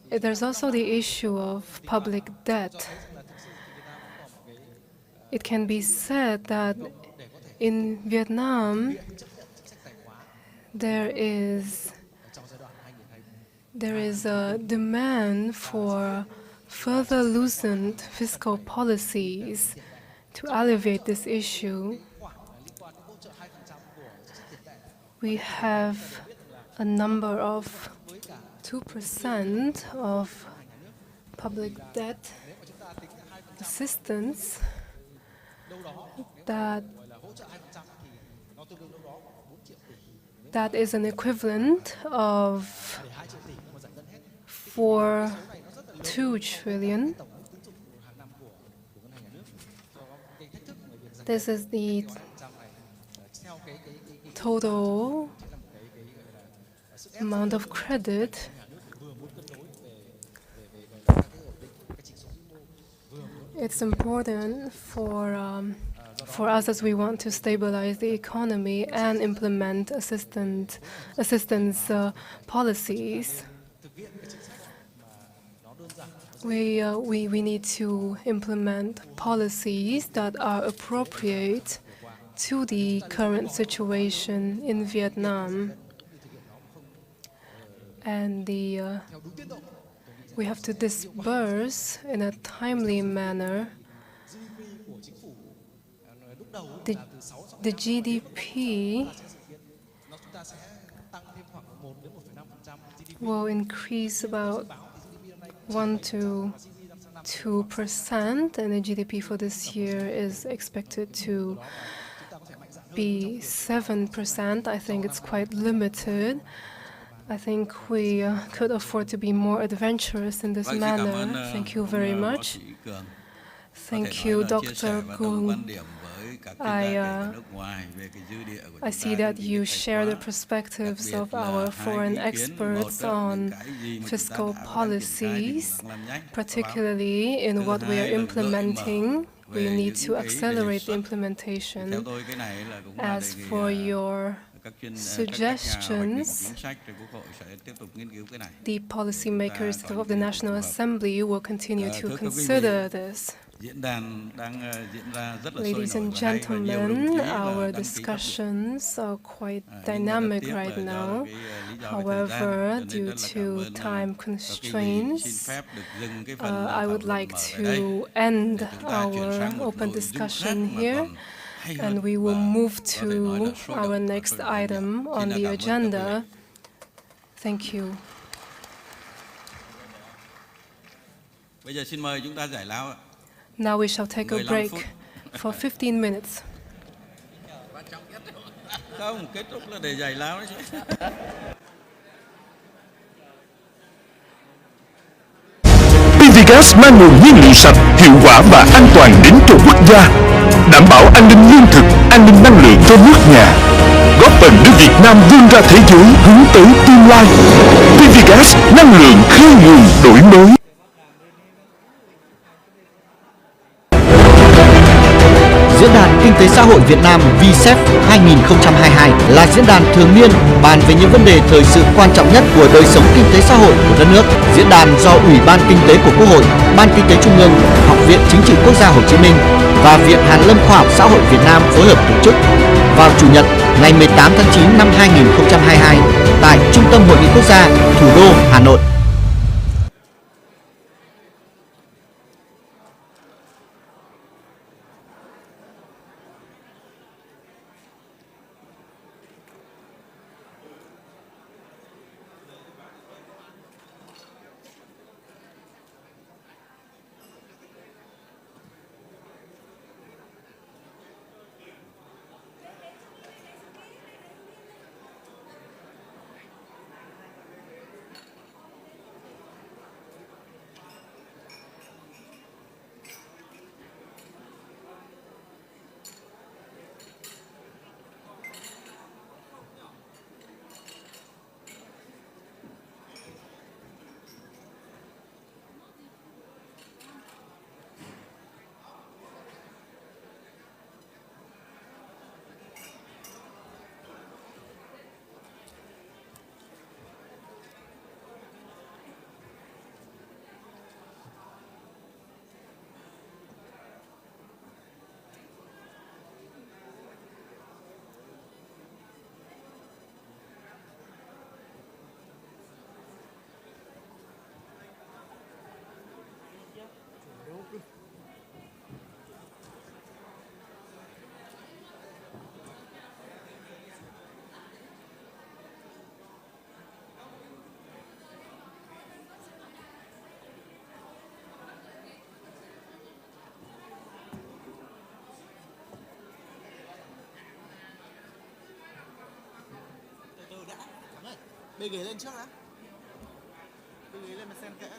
S7: there's also the issue of public debt. It can be said that in Vietnam there is a demand for further loosened fiscal policies to alleviate this issue. We have a number of 2% of public debt assistance, that is an equivalent of 2 trillion. This is the total amount of credit it's important for us as we want to stabilize the economy and implement assistance policies. We need to implement policies that are appropriate to the current situation in Vietnam. And we have to disburse in a timely manner. The GDP will increase about 1 to 2%, and the GDP for this year is expected to be 7%. I think it's quite limited. I think we could afford to be more adventurous in this manner. Thank you very much. Thank you, Dr. Kung. I see that you share the perspectives of our foreign experts on fiscal policies, particularly in what we are implementing. We need to accelerate the implementation. As for your suggestions, the policymakers of the National Assembly will continue to consider this. Ladies and gentlemen, our discussions are quite dynamic right now. However, due to time constraints, I would like to end our open discussion here, and we will move to our next item on the agenda. Thank you. Now we shall take a break for 15 minutes.
S15: PVGas mang nguồn nhiên liệu sạch, hiệu quả và an toàn đến cho quốc gia, đảm bảo an ninh lương thực, an ninh năng lượng cho nước nhà, góp phần đưa Việt Nam vươn ra thế giới hướng tới tương lai. PVGas, năng lượng khơi nguồn đổi mới.
S1: Diễn đàn Kinh tế Xã hội Việt Nam VSEF 2022 là diễn đàn thường niên bàn về những vấn đề thời sự quan trọng nhất của đời sống kinh tế xã hội của đất nước. Diễn đàn do Ủy ban Kinh tế của Quốc hội, Ban Kinh tế Trung ương, Học viện Chính trị Quốc gia Hồ Chí Minh và Viện Hàn lâm Khoa học Xã hội Việt Nam phối hợp tổ chức vào Chủ nhật ngày 18 tháng 9 năm 2022 tại Trung tâm Hội nghị Quốc gia, thủ đô Hà Nội.
S2: Bê ghế lên trước đã. Bê ghế lên mà xem kẽ.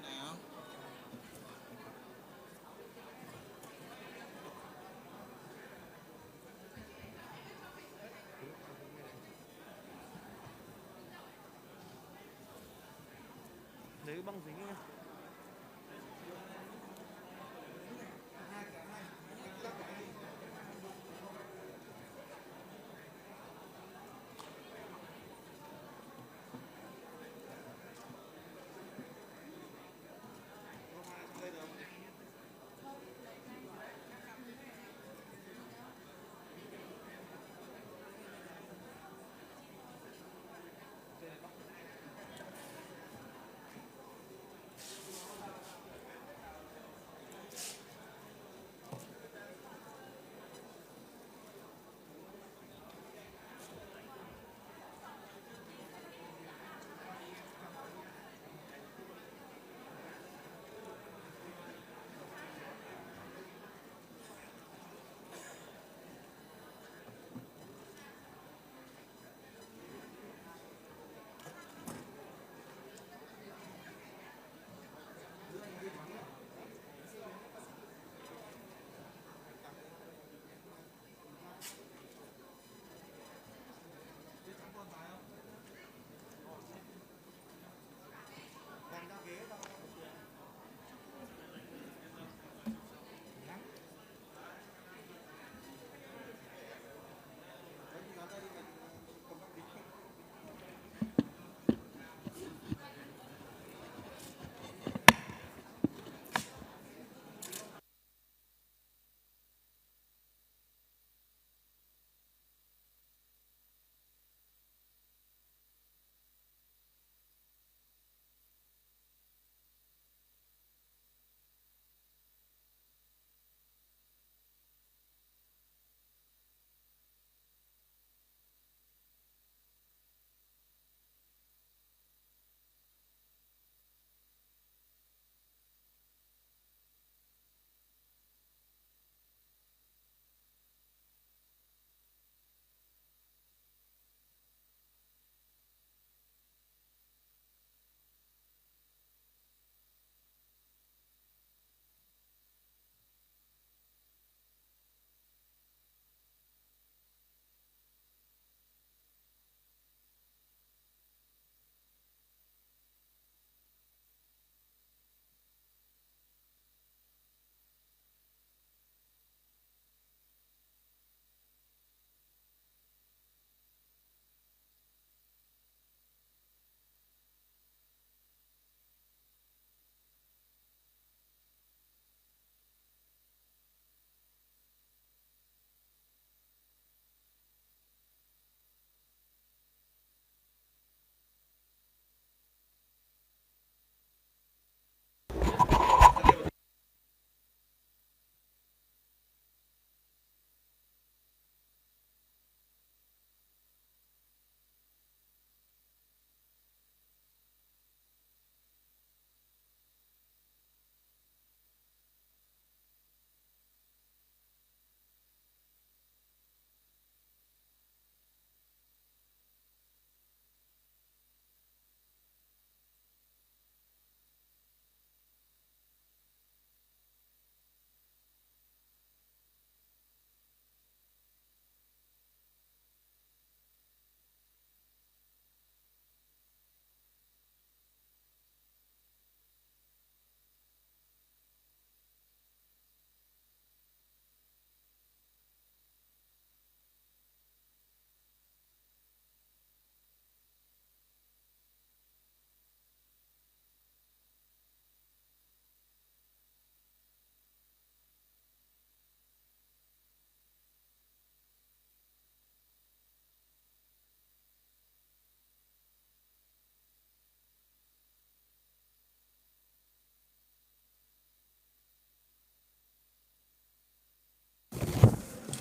S2: Nào. Lấy băng dính nha.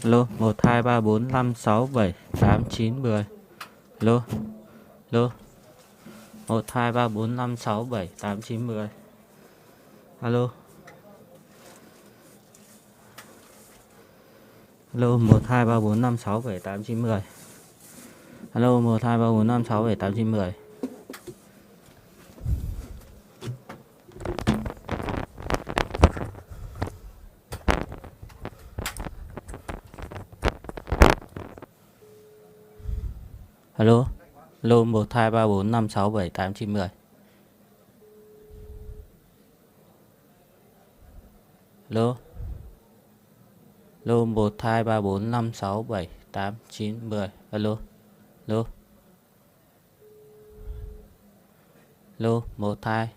S16: Lô 1 2 3 4 5 6 7 8 9 10. Lô. Lô. 1 2 3 4 5 6 7 8 9 10. Alo. Alo 12345678910. Alo 12345678910. Alo 12345678910. Alo 12345678910. Alo 12.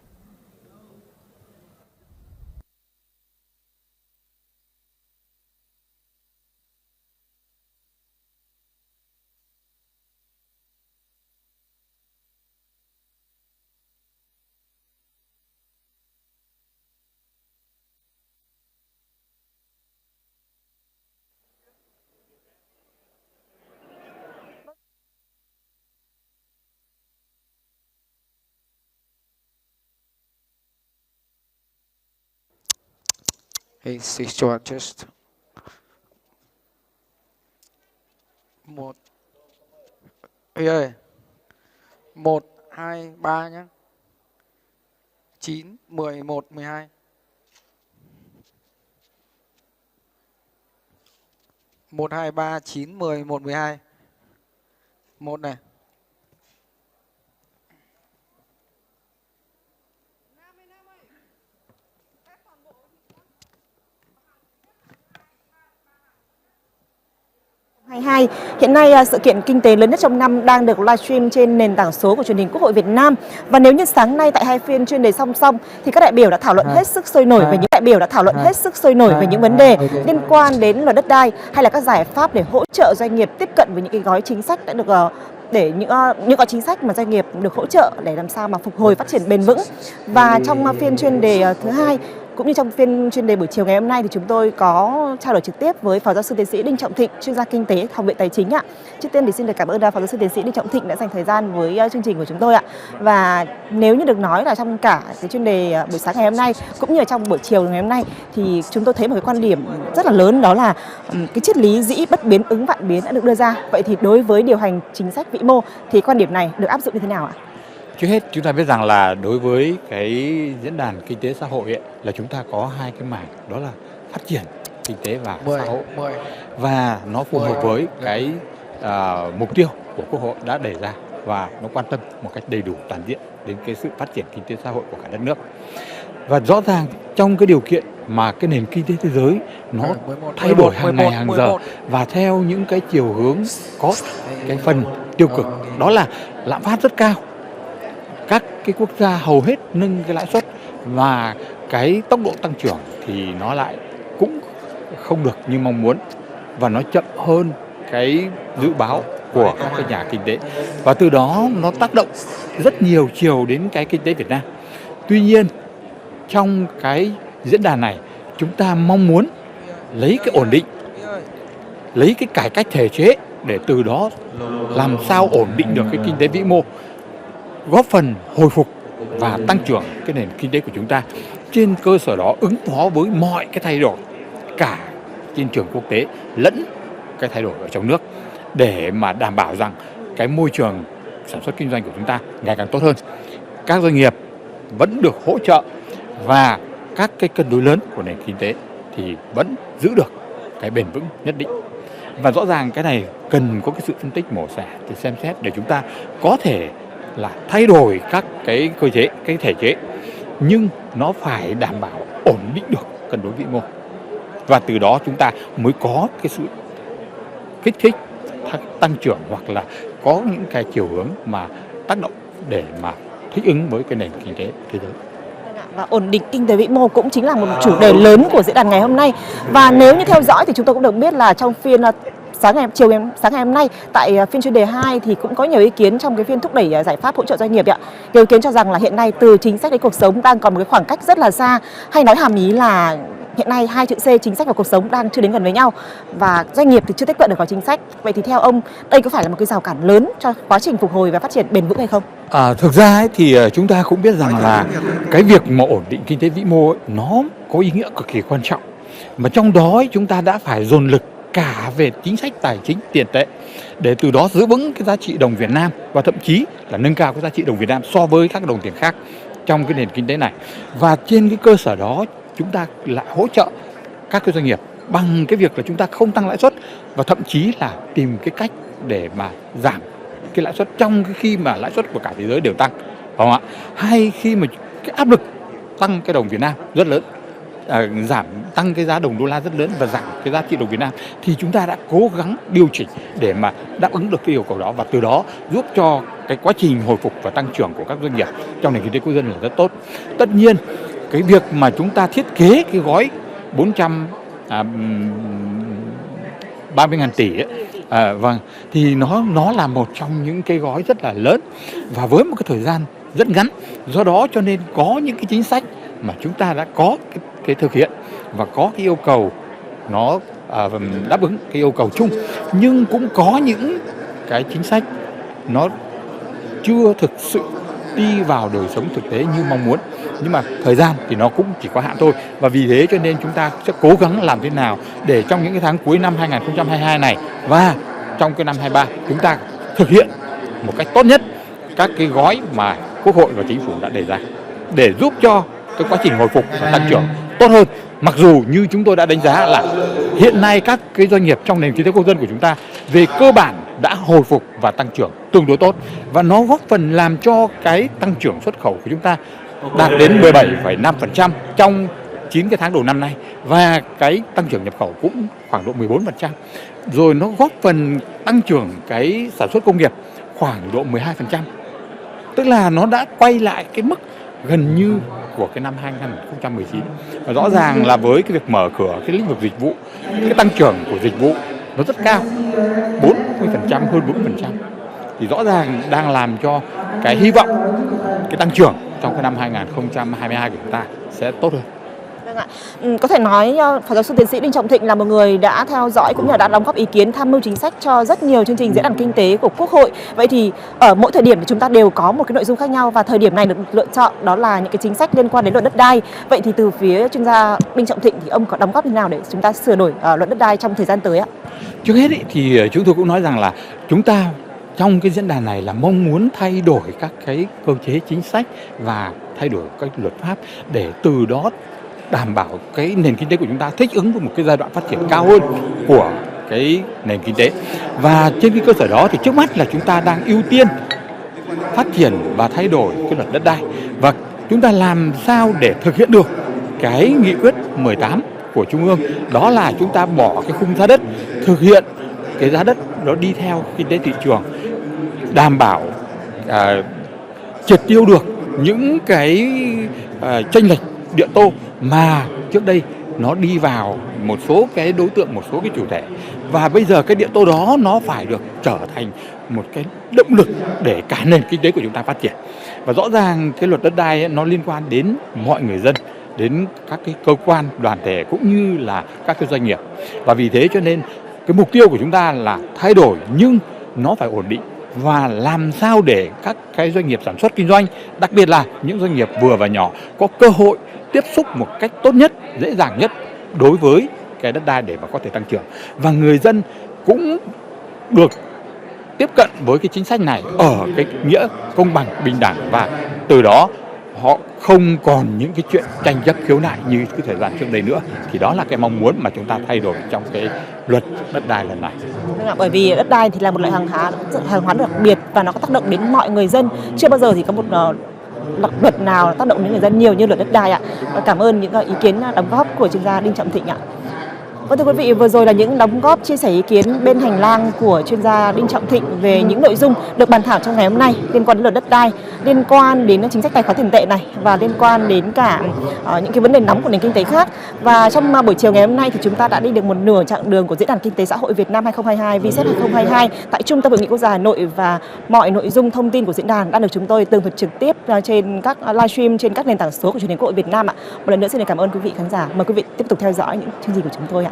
S17: Hey, Six adjust. 1 ơi 1 2 3 nhá. 9 10 1 12. 1 2 3 9 10 1 12. 1 này.
S18: Hiện nay sự kiện kinh tế lớn nhất trong năm đang được livestream trên nền tảng số của truyền hình Quốc hội Việt Nam. Và nếu như sáng nay tại hai phiên chuyên đề song song thì các đại biểu đã thảo luận hết sức sôi nổi về những vấn đề liên quan đến luật đất đai hay là các giải pháp để hỗ trợ doanh nghiệp tiếp cận với những cái gói chính sách đã được để những gói chính sách mà doanh nghiệp được hỗ trợ để làm sao mà phục hồi phát triển bền vững. Và trong phiên chuyên đề thứ hai cũng như trong phiên chuyên đề buổi chiều ngày hôm nay thì chúng tôi có trao đổi trực tiếp với Phó Giáo sư Tiến sĩ Đinh Trọng Thịnh, chuyên gia kinh tế Học viện Tài chính ạ. Trước tiên thì xin được cảm ơn Phó Giáo sư Tiến sĩ Đinh Trọng Thịnh đã dành thời gian với chương trình của chúng tôi ạ. Và nếu như được nói là trong cả cái chuyên đề buổi sáng ngày hôm nay cũng như trong buổi chiều ngày hôm nay thì chúng tôi thấy một cái quan điểm rất là lớn, đó là cái triết lý dĩ bất biến ứng vạn biến đã được đưa ra. Vậy thì đối với điều hành chính sách vĩ mô thì quan điểm này được áp dụng như thế nào ạ?
S19: Trước hết chúng ta biết rằng là đối với cái diễn đàn kinh tế xã hội ấy, là chúng ta có hai cái mảng, đó là phát triển kinh tế và xã hội, và nó phù hợp với cái mục tiêu của Quốc hội đã đề ra và nó quan tâm một cách đầy đủ toàn diện đến cái sự phát triển kinh tế xã hội của cả đất nước. Và rõ ràng trong cái điều kiện mà cái nền kinh tế thế giới nó thay đổi hàng ngày hàng giờ và theo những cái chiều hướng có cái phần tiêu cực, đó là lạm phát rất cao. Các cái quốc gia hầu hết nâng cái lãi suất và cái tốc độ tăng trưởng thì nó lại cũng không được như mong muốn và nó chậm hơn cái dự báo của các cái nhà kinh tế, và từ đó nó tác động rất nhiều chiều đến cái kinh tế Việt Nam. Tuy nhiên trong cái diễn đàn này chúng ta mong muốn lấy cái ổn định, lấy cái cải cách thể chế để từ đó làm sao ổn định được cái kinh tế vĩ mô, góp phần hồi phục và tăng trưởng cái nền kinh tế của chúng ta, trên cơ sở đó ứng phó với mọi cái thay đổi cả trên trường quốc tế lẫn cái thay đổi ở trong nước, để mà đảm bảo rằng cái môi trường sản xuất kinh doanh của chúng ta ngày càng tốt hơn, các doanh nghiệp vẫn được hỗ trợ và các cái cân đối lớn của nền kinh tế thì vẫn giữ được cái bền vững nhất định. Và rõ ràng cái này cần có cái sự phân tích mổ xẻ để xem xét để chúng ta có thể là thay đổi các cái cơ chế, cái thể chế, nhưng nó phải đảm bảo ổn định được cân đối vĩ mô, và từ đó chúng ta mới có cái sự kích thích tăng trưởng hoặc là có những cái chiều hướng mà tác động để mà thích ứng với cái nền kinh tế thế giới.
S18: Và ổn định kinh tế vĩ mô cũng chính là một chủ đề lớn của diễn đàn ngày hôm nay. Và nếu như theo dõi thì chúng tôi cũng được biết là trong phiên sáng ngày hôm nay tại phiên chuyên đề 2 thì cũng có nhiều ý kiến trong cái phiên thúc đẩy giải pháp hỗ trợ doanh nghiệp ạ. Nhiều ý kiến cho rằng là hiện nay từ chính sách đến cuộc sống đang còn một cái khoảng cách rất là xa, hay nói hàm ý là hiện nay hai chữ C, chính sách và cuộc sống, đang chưa đến gần với nhau và doanh nghiệp thì chưa tiếp cận được vào chính sách. Vậy thì theo ông, đây có phải là một cái rào cản lớn cho quá trình phục hồi và phát triển bền vững hay không?
S19: Thực ra ấy, thì chúng ta cũng biết rằng là cái việc mà ổn định kinh tế vĩ mô ấy, nó có ý nghĩa cực kỳ quan trọng, mà trong đó ấy, chúng ta đã phải dồn lực cả về chính sách tài chính tiền tệ, để từ đó giữ vững cái giá trị đồng Việt Nam và thậm chí là nâng cao cái giá trị đồng Việt Nam so với các đồng tiền khác trong cái nền kinh tế này. Và trên cái cơ sở đó chúng ta lại hỗ trợ các cái doanh nghiệp bằng cái việc là chúng ta không tăng lãi suất và thậm chí là tìm cái cách để mà giảm cái lãi suất trong cái khi mà lãi suất của cả thế giới đều tăng, phải không ạ? Hay khi mà cái áp lực tăng cái đồng Việt Nam rất lớn, giảm tăng cái giá đồng đô la rất lớn và giảm cái giá trị đồng Việt Nam, thì chúng ta đã cố gắng điều chỉnh để mà đáp ứng được cái yêu cầu đó, và từ đó giúp cho cái quá trình hồi phục và tăng trưởng của các doanh nghiệp trong nền kinh tế quốc dân là rất tốt. Tất nhiên cái việc mà chúng ta thiết kế cái gói 430.000 tỷ ấy, vâng, thì nó là một trong những cái gói rất là lớn và với một cái thời gian rất ngắn. Do đó cho nên có những cái chính sách mà chúng ta đã có cái thực hiện và có cái yêu cầu nó đáp ứng cái yêu cầu chung, nhưng cũng có những cái chính sách nó chưa thực sự đi vào đời sống thực tế như mong muốn. Nhưng mà thời gian thì nó cũng chỉ có hạn thôi, và vì thế cho nên chúng ta sẽ cố gắng làm thế nào để trong những cái tháng cuối năm 2022 này và trong cái năm 23 chúng ta thực hiện một cách tốt nhất các cái gói mà Quốc hội và Chính phủ đã đề ra để giúp cho cái quá trình hồi phục và tăng trưởng tốt hơn. Mặc dù như chúng tôi đã đánh giá là hiện nay các cái doanh nghiệp trong nền kinh tế quốc dân của chúng ta về cơ bản đã hồi phục và tăng trưởng tương đối tốt, và nó góp phần làm cho cái tăng trưởng xuất khẩu của chúng ta đạt đến 17,5% trong 9 cái tháng đầu năm nay, và cái tăng trưởng nhập khẩu cũng khoảng độ 14%. Rồi nó góp phần tăng trưởng cái sản xuất công nghiệp khoảng độ 12%. Tức là nó đã quay lại cái mức gần như của cái năm 2019. Và rõ ràng là với cái việc mở cửa cái lĩnh vực dịch vụ, cái tăng trưởng của dịch vụ nó rất cao, 40%, hơn 40%. Thì rõ ràng đang làm cho cái hy vọng cái tăng trưởng trong cái năm 2022 của chúng ta sẽ tốt hơn.
S18: Vâng ạ. Có thể nói Phó giáo sư tiến sĩ Đinh Trọng Thịnh là một người đã theo dõi cũng như là đã đóng góp ý kiến tham mưu chính sách cho rất nhiều chương trình diễn đàn kinh tế của Quốc hội. Vậy thì ở mỗi thời điểm thì chúng ta đều có một cái nội dung khác nhau, và thời điểm này được lựa chọn đó là những cái chính sách liên quan đến luật đất đai. Vậy thì từ phía chuyên gia Đinh Trọng Thịnh thì ông có đóng góp như nào để chúng ta sửa đổi luật đất đai trong thời gian tới ạ?
S19: Trước hết thì chúng tôi cũng nói rằng là chúng ta trong cái diễn đàn này là mong muốn thay đổi các cái cơ chế chính sách và thay đổi các luật pháp để từ đó đảm bảo cái nền kinh tế của chúng ta thích ứng với một cái giai đoạn phát triển cao hơn của cái nền kinh tế. Và trên cái cơ sở đó thì trước mắt là chúng ta đang ưu tiên phát triển và thay đổi cái luật đất đai, và chúng ta làm sao để thực hiện được cái nghị quyết 18 của Trung ương, đó là chúng ta bỏ cái khung giá đất, thực hiện cái giá đất nó đi theo kinh tế thị trường, đảm bảo triệt tiêu được những cái chênh lệch địa tô mà trước đây nó đi vào một số cái đối tượng, một số cái chủ thể, và bây giờ cái địa tô đó nó phải được trở thành một cái động lực để cả nền kinh tế của chúng ta phát triển. Và rõ ràng cái luật đất đai ấy, nó liên quan đến mọi người dân, đến các cái cơ quan đoàn thể cũng như là các cái doanh nghiệp, và vì thế cho nên cái mục tiêu của chúng ta là thay đổi nhưng nó phải ổn định, và làm sao để các cái doanh nghiệp sản xuất kinh doanh, đặc biệt là những doanh nghiệp vừa và nhỏ có cơ hội tiếp xúc một cách tốt nhất, dễ dàng nhất đối với cái đất đai để mà có thể tăng trưởng, và người dân cũng được tiếp cận với cái chính sách này ở cái nghĩa công bằng, bình đẳng, và từ đó họ không còn những cái chuyện tranh chấp khiếu nại như cái thời gian trước đây nữa. Thì đó là cái mong muốn mà chúng ta thay đổi trong cái luật đất đai lần này.
S18: Bởi vì đất đai thì là một loại hàng hóa đặc biệt và nó có tác động đến mọi người dân. Chưa bao giờ thì có một luật nào tác động đến người dân nhiều như luật đất đai ạ. Cảm ơn những ý kiến đóng góp của chuyên gia Đinh Trọng Thịnh ạ. Vâng, thưa quý vị, vừa rồi là những đóng góp chia sẻ ý kiến bên hành lang của chuyên gia Đinh Trọng Thịnh về những nội dung được bàn thảo trong ngày hôm nay liên quan đến luật đất đai, liên quan đến chính sách tài khóa tiền tệ này, và liên quan đến cả những cái vấn đề nóng của nền kinh tế khác. Và trong buổi chiều ngày hôm nay thì chúng ta đã đi được một nửa chặng đường của Diễn đàn Kinh tế Xã hội Việt Nam 2022, VSET 2022 tại Trung tâm Hội nghị Quốc gia Hà Nội, và mọi nội dung thông tin của diễn đàn đang được chúng tôi tường thuật trực tiếp trên các livestream trên các nền tảng số của Truyền hình Quốc hội Việt Nam ạ. Một lần nữa xin cảm ơn quý vị khán giả. Mời quý vị tiếp tục theo dõi những chương trình của chúng tôi ạ.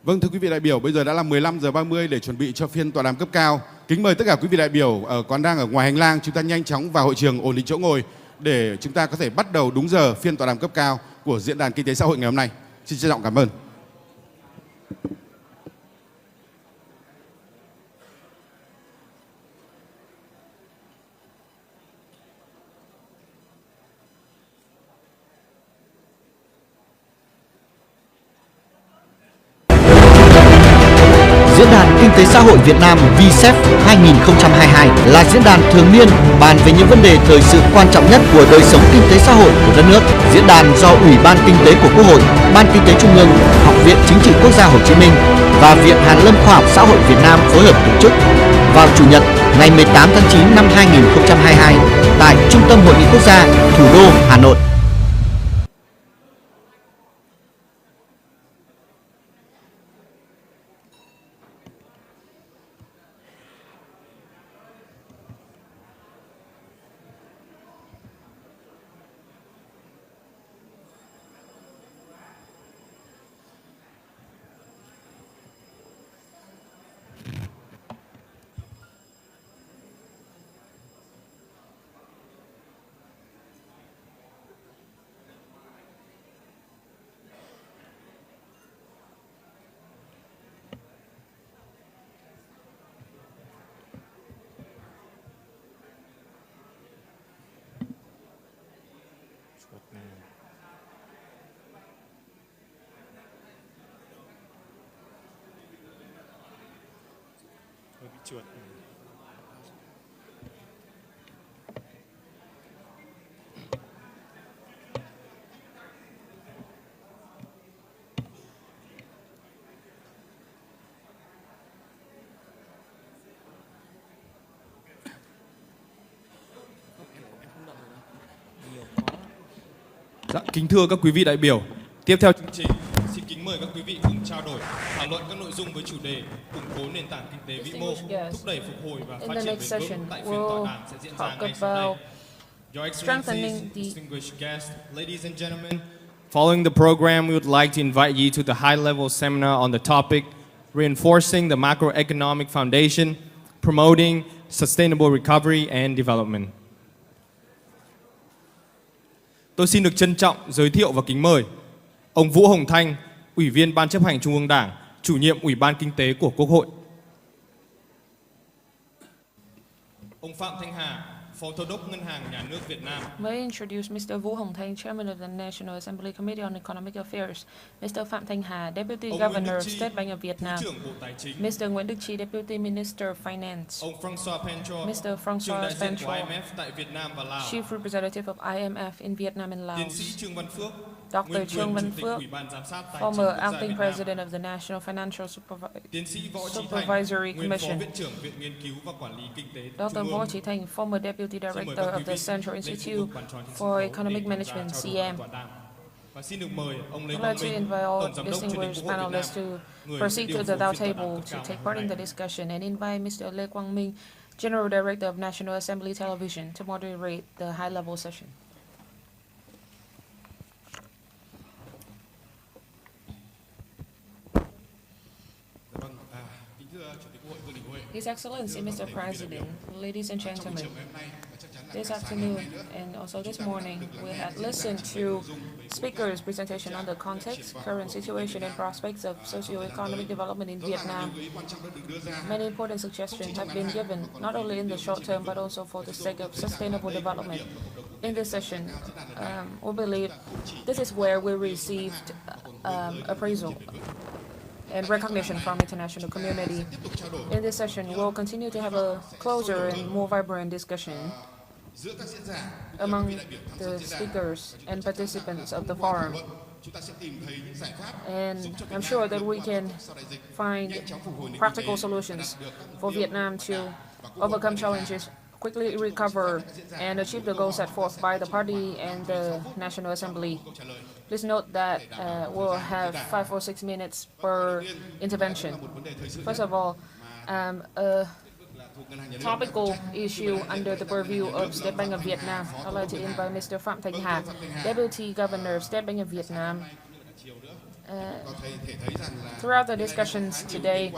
S20: Vâng, thưa quý vị đại biểu, bây giờ đã là 15 giờ 30 để chuẩn bị cho phiên tọa đàm cấp cao. Kính mời tất cả quý vị đại biểu còn đang ở ngoài hành lang, chúng ta nhanh chóng vào hội trường ổn định chỗ ngồi để chúng ta có thể bắt đầu đúng giờ phiên tọa đàm cấp cao của Diễn đàn Kinh tế Xã hội ngày hôm nay. Xin trân trọng cảm ơn.
S1: Diễn đàn Kinh tế Xã hội Việt Nam VSEF 2022 là diễn đàn thường niên bàn về những vấn đề thời sự quan trọng nhất của đời sống kinh tế xã hội của đất nước. Diễn đàn do Ủy ban Kinh tế của Quốc hội, Ban Kinh tế Trung ương, Học viện Chính trị Quốc gia Hồ Chí Minh và Viện Hàn lâm Khoa học Xã hội Việt Nam phối hợp tổ chức vào Chủ nhật ngày 18 tháng 9 năm 2022 tại Trung tâm Hội nghị Quốc gia, thủ đô Hà Nội.
S21: Dạ, kính thưa các quý vị đại biểu, tiếp theo chương trình, xin kính mời các quý vị cùng trao đổi, thảo luận các nội dung với chủ đề củng cố nền tảng kinh tế vĩ mô, thúc đẩy phục hồi và phát triển bền vững tại phiên tọa đàm sẽ diễn ra ngay sau đây. Your Excellencies, distinguished guests, ladies and gentlemen, following the program, we would like to invite you to the high-level seminar on the topic Reinforcing the Macroeconomic Foundation, Promoting Sustainable Recovery and Development. Tôi xin được trân trọng giới thiệu và kính mời ông Vũ Hồng Thanh, Ủy viên Ban chấp hành Trung ương Đảng, Chủ nhiệm Ủy ban Kinh tế của Quốc hội. Ông Phạm Thanh Hà, Phó Thống đốc Ngân hàng Nhà nước Việt Nam.
S6: May I introduce Mr. Vũ Hồng Thanh, Chairman of the National Assembly Committee on Economic Affairs, Mr. Phạm Thanh Hà, Deputy Governor of State Bank of Vietnam, Mr. Nguyễn Đức Chi, Deputy Minister of Finance, Mr. François Penchol, Chief Representative of IMF in Vietnam and Laos, Dr. Trương Văn Phước, former acting president of the National Financial Supervisory Commission, Dr. Võ Trí Thành, former deputy director of the Central Institute for Economic Management, CM. I'd like to invite all distinguished panelists to proceed to the Dow table to take part in the discussion and invite Mr. Lê Quang Minh, General Director of National Assembly Television, to moderate the high-level session. His Excellency, Mr. President, ladies and gentlemen, this afternoon and also this morning, we had listened to speakers' presentation on the context, current situation, and prospects of socio-economic development in Vietnam. Many important suggestions have been given, not only in the short term, but also for the sake of sustainable development. In this session, we believe this is where we received appraisal and recognition from international community. In this session, we'll continue to have a closer and more vibrant discussion among the speakers and participants of the forum. And I'm sure that we can find practical solutions for Vietnam to overcome challenges, quickly recover, and achieve the goals set forth by the party and the National Assembly. Please note that we'll have 5 or 6 minutes per intervention. First of all, a topical issue under the purview of State Bank of Vietnam. I'd like to invite Mr. Phạm Thanh Hà, Deputy Governor of State Bank of Vietnam, Throughout the discussions today,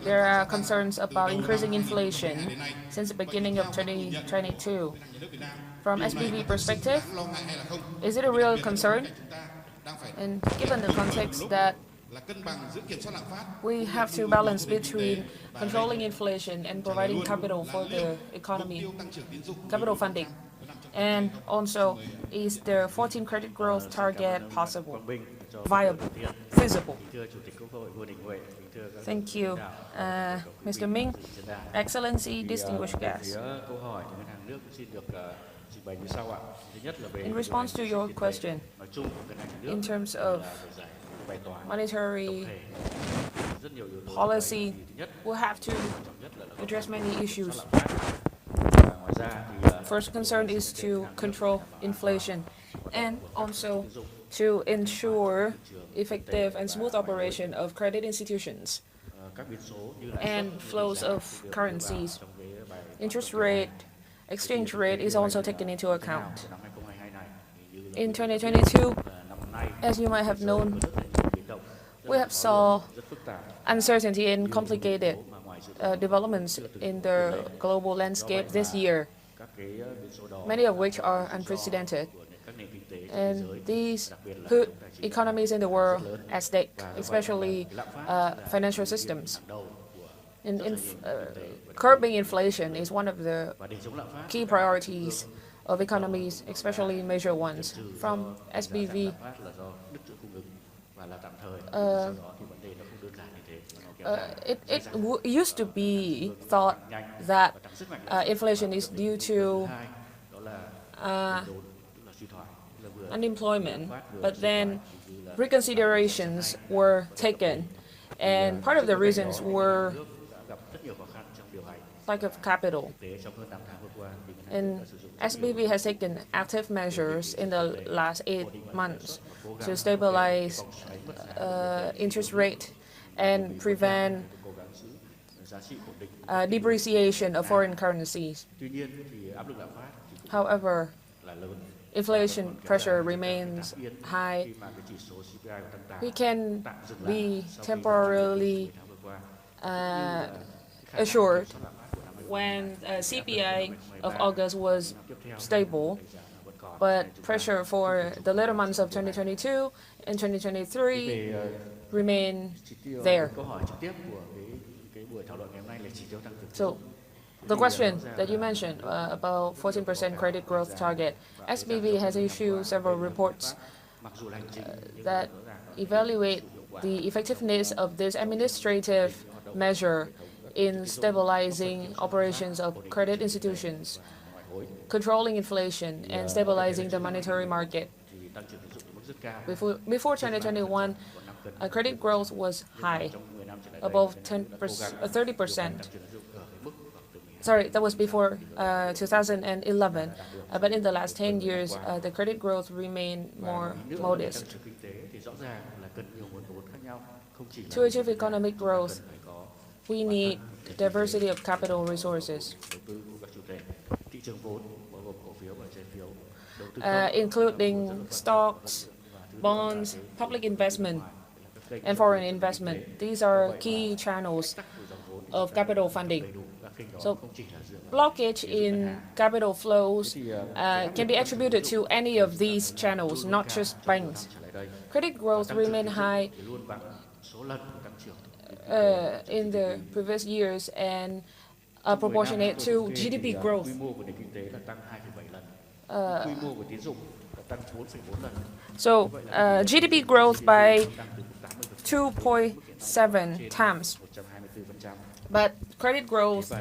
S6: there are concerns about increasing inflation since the beginning of 2022. From SBV perspective, is it a real concern? And given the context that we have to balance between controlling inflation and providing capital for the economy, capital funding, and also, is the 14 credit growth target possible, viable, feasible? Thank you, Mr. Minh. Excellency, distinguished guests. In response to your question, in terms of monetary policy, we'll have to address many issues. First concern is to control inflation and also to ensure effective and smooth operation of credit institutions and flows of currencies. Interest rate, exchange rate is also taken into account. In 2022, as you might have known, we have saw uncertainty and complicated developments in the global landscape this year, many of which are unprecedented. And these put economies in the world at stake, especially financial systems. And curbing inflation is one of the key priorities of economies, especially major ones. From SBV, it used to be thought that inflation is due to unemployment, but then reconsiderations were taken, and part of the reasons were lack of capital. And SBV has taken active measures in the last 8 months to stabilize interest rate and prevent depreciation of foreign currencies. However, inflation pressure remains high. We can be temporarily assured when CPI of August was stable, but pressure for the later months of 2022 and 2023 remain there. So the question that you mentioned about 14% credit growth target, SBV has issued several reports that evaluate the effectiveness of this administrative measure in stabilizing operations of credit institutions, controlling inflation, and stabilizing the monetary market. Before 2021, credit growth was high, above 30%. Sorry, that was before 2011. But in the last 10 years, the credit growth remained more modest. To achieve economic growth, we need diversity of capital resources, including stocks, bonds, public investment, and foreign investment. These are key channels of capital funding. So blockage in capital flows can be attributed to any of these channels, not just banks. Credit growth remained high in the previous years and proportionate to GDP growth. So GDP growth by 2.7 times, but credit growth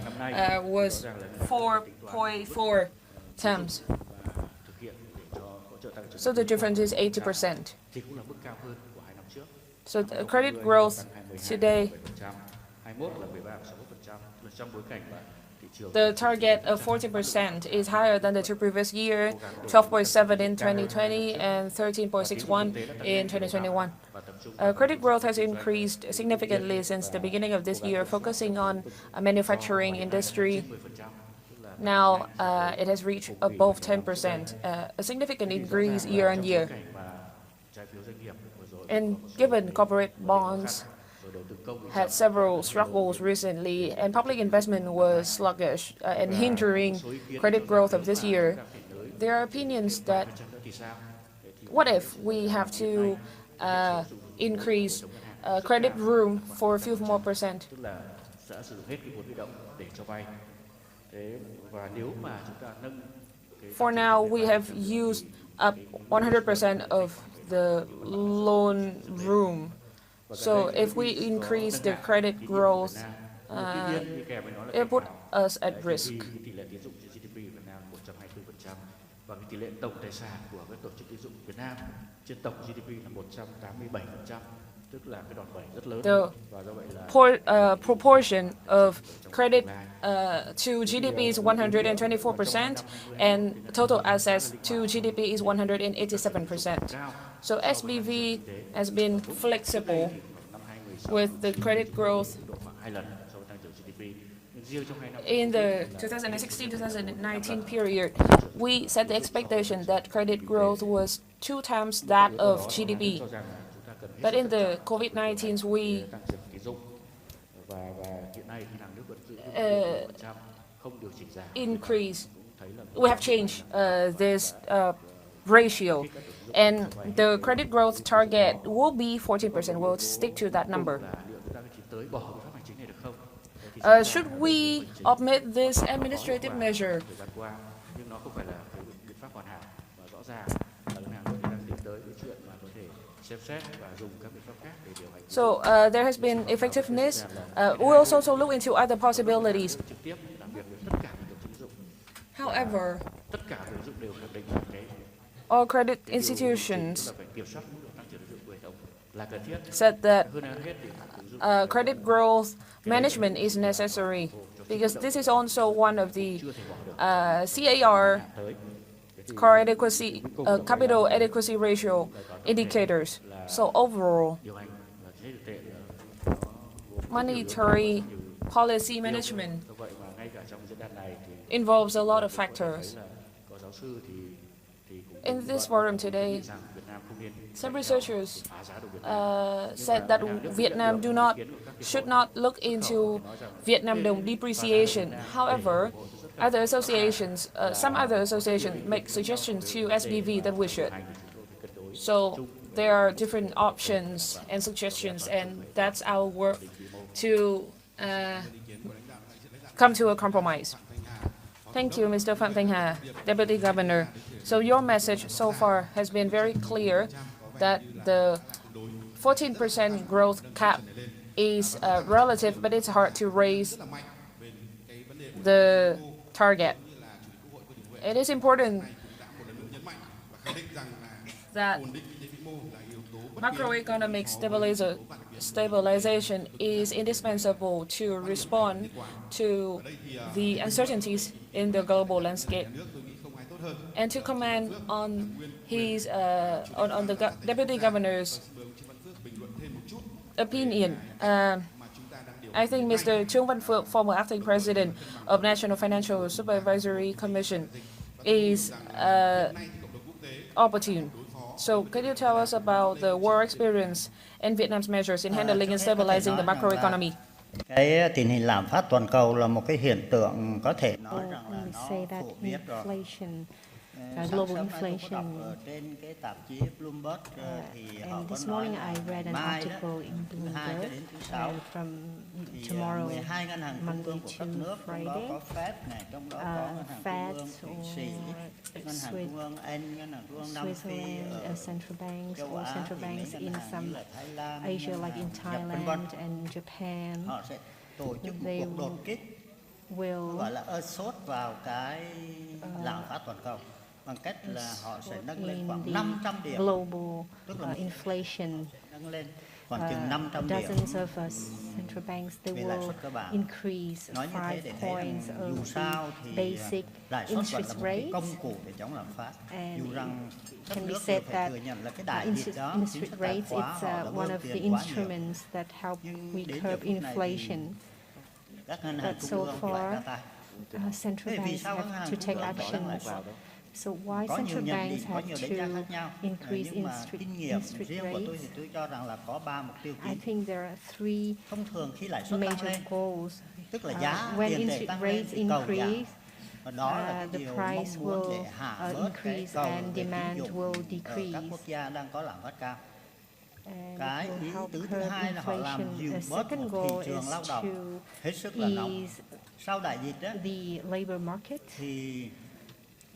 S6: was 4.4 times. So the difference is 80%. So the credit growth today, the target of 40% is higher than the two previous years, 12.7 in 2020 and 13.61 in 2021. Credit growth has increased significantly since the beginning of this year, focusing on manufacturing industry. Now it has reached above 10%, a significant increase year on year. And given corporate bonds had several struggles recently, and public investment was sluggish and hindering credit growth of this year, there are opinions that what if we have to increase credit room for a few more percent? For now, we have used up 100% of the loan room. So if we increase the credit growth, it put us at risk.
S4: Và tỷ lệ tổng tài sản của các tổ chức tín dụng Việt Nam trên tổng GDP là 187%, tức là cái đòn bẩy rất lớn. Và do vậy là
S6: proportion of credit to GDP is 124%, and total assets to GDP is 187%. So SBV has been flexible with the credit growth. In the 2016-2019 period, we set the expectation that credit growth was 2 times that of GDP. But in the COVID-19, we we have changed this ratio, and the credit growth target will be 14%. We'll stick to that number. Should we omit this administrative measure? So there has been effectiveness. We'll also look into other possibilities. However, all credit institutions said that credit growth management is necessary, because this is also one of the CAR, core adequacy, capital adequacy ratio indicators. So overall, monetary policy management involves a lot of factors. In this forum today, some researchers said that Vietnam should not look into Vietnam Đồng depreciation. However, other associations, some other associations make suggestions to SBV that we should. So there are different options and suggestions, and that's our work to come to a compromise. Thank you, Mr. Phạm Thanh Hà, Deputy Governor. So your message so far has been very clear that the 14% growth cap is relative, but it's hard to raise the target. It is important that macroeconomic stabilization is indispensable to respond to the uncertainties in the global landscape. And to comment on his on the Deputy Governor's opinion, I think Mr. Trương Văn Phượng, former acting president of National Financial Supervisory Commission, is opportune. So could you tell us about the war experience and Vietnam's measures in handling and stabilizing the macroeconomy?
S22: Cái tình hình lạm phát toàn cầu là một cái hiện tượng có thể nói rằng là nó phổ biến rồi.
S10: Global inflation.
S22: Trên cái tạp chí Bloomberg thì họ
S10: And
S22: có
S10: this
S22: nói
S10: morning I read an
S22: mai
S10: article in
S22: thứ hai cho
S10: Bloomberg
S22: đến thứ sáu
S10: from
S22: thì
S10: tomorrow,
S22: 12 ngân hàng trung ương
S10: Monday
S22: của
S10: to
S22: các nước, trong đó
S10: Friday,
S22: có Fed này, trong đó có ngân hàng
S10: Fed
S22: trung ương Thụy Sĩ, ngân hàng trung ương Anh, ngân hàng trung ương Nam Phi,
S10: Switzerland, central banks,
S22: châu
S10: or
S22: Á
S10: central
S22: thì mấy
S10: banks
S22: ngân
S10: in
S22: hàng
S10: some
S22: như là Thái Lan,
S10: Asia, like in
S22: Nhật, vân vân.
S10: Thailand and Japan.
S22: Họ sẽ tổ chức một
S10: They
S22: cuộc đột kích
S10: will
S22: gọi là sốt vào cái lạm phát toàn cầu bằng cách là họ sẽ nâng lên khoảng 500 điểm,
S10: global
S22: tức là
S10: inflation.
S22: nâng lên khoảng chừng 500 điểm.
S10: Dozens of central banks, they
S22: về lãi
S10: will
S22: suất cơ bản.
S10: increase
S22: Nói như thế
S10: 5
S22: để thấy
S10: points
S22: rằng
S10: of
S22: dù sao
S10: the
S22: thì
S10: basic
S22: lãi suất vẫn là
S10: interest
S22: một cái
S10: rate.
S22: công cụ để chống lạm phát.
S10: And
S22: Dù rằng các
S10: can be
S22: nước
S10: said
S22: đều phải
S10: that
S22: thừa nhận là cái đại dịch đó,
S10: interest
S22: chính sách tài
S10: rates,
S22: khóa họ
S10: it's
S22: đã
S10: one
S22: bơm
S10: of the
S22: tiền quá nhiều.
S10: instruments that help
S22: Nhưng
S10: we
S22: đến giờ
S10: curb
S22: phút này thì
S10: inflation.
S22: các ngân hàng
S10: But
S22: trung
S10: so
S22: ương phải ra
S10: far,
S22: tay.
S10: central
S22: Thế vì
S10: banks
S22: sao các ngân
S10: have
S22: hàng
S10: to
S22: trung
S10: take
S22: ương bỏ ra ngoài
S10: actions.
S22: vào đó?
S10: So why
S22: có nhiều
S10: central
S22: nhận định,
S10: banks
S22: có
S10: have
S22: nhiều đánh giá
S10: to
S22: khác nhau.
S10: increase
S22: Nhưng mà kinh nghiệm
S10: interest
S22: riêng của tôi
S10: rates?
S22: thì tôi cho rằng là có 3 mục tiêu
S10: I
S22: chính.
S10: think there are three
S22: Thông thường khi lãi suất tăng
S10: major
S22: lên,
S10: goals.
S22: tức là giá
S10: When
S22: tiền tệ
S10: interest
S22: tăng lên
S10: rates
S22: thì cầu giảm.
S10: increase,
S22: Và đó là cái
S10: the
S22: điều
S10: price
S22: mong muốn
S10: will
S22: để hạ bớt cái
S10: increase
S22: cầu
S10: and
S22: về
S10: demand
S22: tín dụng
S10: will
S22: ở các
S10: decrease.
S22: quốc gia đang có lạm phát cao.
S10: And
S22: Cái
S10: it will
S22: ý
S10: help
S22: tứ thứ
S10: curb
S22: hai là họ làm
S10: inflation.
S22: dịu
S10: A
S22: bớt
S10: second
S22: một
S10: goal
S22: thị trường
S10: is
S22: lao
S10: to
S22: động hết sức là nóng.
S10: ease
S22: Sau đại dịch đó,
S10: the labor market.
S22: thì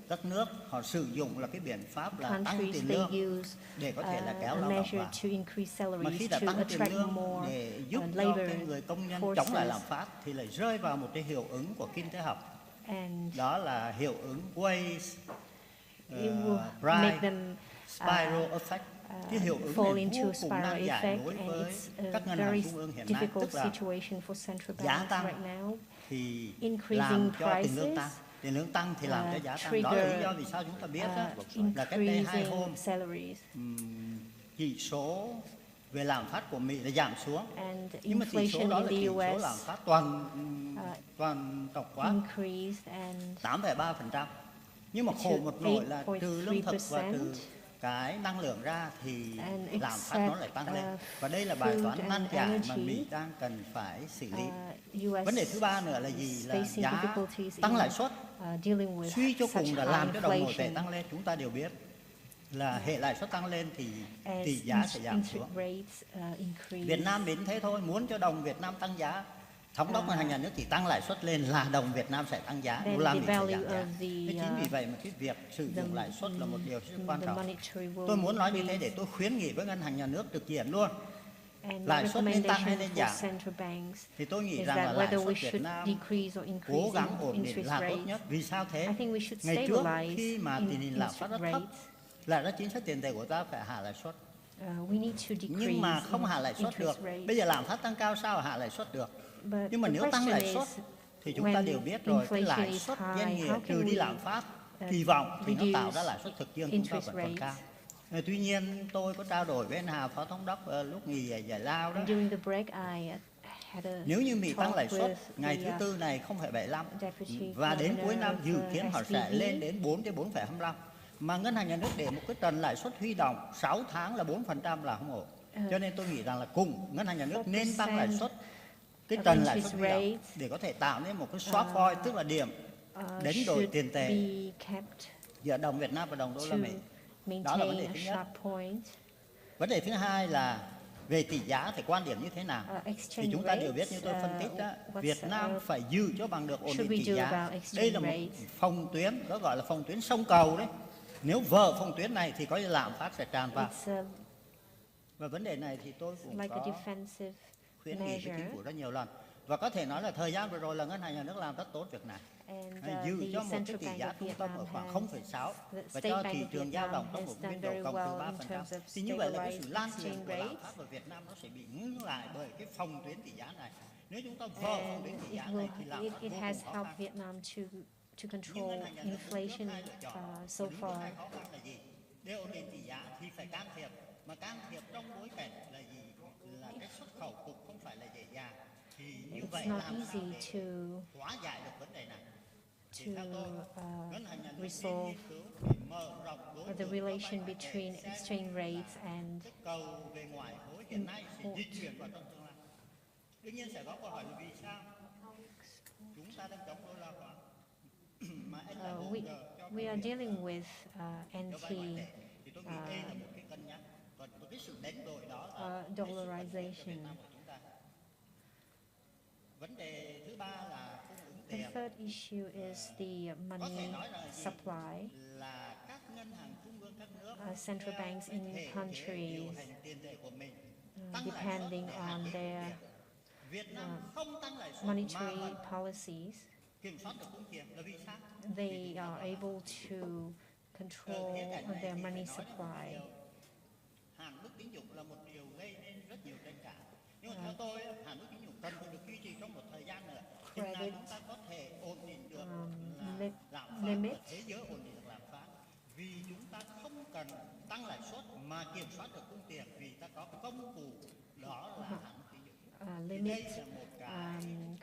S22: các nước họ sử dụng là cái biện pháp là tăng
S10: Countries
S22: tiền
S10: they
S22: lương
S10: use
S22: để có thể là kéo
S10: a
S22: lao động
S10: measure
S22: vào.
S10: to increase
S22: Mà khi
S10: salaries
S22: đã
S10: to
S22: tăng tiền
S10: attract
S22: lương
S10: more
S22: để giúp cho
S10: labor
S22: cái người công nhân chống lại lạm
S10: forces.
S22: phát thì lại rơi vào một cái hiệu ứng của kinh tế học.
S10: And
S22: Đó là hiệu ứng Wave,
S10: it will
S22: price,
S10: make them
S22: spiral effect. Cái hiệu ứng
S10: fall
S22: này
S10: into
S22: vô
S10: a
S22: cùng
S10: spiral
S22: nan giải
S10: effect,
S22: đối
S10: and
S22: với
S10: it's
S22: các
S10: a
S22: ngân hàng
S10: very
S22: trung ương hiện nay,
S10: difficult
S22: tức là
S10: situation for central
S22: giá
S10: banks
S22: tăng
S10: right now.
S22: thì
S10: Increasing
S22: làm cho tiền lương
S10: prices,
S22: tăng. Tiền lương tăng thì làm cho giá tăng. Đó là lý do vì sao chúng ta biết đó, là cách đây 2 hôm
S10: increasing salaries.
S22: chỉ số về lạm phát của Mỹ đã giảm xuống.
S10: And
S22: Nhưng mà chỉ số
S10: inflation
S22: đó
S10: in
S22: là
S10: the
S22: chỉ số
S10: US
S22: lạm phát toàn tổng quát
S10: increased and
S22: 8,3%. Nhưng mà khổ một nỗi là trừ lương thực và trừ cái năng lượng ra thì lạm phát nó lại tăng lên. Và đây là bài toán nan giải mà Mỹ đang cần phải xử lý. Vấn đề thứ ba nữa là gì? Là giá tăng lãi suất. Suy cho cùng là làm cho đồng nội tệ tăng lên. Chúng ta đều biết là hệ lãi suất tăng lên thì tỷ giá sẽ giảm xuống. Việt Nam đến thế thôi, muốn cho đồng Việt Nam tăng giá, thống đốc ngân hàng nhà nước chỉ tăng lãi suất lên là đồng Việt Nam sẽ tăng giá, đô la Mỹ sẽ giảm giá. Chính vì vậy mà cái việc sử dụng lãi suất là một điều rất quan trọng. Tôi muốn nói như thế để tôi khuyến nghị với ngân hàng nhà nước trực diện luôn. Lãi suất nên tăng hay nên giảm? Thì tôi nghĩ rằng là lãi suất Việt Nam cố gắng ổn định là tốt nhất. Vì sao thế? Ngày trước khi mà tình hình lạm phát rất thấp, là đó chính sách tiền tệ của ta phải hạ lãi suất. Nhưng mà không hạ lãi suất được. Bây giờ lạm phát tăng cao sao hạ lãi suất được? Nhưng mà nếu tăng lãi suất thì chúng ta đều biết rồi, cái lãi suất danh nghĩa trừ đi lạm phát kỳ vọng thì nó tạo ra lãi suất thực dương chúng ta vẫn còn cao. Tuy nhiên tôi có trao đổi với anh Hà Phó Thống đốc lúc nghỉ giải lao đó. Nếu như Mỹ tăng lãi suất ngày thứ Tư này 0,75 và đến cuối năm dự kiến họ sẽ lên đến 4 đến 4,25. Mà ngân hàng nhà nước để một cái trần lãi suất huy động 6 tháng là 4% là không ổn. Cho nên tôi nghĩ rằng là cùng ngân hàng nhà nước nên tăng lãi suất, cái trần lãi suất huy động để có thể tạo nên một cái swap point, tức là điểm đánh đổi tiền tệ giữa đồng Việt Nam và đồng đô la Mỹ. Đó là vấn đề thứ nhất. Vấn đề thứ hai là về tỷ giá thì quan điểm như thế nào? Thì chúng ta đều biết như tôi phân tích đó, Việt Nam phải giữ cho bằng được ổn định tỷ giá. Đây là một phòng tuyến, đó gọi là phòng tuyến sông cầu đấy. Nếu vỡ phòng tuyến này thì có lạm phát sẽ tràn vào. Và vấn đề này thì tôi cũng có khuyến nghị với chính phủ rất nhiều lần. Và có thể nói là thời gian vừa rồi là ngân hàng nhà nước làm rất tốt việc này. Giữ cho một cái tỷ giá trung tâm ở khoảng 0,6 và cho thị trường dao động trong một biên độ cộng từ 3%. Thì như vậy là cái sự lan truyền của lạm phát ở Việt Nam nó sẽ bị ngưng lại bởi cái phòng tuyến tỷ giá này. Nếu chúng ta vỡ phòng tuyến tỷ giá này thì lạm phát vô cùng khó khăn.
S10: To control inflation so far.
S22: Để ổn định tỷ giá thì phải can thiệp, mà can thiệp trong bối cảnh là gì? Là cái xuất khẩu cũng không phải là dễ dàng. Thì như vậy làm sao để hóa giải được vấn đề này?
S10: To resolve the relation between exchange rates and
S22: cầu về ngoại hối hiện nay sẽ di chuyển vào trong tương lai. Đương nhiên sẽ có câu hỏi là vì sao chúng ta đang chống đô la hóa?
S10: We are dealing with dollarization.
S22: Vấn đề thứ ba là cung ứng
S10: The
S22: tiền.
S10: third issue is the money supply.
S22: Là các ngân hàng trung ương các nước,
S10: central banks in countries, depending on their monetary policies, they are able to control their money supply.
S22: Hạn mức tín dụng là một điều gây nên rất nhiều tranh cãi. Nhưng mà theo tôi, hạn mức tín dụng cần phải được duy trì trong một thời gian nữa. Chừng nào chúng ta có thể ổn định được lạm phát, thế giới ổn định được lạm phát. Vì chúng ta không cần tăng lãi suất mà kiểm soát được cung tiền, vì ta có công cụ đó là hạn mức tín dụng.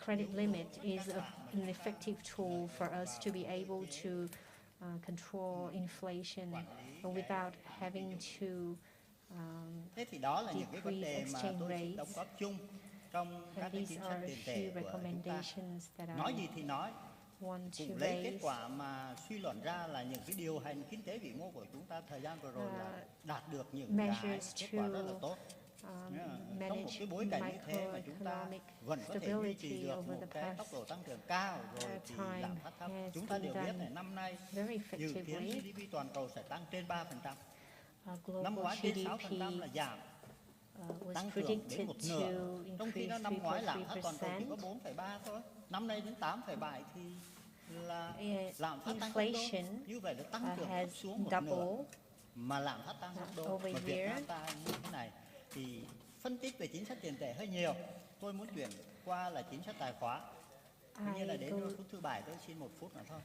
S10: Credit limit is an effective tool for us to be able to control inflation without having to
S22: Thế thì đó là những cái vấn
S10: decrease
S22: đề mà
S10: exchange
S22: tôi xin đóng
S10: rates.
S22: góp chung trong các
S10: And
S22: cái
S10: these
S22: chính sách
S10: are
S22: tiền
S10: a
S22: tệ
S10: few
S22: của chúng ta.
S10: recommendations that
S22: Nói
S10: I
S22: gì thì nói,
S10: want to
S22: cũng lấy kết
S10: raise.
S22: quả mà suy luận ra là những cái điều hành kinh tế vĩ mô của chúng ta thời gian vừa rồi là đạt được những cái kết quả rất là tốt. Trong một cái bối cảnh như thế mà chúng ta vẫn có thể duy trì được một cái tốc độ tăng trưởng cao rồi thì lạm phát thấp. Chúng ta đều biết là năm nay dự kiến GDP toàn cầu sẽ tăng trên 3%. Năm ngoái trên 6% là giảm, tăng trưởng đến một nửa. Trong khi đó năm ngoái lạm phát toàn cầu chỉ có 4,3 thôi. Năm nay đến 8,7 thì là lạm phát tăng gấp đôi. Như vậy là tăng trưởng thấp xuống một nửa mà lạm phát tăng gấp đôi. Mà Việt Nam ta như thế này thì phân tích về chính sách tiền tệ hơi nhiều. Tôi muốn chuyển qua là chính sách tài khóa. Tuy nhiên là đến phút thứ 7 tôi xin 1 phút nữa thôi.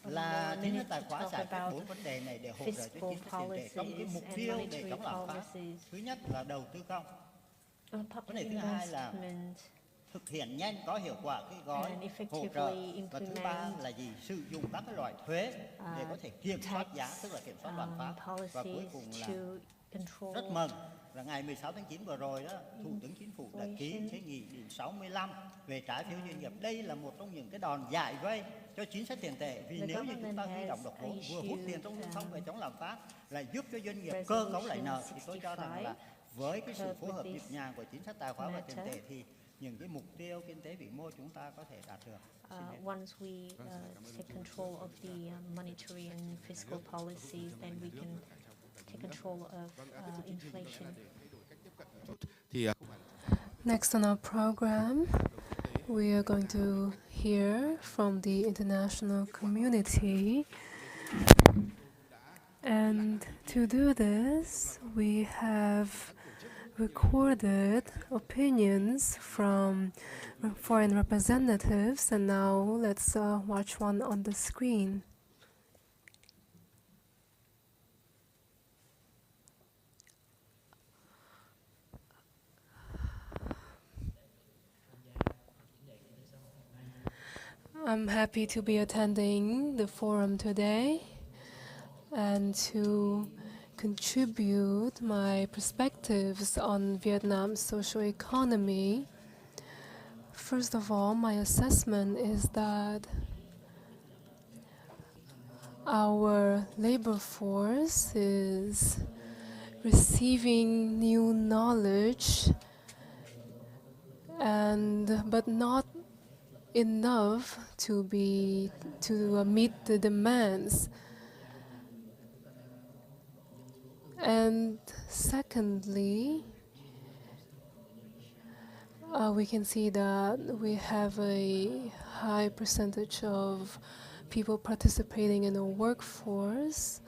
S22: Là chính sách tài khóa giải quyết 4 vấn đề này để hỗ trợ cho chính sách tiền tệ trong cái mục tiêu để chống lạm phát. Thứ nhất là đầu tư công. Vấn đề thứ hai là thực hiện nhanh có hiệu quả cái gói hỗ trợ, và thứ ba là gì? Sử dụng các cái loại thuế để có thể kiểm soát giá, tức là kiểm soát lạm phát. Và cuối cùng là rất mừng là ngày 16 tháng 9 vừa rồi đó, Thủ tướng Chính phủ đã ký cái nghị định 65 về trái phiếu doanh nghiệp. Đây là một trong những cái đòn giải vây cho chính sách tiền tệ, vì nếu như chúng ta huy động được vốn vừa hút tiền trong lưu thông về chống lạm phát, lại giúp cho doanh nghiệp cơ cấu lại nợ, thì tôi cho rằng là với cái sự phối hợp nhịp nhàng của chính sách tài khóa và tiền tệ thì những cái mục tiêu kinh tế vĩ mô chúng ta có thể đạt được.
S10: Once we take control of the monetary and fiscal policies, then we can take control of inflation.
S7: Next on our program, we are going to hear from the international community. And to do this, we have recorded opinions from foreign representatives, and now let's watch one on the screen. I'm happy to be attending the forum today and to contribute my perspectives on Vietnam's social economy. First of all, my assessment is that our labor force is receiving new knowledge, but not enough to meet the demands. And secondly, we can see that we have a high percentage of people participating in the workforce.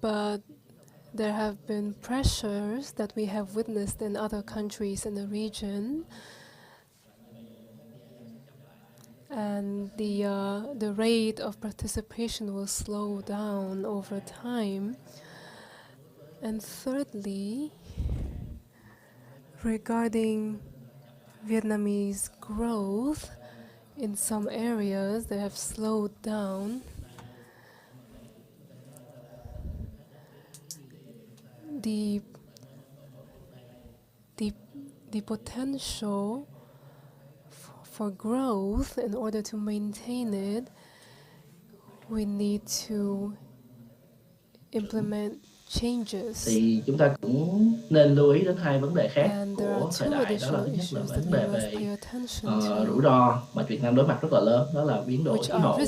S7: But there have been pressures that we have witnessed in other countries in the region, and the rate of participation will slow down over time. And thirdly, regarding Vietnamese growth, in some areas they have slowed down. The potential for growth, in order to maintain it, we need to implement changes.
S3: Thì chúng ta cũng nên lưu ý đến hai vấn đề khác của thời đại, đó là thứ nhất là vấn đề về rủi ro mà Việt Nam đối mặt rất là lớn, đó là biến đổi khí hậu.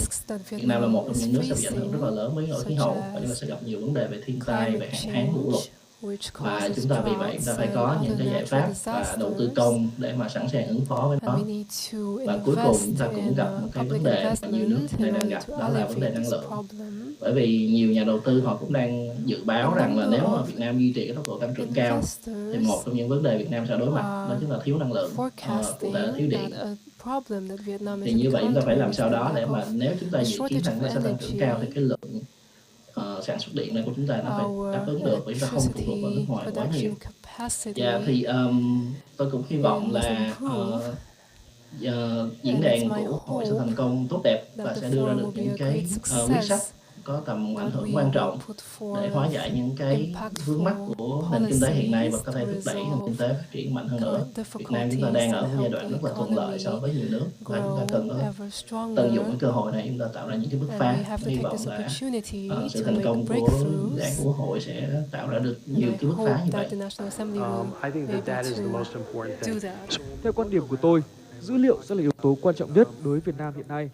S3: Việt Nam là một trong những nước sẽ bị ảnh hưởng rất là lớn với biến đổi khí hậu, và chúng ta sẽ gặp nhiều vấn đề về thiên tai, về hạn hán, lũ lụt. Và chúng ta vì vậy chúng ta phải có những cái giải pháp và đầu tư công để mà sẵn sàng ứng phó với nó. Và cuối cùng chúng ta cũng gặp một cái vấn đề mà nhiều nước đang gặp, đó là vấn đề năng lượng. Bởi vì nhiều nhà đầu tư họ cũng đang dự báo rằng là nếu mà Việt Nam duy trì cái tốc độ tăng trưởng cao thì một trong những vấn đề Việt Nam sẽ đối mặt đó chính là thiếu năng lượng, cụ thể là thiếu điện. Thì như vậy chúng ta phải làm sao đó để mà nếu chúng ta dự kiến rằng nó sẽ tăng trưởng cao thì cái lượng sản xuất điện này của chúng ta nó phải đáp ứng được, bởi chúng ta không phụ thuộc vào nước ngoài quá nhiều. Thì tôi cũng hy vọng là diễn đàn của hội sẽ thành công tốt đẹp và sẽ đưa ra được những cái quyết sách có tầm ảnh hưởng quan trọng để hóa giải những cái vướng mắc của nền kinh tế hiện nay và có thể thúc đẩy nền kinh tế phát triển mạnh hơn nữa. Việt Nam chúng ta đang ở một giai đoạn rất là thuận lợi so với nhiều nước và chúng ta cần tận dụng cái cơ hội này, chúng ta tạo ra những cái bứt phá. Hy vọng là sự thành công của dự án của Quốc hội sẽ tạo ra được nhiều cái bứt phá như vậy.
S8: Theo quan điểm của tôi, dữ liệu sẽ là yếu tố quan trọng nhất đối với Việt Nam hiện nay.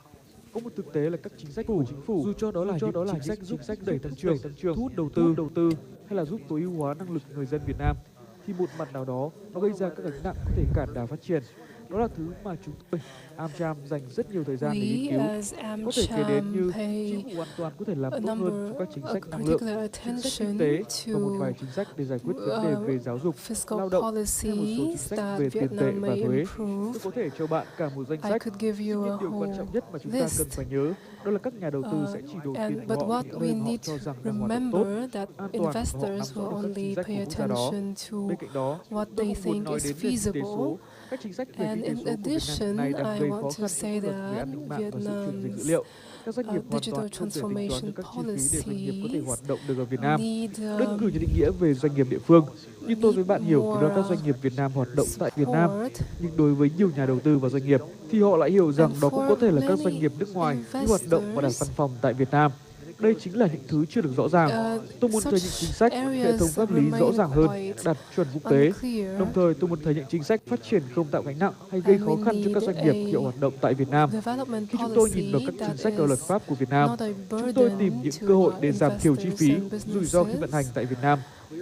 S8: Có một thực tế là các chính sách của chính phủ, dù cho đó là những chính sách giúp đẩy tăng trưởng, thu hút đầu tư hay là giúp tối ưu hóa năng lực người dân Việt Nam, thì một mặt nào đó nó gây ra các gánh nặng có thể cản đà phát triển. Đó là thứ mà chúng tôi, AmCham, dành rất nhiều thời gian để nghiên cứu. Có thể kể đến như chính phủ hoàn toàn có thể làm tốt hơn cho các chính sách năng lượng, chính sách kinh tế và một vài chính sách để giải quyết vấn đề về giáo dục, lao động hay một số chính sách về tiền tệ và thuế. Tôi có thể cho bạn cả một danh sách. Nhưng điều quan trọng nhất mà chúng ta cần phải nhớ đó là các nhà đầu tư sẽ chỉ đầu tiền của họ khi họ cho rằng đang hoạt động tốt, an toàn và họ nắm rõ được các chính sách của quốc gia đó. Bên cạnh đó, tôi cũng muốn nói đến về kinh tế số. Các chính sách về kinh tế số của Việt Nam này đang gây khó khăn cho luật về an ninh mạng và sự chuyển dịch dữ liệu. Các doanh nghiệp hoàn toàn không thể tính toán được các chi phí để doanh nghiệp có thể hoạt động được ở Việt Nam. Đơn cử như định nghĩa về doanh nghiệp địa phương, như tôi với bạn hiểu thì đó các doanh nghiệp Việt Nam hoạt động tại Việt Nam, nhưng đối với nhiều nhà đầu tư và doanh nghiệp thì họ lại hiểu rằng đó cũng có thể là các doanh nghiệp nước ngoài như hoạt động và đặt văn phòng tại Việt Nam. Đây chính là những thứ chưa được rõ ràng. Tôi muốn thấy những chính sách, hệ thống pháp lý rõ ràng hơn, đạt chuẩn quốc tế. Đồng thời, tôi muốn thấy những chính sách phát triển không tạo gánh nặng hay gây khó khăn cho các doanh nghiệp khi hoạt động tại Việt Nam. Khi chúng tôi nhìn vào các chính sách và luật pháp của Việt Nam, chúng tôi tìm những cơ hội để giảm thiểu chi phí, rủi ro khi vận hành tại Việt Nam.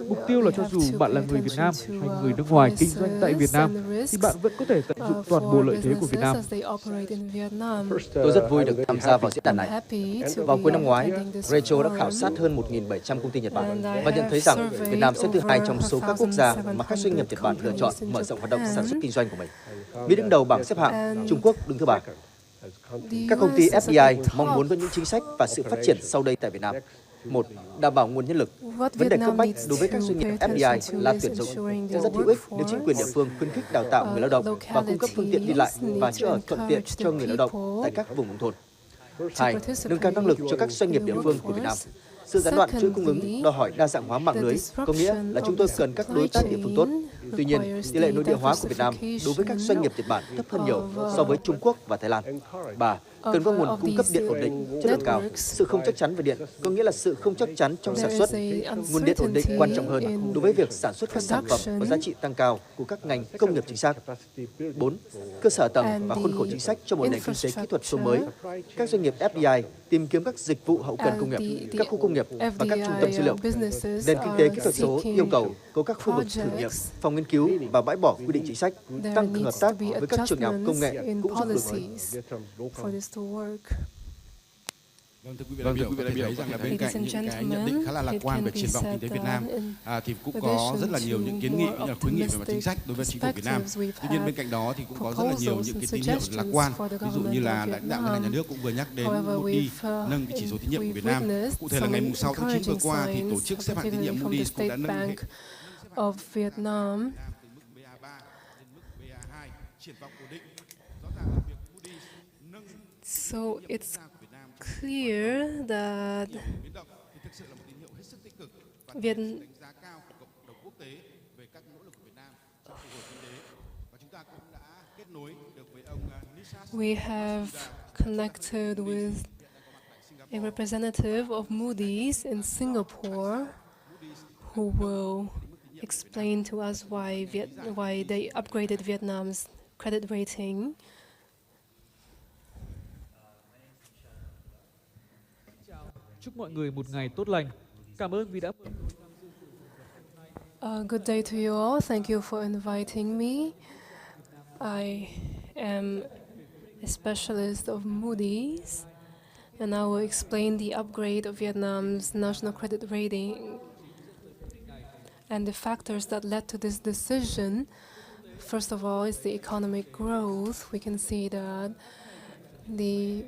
S8: Mục tiêu là cho dù bạn là người Việt Nam hay người nước ngoài kinh doanh tại Việt Nam, thì bạn vẫn có thể tận dụng toàn bộ lợi thế của Việt Nam.
S9: Tôi rất vui được tham gia vào diễn đàn này. Vào cuối năm ngoái, Rachel đã khảo sát hơn 1.700 công ty Nhật Bản và nhận thấy rằng Việt Nam xếp thứ 2 trong số các quốc gia mà các doanh nghiệp Nhật Bản lựa chọn mở rộng hoạt động sản xuất kinh doanh của mình. Mỹ đứng đầu bảng xếp hạng, Trung Quốc đứng thứ 3. Các công ty FDI mong muốn có những chính sách và sự phát triển sau đây tại Việt Nam. 1. Đảm bảo nguồn nhân lực. Vấn đề cấp bách đối với các doanh nghiệp FDI là tuyển dụng. Sẽ rất hữu ích nếu chính quyền địa phương khuyến khích đào tạo người lao động và cung cấp phương tiện đi lại và chỗ ở thuận tiện cho người lao động tại các vùng nông thôn. 2. Nâng cao năng lực cho các doanh nghiệp địa phương của Việt Nam. Sự gián đoạn chuỗi cung ứng đòi hỏi đa dạng hóa mạng lưới, có nghĩa là chúng tôi cần các đối tác địa phương tốt. Tuy nhiên, tỷ lệ nội địa hóa của Việt Nam đối với các doanh nghiệp Nhật Bản thấp hơn nhiều so với Trung Quốc và Thái Lan. 3. Cần có nguồn cung cấp điện ổn định, chất lượng cao. Sự không chắc chắn về điện có nghĩa là sự không chắc chắn trong sản xuất. Nguồn điện ổn định quan trọng hơn đối với việc sản xuất các sản phẩm có giá trị tăng cao của các ngành công nghiệp chính xác. 4. Cơ sở tầng và khuôn khổ chính sách cho một nền kinh tế kỹ thuật số mới. Các doanh nghiệp FDI tìm kiếm các dịch vụ hậu cần công nghiệp, các khu công nghiệp và các trung tâm dữ liệu. Nền kinh tế kỹ thuật số yêu cầu có các khu vực thử nghiệm, phòng nghiên cứu và bãi bỏ quy định chính sách, tăng cường hợp tác với các trường đại học công nghệ cũng giúp đổi mới.
S20: Vâng, thưa quý vị đại biểu, thấy rằng là bên cạnh những cái nhận định khá là lạc quan về triển vọng kinh tế Việt Nam, thì cũng có rất là nhiều những kiến nghị, những khuyến nghị về mặt chính sách đối với chính phủ Việt Nam. Tuy nhiên bên cạnh đó thì cũng có rất là nhiều những cái tín hiệu lạc quan. Ví dụ như là lãnh đạo ngân hàng nhà nước cũng vừa nhắc đến Moody nâng cái chỉ số tín nhiệm của Việt Nam. Cụ thể là ngày 6 tháng 9 vừa qua thì tổ chức xếp hạng tín nhiệm Moody cũng đã nâng hệ
S7: of Vietnam. So it's clear that we have connected with a representative of Moody's in Singapore who will explain to us why they upgraded Vietnam's credit rating.
S8: Chúc mọi người một ngày tốt lành. Cảm ơn vì đã
S7: Good day to you all. Thank you for inviting me. I am a specialist of Moody's, and I will explain the upgrade of Vietnam's national credit rating and the factors that led to this decision. First of all, is the economic growth. We can see that the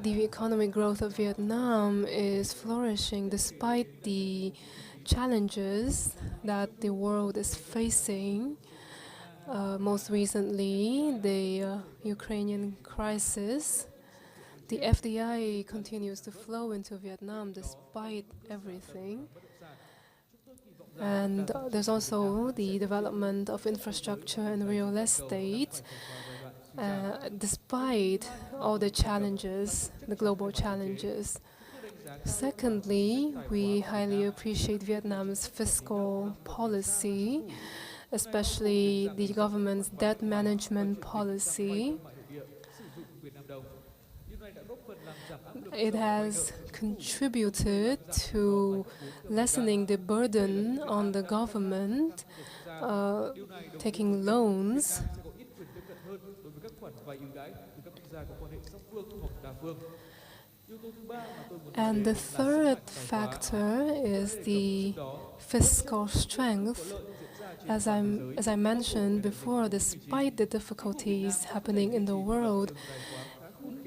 S7: economic growth of Vietnam is flourishing despite the challenges that the world is facing. Most recently, the Ukrainian crisis. The FDI continues to flow into Vietnam despite everything. And there's also the development of infrastructure and real estate, despite all the challenges, the global challenges. Secondly, we highly appreciate Vietnam's fiscal policy, especially the government's debt management policy. It has contributed to lessening the burden on the government, taking loans. And the third factor is the fiscal strength. As I mentioned before, despite the difficulties happening in the world,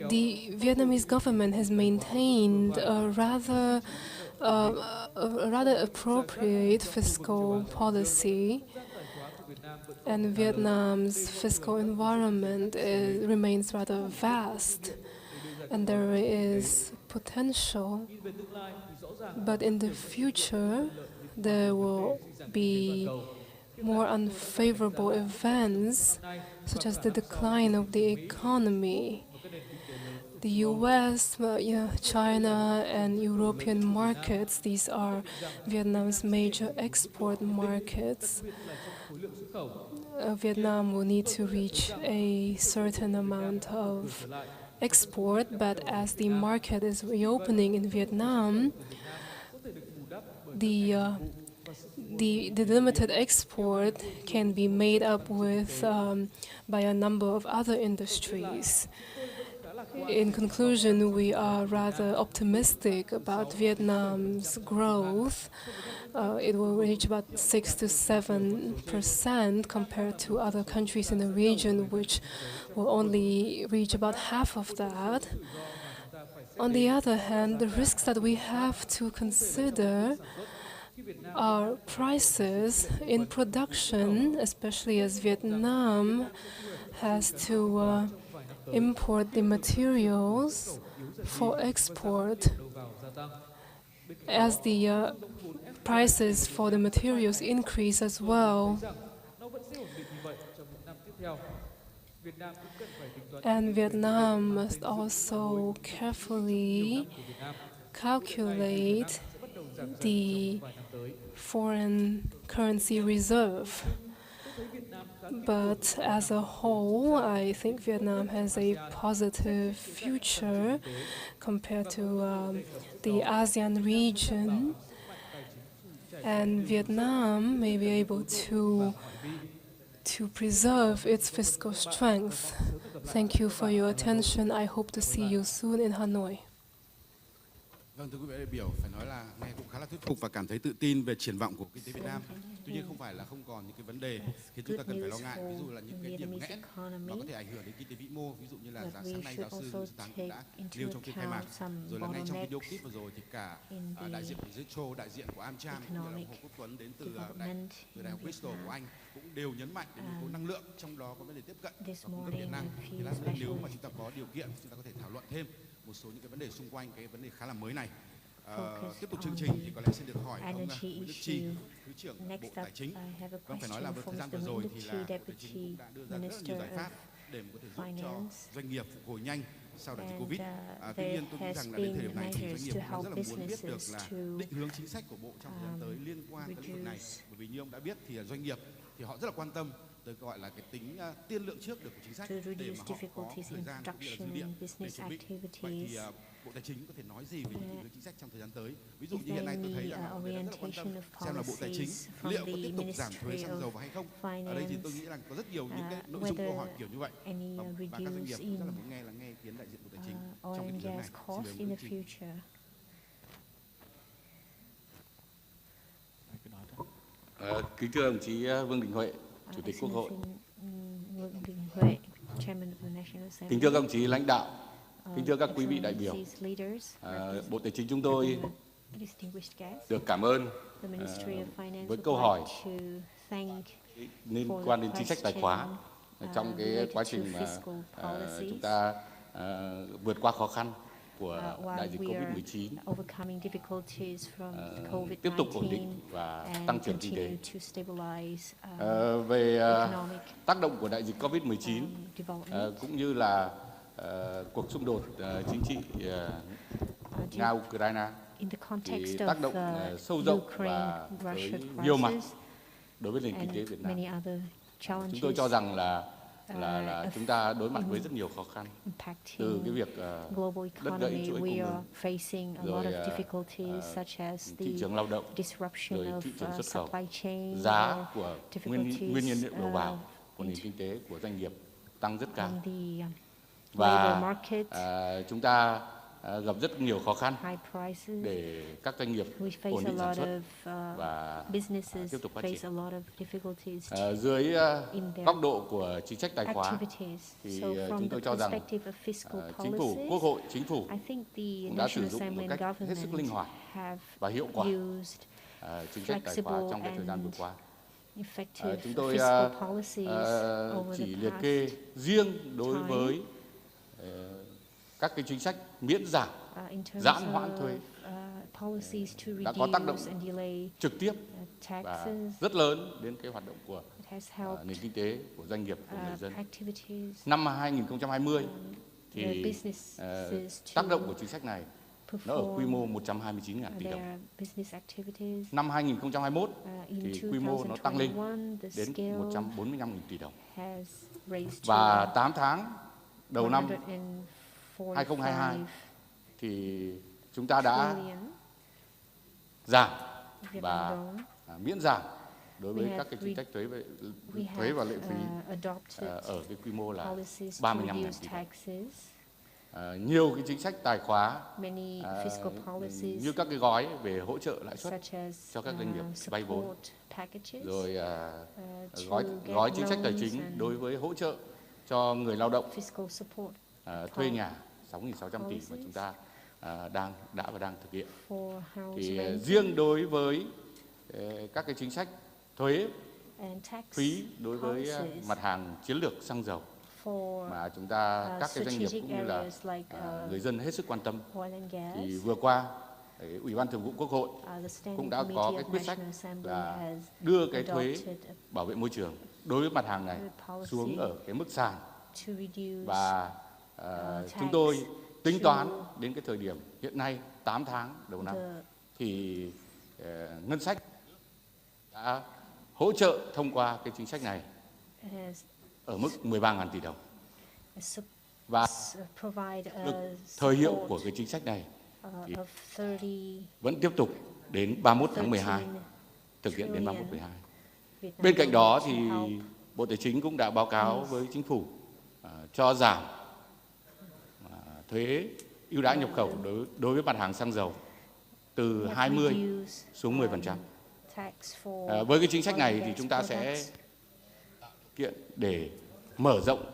S7: the Vietnamese government has maintained a rather appropriate fiscal policy, and Vietnam's fiscal environment remains rather vast, and there is potential. But in the future, there will be more unfavorable events, such as the decline of the economy. The US, China, and European markets, these are Vietnam's major export markets. Vietnam will need to reach a certain amount of export, but as the market is reopening in Vietnam, the limited export can be made up with by a number of other industries. In conclusion, we are rather optimistic about Vietnam's growth. It will reach about 6 to 7% compared to other countries in the region, which will only reach about half of that. On the other hand, the risks that we have to consider are prices in production, especially as Vietnam has to import the materials for export. As the prices for the materials increase as well, and Vietnam must also carefully calculate the foreign currency reserve. But as a whole, I think Vietnam has a positive future compared to the ASEAN region, and Vietnam may be able to preserve its fiscal strength. Thank you for your attention. I hope to see you soon in Hanoi.
S20: Vâng, thưa quý vị đại biểu, phải nói là nghe cũng khá là thuyết phục và cảm thấy tự tin về triển vọng của kinh tế Việt Nam. Tuy nhiên không phải là không còn những cái vấn đề khiến chúng ta cần phải lo ngại, ví dụ là những cái điểm nghẽn nó có thể ảnh hưởng đến kinh tế vĩ mô, ví dụ như là sáng nay giáo sư Tảng cũng đã nêu trong phiên khai mạc, rồi là ngay trong video clip vừa rồi thì cả đại diện của Restructuring, đại diện của Amcham, cũng như là Hồ Quốc Tuấn đến từ đại học Bristol của Anh cũng đều nhấn mạnh đến yếu tố năng lượng, trong đó có vấn đề tiếp cận và cung cấp điện năng. Thì lát nữa nếu mà chúng ta có điều kiện, chúng ta có thể thảo luận thêm một số những cái vấn đề xung quanh cái vấn đề khá là mới này. Tiếp tục chương trình thì có lẽ xin được hỏi ông Nguyễn Đức Chi, Thứ trưởng Bộ Tài chính. Vâng, phải nói là thời gian vừa rồi thì là Bộ Tài chính cũng đã đưa ra rất nhiều giải pháp để có thể giúp cho doanh nghiệp phục hồi nhanh sau đại dịch Covid. Tuy nhiên tôi nghĩ rằng là đến thời điểm này thì doanh nghiệp cũng rất là muốn biết được là định hướng chính sách của Bộ trong thời gian tới liên quan tới lĩnh vực này. Bởi vì như ông đã biết thì doanh nghiệp thì họ rất là quan tâm tới gọi là cái tính tiên lượng trước được của chính sách để mà họ có thời gian cũng như là dư địa để chuẩn bị. Vậy thì Bộ Tài chính có thể nói gì về những định hướng chính sách trong thời gian tới? Ví dụ như hiện nay tôi thấy là mọi người rất là quan tâm xem là Bộ Tài chính liệu có tiếp tục giảm thuế xăng dầu hay không. Ở đây thì tôi nghĩ rằng có rất nhiều những cái nội dung câu hỏi kiểu như vậy và các doanh nghiệp rất là muốn nghe ý kiến đại diện Bộ Tài chính trong cái tình huống này. Xin mời
S5: kính thưa đồng chí Vương Đình Huệ, Chủ tịch Quốc hội. Kính thưa các đồng chí lãnh đạo, kính thưa các quý vị đại biểu, Bộ Tài chính chúng tôi được cảm ơn với câu hỏi liên quan đến chính sách tài khóa trong cái quá trình mà chúng ta vượt qua khó khăn của đại dịch Covid-19, tiếp tục ổn định và tăng trưởng kinh tế. Về tác động của đại dịch Covid-19 cũng như là cuộc xung đột chính trị Nga-Ukraine thì tác động sâu rộng và với nhiều mặt đối với nền kinh tế Việt Nam. Chúng tôi cho rằng là chúng ta đối mặt với rất nhiều khó khăn, từ cái việc đứt gãy chuỗi cung ứng, rồi thị trường lao động, rồi thị trường xuất khẩu, giá của nguyên nhiên liệu đầu vào của nền kinh tế của doanh nghiệp tăng rất cao, và chúng ta gặp rất nhiều khó khăn để các doanh nghiệp ổn định sản xuất và tiếp tục phát triển. Dưới góc độ của chính sách tài khóa thì chúng tôi cho rằng chính phủ, quốc hội, chính phủ cũng đã sử dụng một cách hết sức linh hoạt và hiệu quả chính sách tài khóa trong cái thời gian vừa qua. Chúng tôi chỉ liệt kê riêng đối với các cái chính sách miễn giảm, giãn hoãn thuế đã có tác động trực tiếp và rất lớn đến cái hoạt động của nền kinh tế, của doanh nghiệp, của người dân. Năm 2020 thì tác động của chính sách này nó ở quy mô 129.000 tỷ đồng. Năm 2021 thì quy mô nó tăng lên đến 145.000 tỷ đồng. Và 8 tháng đầu năm 2022 thì chúng ta đã giảm và miễn giảm đối với các cái chính sách thuế và lệ phí ở cái quy mô là 35.000 tỷ đồng. Nhiều cái chính sách tài khóa như các cái gói về hỗ trợ lãi suất cho các doanh nghiệp vay vốn, rồi gói chính sách tài chính đối với hỗ trợ cho người lao động thuê nhà 6.600 tỷ mà chúng ta đã và đang thực hiện. Thì riêng đối với các cái chính sách thuế, phí đối với mặt hàng chiến lược xăng dầu mà chúng ta, các cái doanh nghiệp cũng như là người dân hết sức quan tâm, thì vừa qua Ủy ban Thường vụ Quốc hội cũng đã có cái quyết sách là đưa cái thuế bảo vệ môi trường đối với mặt hàng này xuống ở cái mức sàn, và chúng tôi tính toán đến cái thời điểm hiện nay 8 tháng đầu năm thì ngân sách đã hỗ trợ thông qua cái chính sách này ở mức 13.000 tỷ đồng. Và thời hiệu của cái chính sách này thì vẫn tiếp tục đến 31 tháng 12, thực hiện đến 31 tháng 12. Bên cạnh đó thì Bộ Tài chính cũng đã báo cáo với Chính phủ cho giảm thuế ưu đãi nhập khẩu đối với mặt hàng xăng dầu từ 20 xuống 10%. Với cái chính sách này thì chúng ta sẽ kiện để mở rộng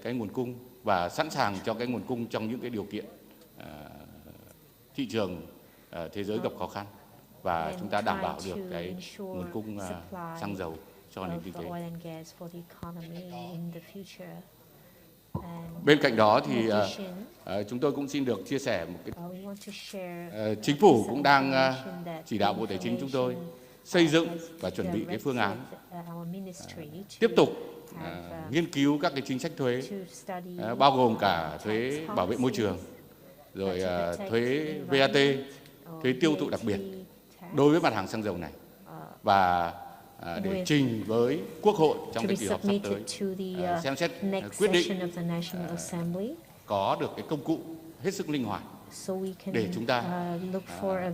S5: cái nguồn cung và sẵn sàng cho cái nguồn cung trong những cái điều kiện thị trường thế giới gặp khó khăn, và chúng ta đảm bảo được cái nguồn cung xăng dầu cho nền kinh tế. Bên cạnh đó thì chúng tôi cũng xin được chia sẻ một cái chính phủ cũng đang chỉ đạo Bộ Tài chính chúng tôi xây dựng và chuẩn bị cái phương án tiếp tục nghiên cứu các cái chính sách thuế, bao gồm cả thuế bảo vệ môi trường, rồi thuế VAT, thuế tiêu thụ đặc biệt đối với mặt hàng xăng dầu này, và để trình với Quốc hội trong cái kỳ họp sắp tới xem xét quyết định có được cái công cụ hết sức linh hoạt để chúng ta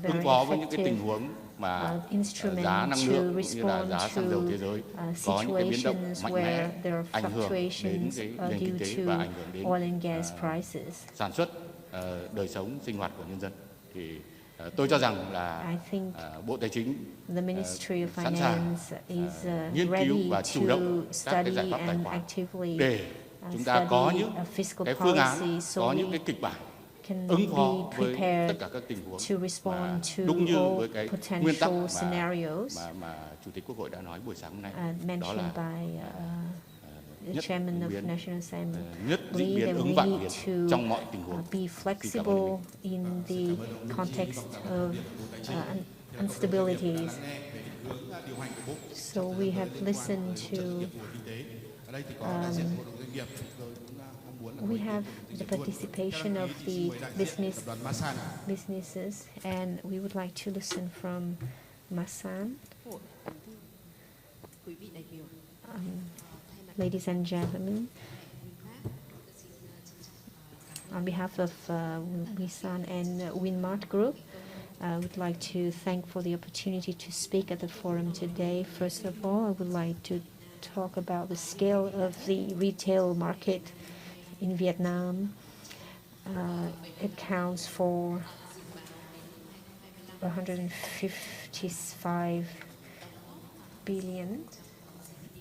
S5: ứng phó với những cái tình huống mà giá năng lượng cũng như là giá xăng dầu thế giới có những cái biến động mạnh mẽ, ảnh hưởng đến cái nền kinh tế và ảnh hưởng đến sản xuất, đời sống sinh hoạt của nhân dân. Thì tôi cho rằng là Bộ Tài chính sẵn sàng nghiên cứu và chủ động các cái giải pháp tài khóa để chúng ta có những cái phương án, có những cái kịch bản
S10: can
S5: ứng
S10: be
S5: phó với tất
S10: prepared
S5: cả các tình huống
S10: to respond to
S5: đúng như
S10: all
S5: với cái nguyên tắc
S10: potential scenarios
S5: mà Chủ tịch Quốc hội đã nói buổi sáng hôm nay, đó
S10: mentioned
S5: là
S10: by the
S5: nhất
S10: chairman of
S5: diễn
S10: National Assembly,
S5: nhất diễn biến
S10: that
S5: ứng
S10: we
S5: vạn
S10: need
S5: biến
S10: to
S5: trong mọi tình huống.
S10: be flexible in the context of instabilities. So we have listened to we have the participation of the businesses, and we would like to listen from Masan. Ladies and gentlemen, on behalf of Masan and Winmart Group, I would like to thank for the opportunity to speak at the forum today. First of all, I would like to talk about the scale of the retail market in Vietnam. It counts for 155 billion,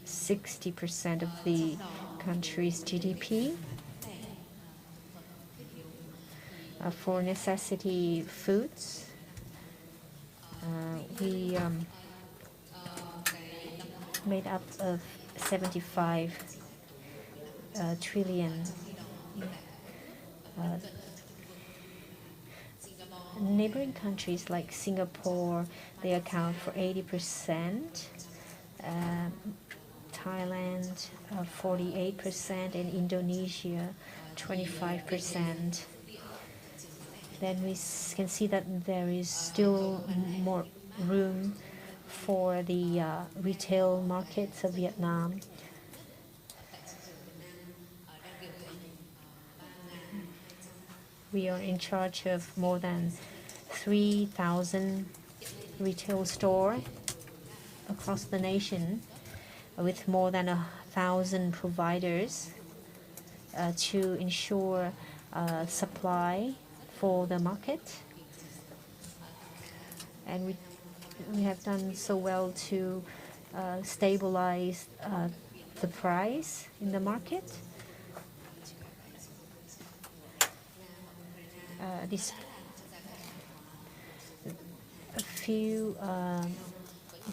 S10: 60% of the country's GDP. For necessity foods, we made up of 75 trillion. Neighboring countries like Singapore, they account for 80%, Thailand 48%, and Indonesia 25%. Then we can see that there is still more room for the retail markets of Vietnam. We are in charge of more than 3,000 retail stores across the nation, with more than 1,000 providers to ensure supply for the market. And we have done so well to stabilize the price in the market.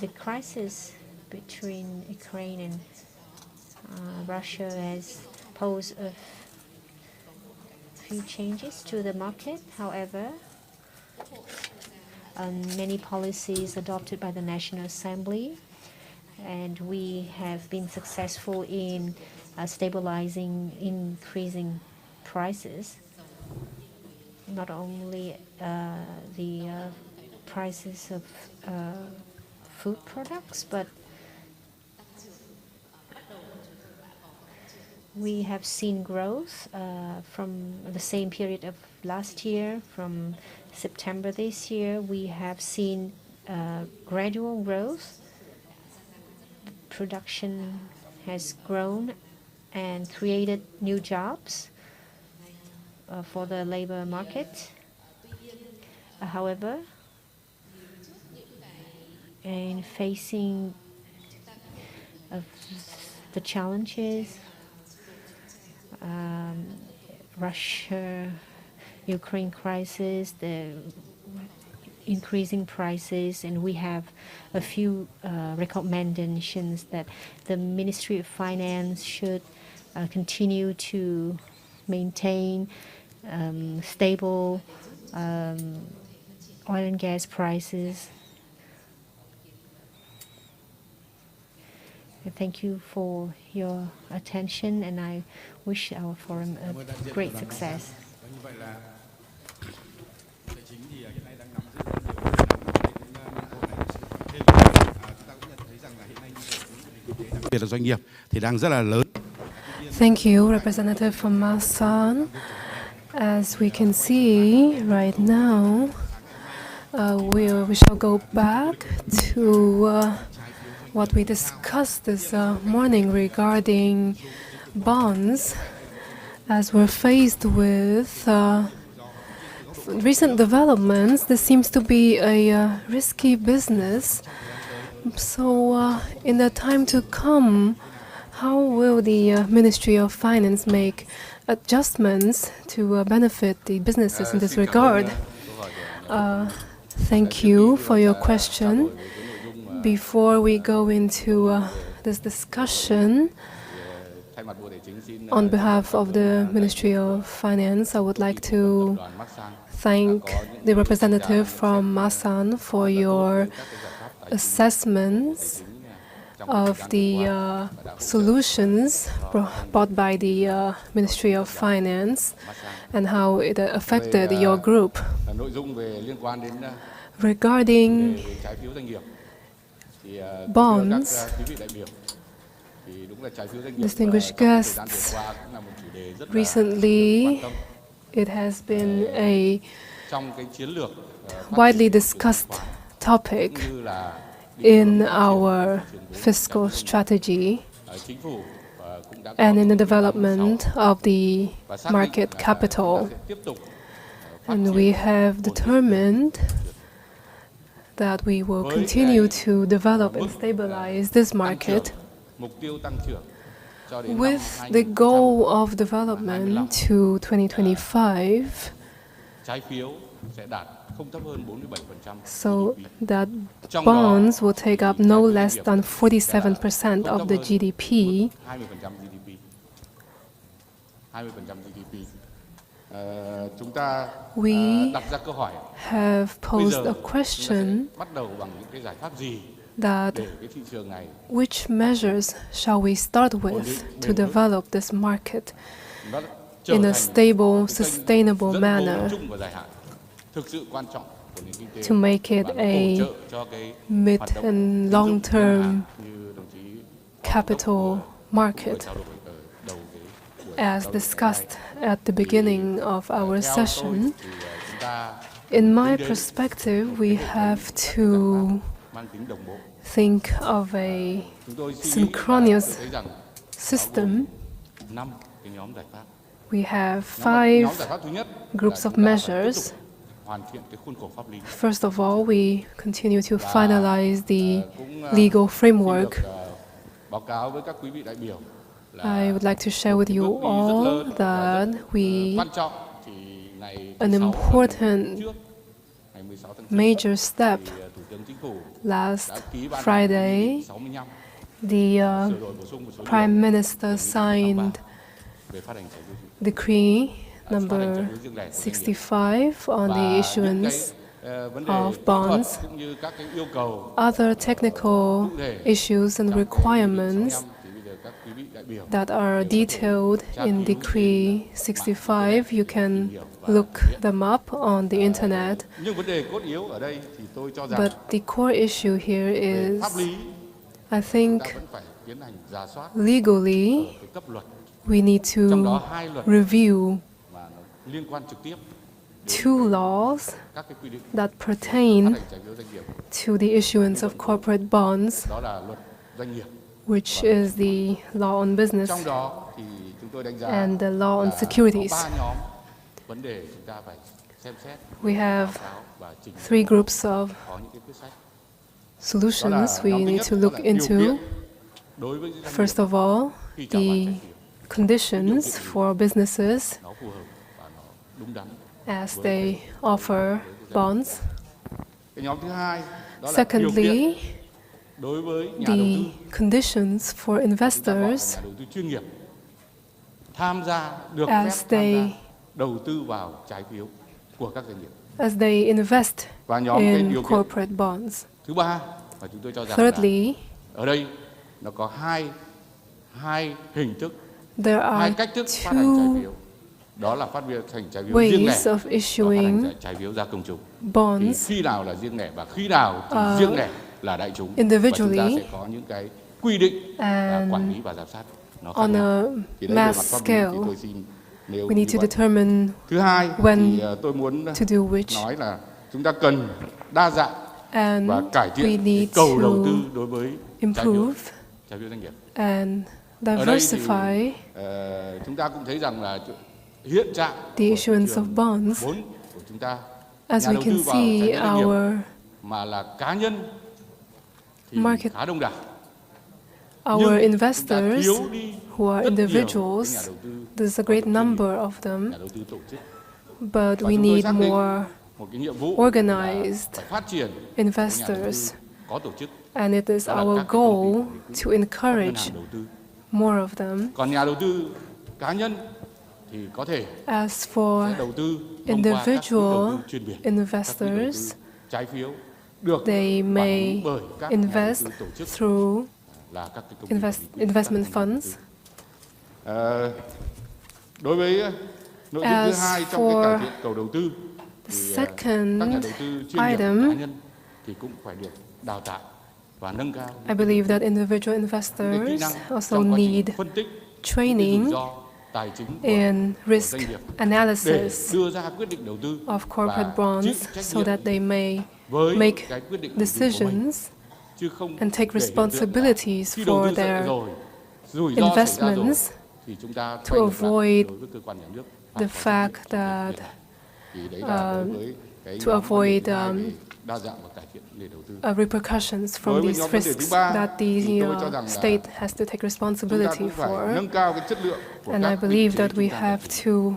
S10: The crisis between Ukraine and Russia has posed a few changes to the market. However, many policies adopted by the National Assembly, and we have been successful in stabilizing increasing prices. Not only the prices of food products, but we have seen growth from the same period of last year. From September this year, we have seen gradual growth. Production has grown and created new jobs for the labor market. However, in facing the challenges, Russia-Ukraine crisis, the increasing prices, and we have a few recommendations that the Ministry of Finance should continue to maintain stable oil and gas prices. Thank you for your attention, and I wish our forum a great success.
S20: Đặc biệt là doanh nghiệp thì đang rất là lớn.
S7: Thank you, Representative from Masan. As we can see right now, we shall go back to what we discussed this morning regarding bonds. As we're faced with recent developments, this seems to be a risky business. So in the time to come, How will the Ministry of Finance make adjustments to benefit the businesses in this regard? Thank you for your question. Before we go into this discussion, on behalf of the Ministry of Finance, I would like to thank the representative from Masan for your assessments of the solutions brought by the Ministry of Finance and how it affected your group. Regarding bonds, distinguished guests, recently it has been a widely discussed topic in our fiscal strategy and in the development of the market capital. And we have determined that we will continue to develop and stabilize this market with the goal of development to 2025, so that bonds will take up no less than 47% of the GDP. We have posed a question that which measures shall we start with to develop this market in a stable, sustainable manner to make it a mid- and long-term capital market, as discussed at the beginning of our session. In my perspective, we have to think of a synchronous system. We have 5 groups of measures. First of all, we continue to finalize the legal framework. I would like to share with you all that an important major step last Friday, the Prime Minister signed decree number 65 on the issuance of bonds. Other technical issues and requirements that are detailed in Decree 65, you can look them up on the internet. But the core issue here is, I think, legally, we need to review 2 laws that pertain to the issuance of corporate bonds, which is the law on business and the law on securities. We have 3 groups of solutions we need to look into. First of all, the conditions for businesses as they offer bonds. Secondly, the conditions for investors as they invest in corporate bonds. Thirdly, there are 2 ways of issuing bonds individually and on a mass scale. We need to determine when to do which, and we need to improve and diversify the issuance of bonds. As we can see, our market our investors, who are individuals, there's a great number of them, but we need more organized investors, and it is our goal to encourage more of them. As for individual investors, they may invest through investment funds. As for the second item, I believe that individual investors also need training in risk analysis of corporate bonds so that they may make decisions and take responsibilities for their investments to avoid the fact that repercussions from these risks that the state has to take responsibility for. And I believe that we have to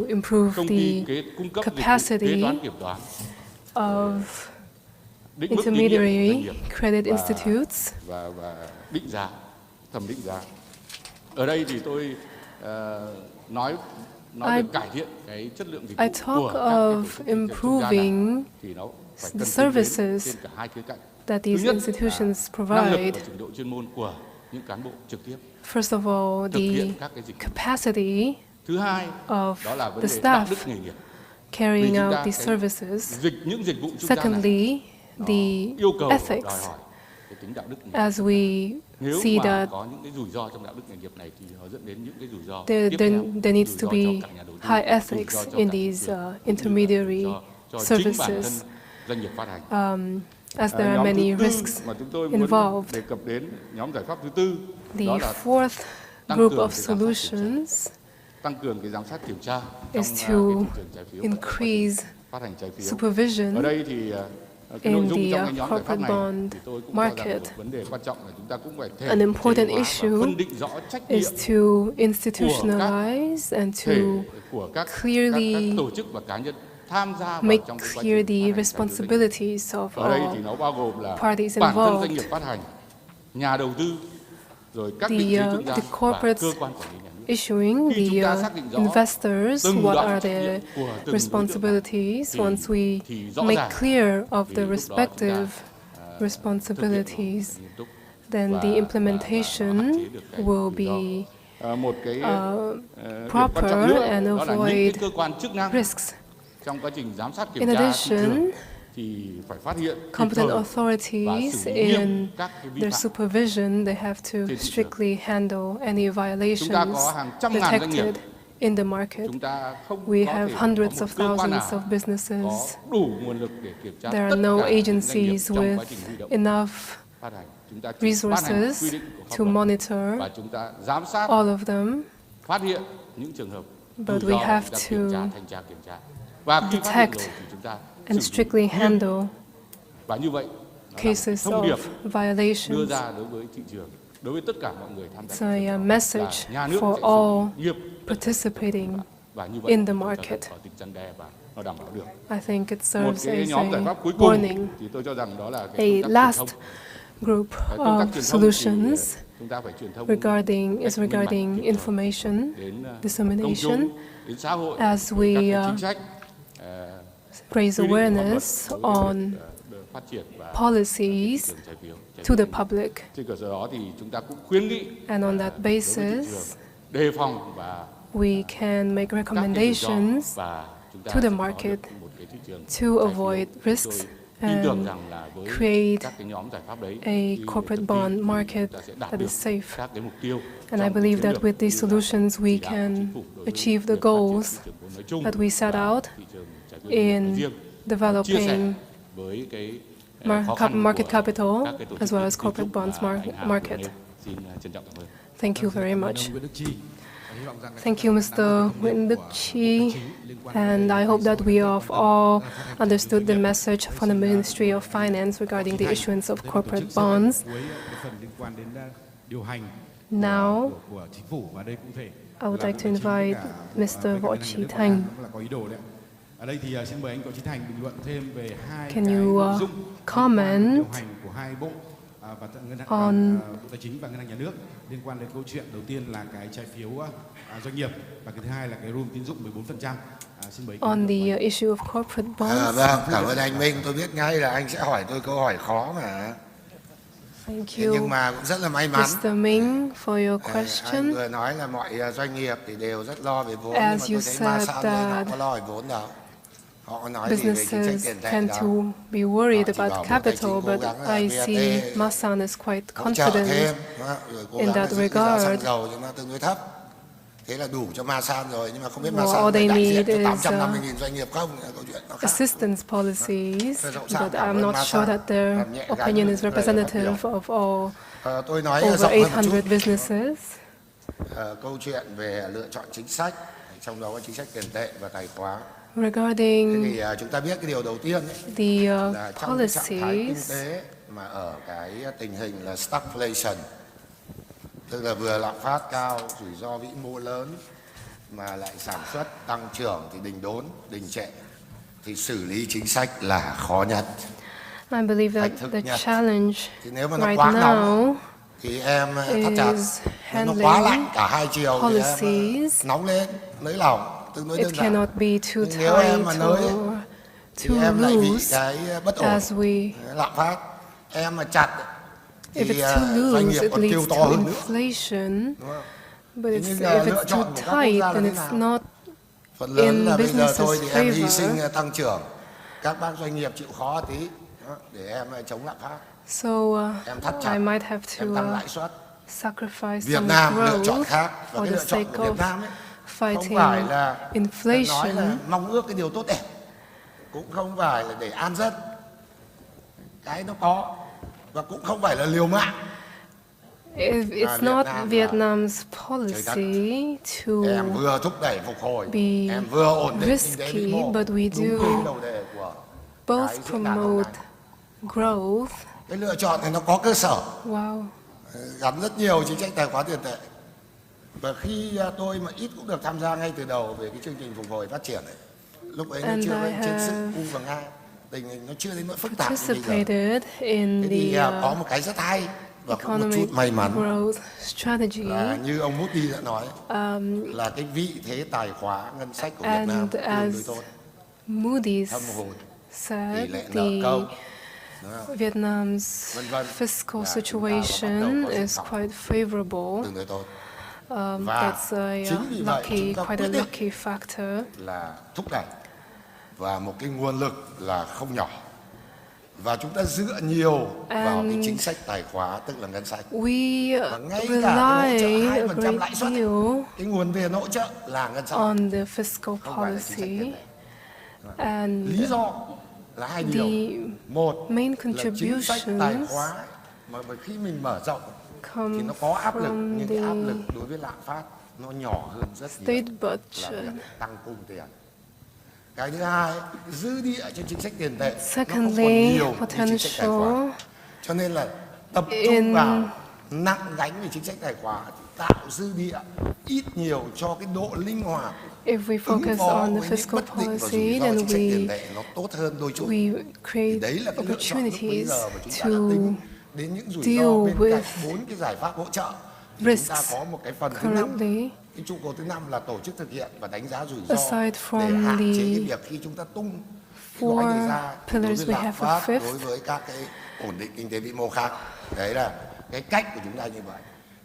S7: improve the capacity of intermediary credit institutes. I talk of improving the services that these institutions provide. First of all, the capacity of the staff carrying out these services. Secondly, the ethics, as we see that there needs to be high ethics in these intermediary services, as there are many risks involved. The fourth group of solutions is to increase supervision in the corporate bond market. An important issue is to institutionalize and to clearly make clear the responsibilities of all parties involved. The corporates issuing, the investors, what are their responsibilities? Once we make clear of the respective responsibilities, then the implementation will be proper and avoid risks. In addition, competent authorities in their supervision, they have to strictly handle any violations detected in the market. We have hundreds of thousands of businesses. There are no agencies with enough resources to monitor all of them, but we have to detect and strictly handle cases of violations. It's a message for all participating in the market. I think it serves as a warning. A last group of solutions regarding information dissemination, as we raise awareness on policies to the public. And on that basis, we can make recommendations to the market to avoid risks and create a corporate bond market that is safe. And I believe that with these solutions we can achieve the goals that we set out in developing market capital as well as corporate bonds market. Thank you very much. Thank you, Mr. Nguyễn Đức Chi, and I hope that we have all understood the message from the Ministry of Finance regarding the issuance of corporate bonds. Now, I would like to invite Mr. Võ Trí Thành. Can you comment on
S20: Tài chính và Ngân hàng Nhà nước liên quan đến câu chuyện đầu tiên là cái trái phiếu doanh nghiệp và cái thứ hai là cái room tín dụng 14%.
S7: On the issue of corporate bonds.
S11: Vâng, cảm ơn anh Minh. Tôi biết ngay là anh sẽ hỏi tôi câu hỏi khó mà.
S7: Thank
S11: you. Nhưng mà cũng rất là may mắn.
S7: Mr. Minh, for your question.
S11: Anh vừa nói là mọi doanh nghiệp thì đều rất lo về vốn, nhưng mà tôi thấy Masan đây họ có lo về vốn đâu.
S7: Businesses tend to be worried about capital, but I see Masan is quite confident in that regard.
S11: Thế là đủ cho Masan rồi, nhưng mà không biết
S7: All
S11: Masan
S7: they
S11: đại diện
S7: need
S11: cho
S7: is
S11: 850.000 doanh nghiệp không, câu chuyện nó khác.
S7: assistance policies, but I'm not sure that their opinion is representative of all over 800 businesses.
S11: Câu chuyện về lựa chọn chính sách, trong đó có chính sách tiền tệ và tài khóa.
S7: Regarding
S11: thì chúng ta biết cái điều đầu tiên ấy,
S7: the
S11: là trong cái trạng thái kinh
S7: policies
S11: tế mà ở cái tình hình là stagflation, tức là vừa lạm phát cao, rủi ro vĩ mô lớn mà lại sản xuất tăng trưởng thì đình đốn, đình trệ, thì xử lý chính sách là khó nhất.
S7: I believe that the challenge
S11: Nếu mà nó
S7: right
S11: quá
S7: now
S11: nóng thì em thắt chặt, nếu nó quá lạnh cả hai chiều thì em nóng lên, nới lỏng.
S7: It cannot be too tight or too loose as we. If it's too loose, it leads to inflation. But if it's too tight, then it's not in business's favor.
S11: Tăng trưởng, các bác doanh nghiệp chịu khó tí để em chống lạm phát.
S7: So I might have to sacrifice some growth for the sake of fighting inflation.
S11: Mong ước cái điều tốt đẹp, cũng không phải là để an dân, cái nó có, và cũng không phải là liều mạng.
S7: It's not Vietnam's policy to be risky, but we do both promote growth.
S11: Cái lựa chọn này nó có cơ sở.
S7: Wow.
S11: Gắn rất nhiều chính sách tài khóa tiền tệ. Và khi tôi mà ít cũng được tham gia ngay từ đầu về cái chương trình phục hồi phát triển này, lúc ấy nó chưa lên chiến sự U và Nga, tình hình nó chưa đến nỗi phức tạp như bây giờ. Thế thì có một cái rất hay và cũng một chút may mắn là như ông Moody đã nói, là cái vị thế tài khóa ngân sách của Việt Nam tương đối tốt.
S7: Moody's said the Vietnam's fiscal situation is quite favorable. That's quite a lucky factor.
S11: Là thúc đẩy và một cái nguồn lực là không nhỏ. Và chúng ta dựa nhiều vào cái chính sách tài khóa, tức là ngân sách.
S7: We rely a great deal
S11: cái nguồn tiền hỗ trợ là ngân sách.
S7: On the fiscal policy. And
S11: lý do là hai điều. Một
S7: main
S11: là chính sách tài khóa mà khi mình mở rộng thì nó có áp lực, nhưng cái áp lực đối với lạm phát nó nhỏ hơn rất nhiều là tăng cung tiền. Cái thứ hai, dư địa cho chính sách tiền tệ nó không còn nhiều như chính sách tài khóa. Cho nên là tập trung vào nặng gánh về chính sách tài khóa thì tạo dư địa ít nhiều cho cái độ linh hoạt.
S7: If we focus on the fiscal policy, then we create opportunities to deal with risks currently.
S11: Cái trụ cột thứ 5 là tổ chức thực hiện và đánh giá rủi ro
S7: để
S11: hạn chế cái việc khi chúng ta tung
S7: four pillars we have a fifth.
S11: Đối với các cái ổn định kinh tế vĩ mô khác. Đấy là cái cách của chúng ta như vậy.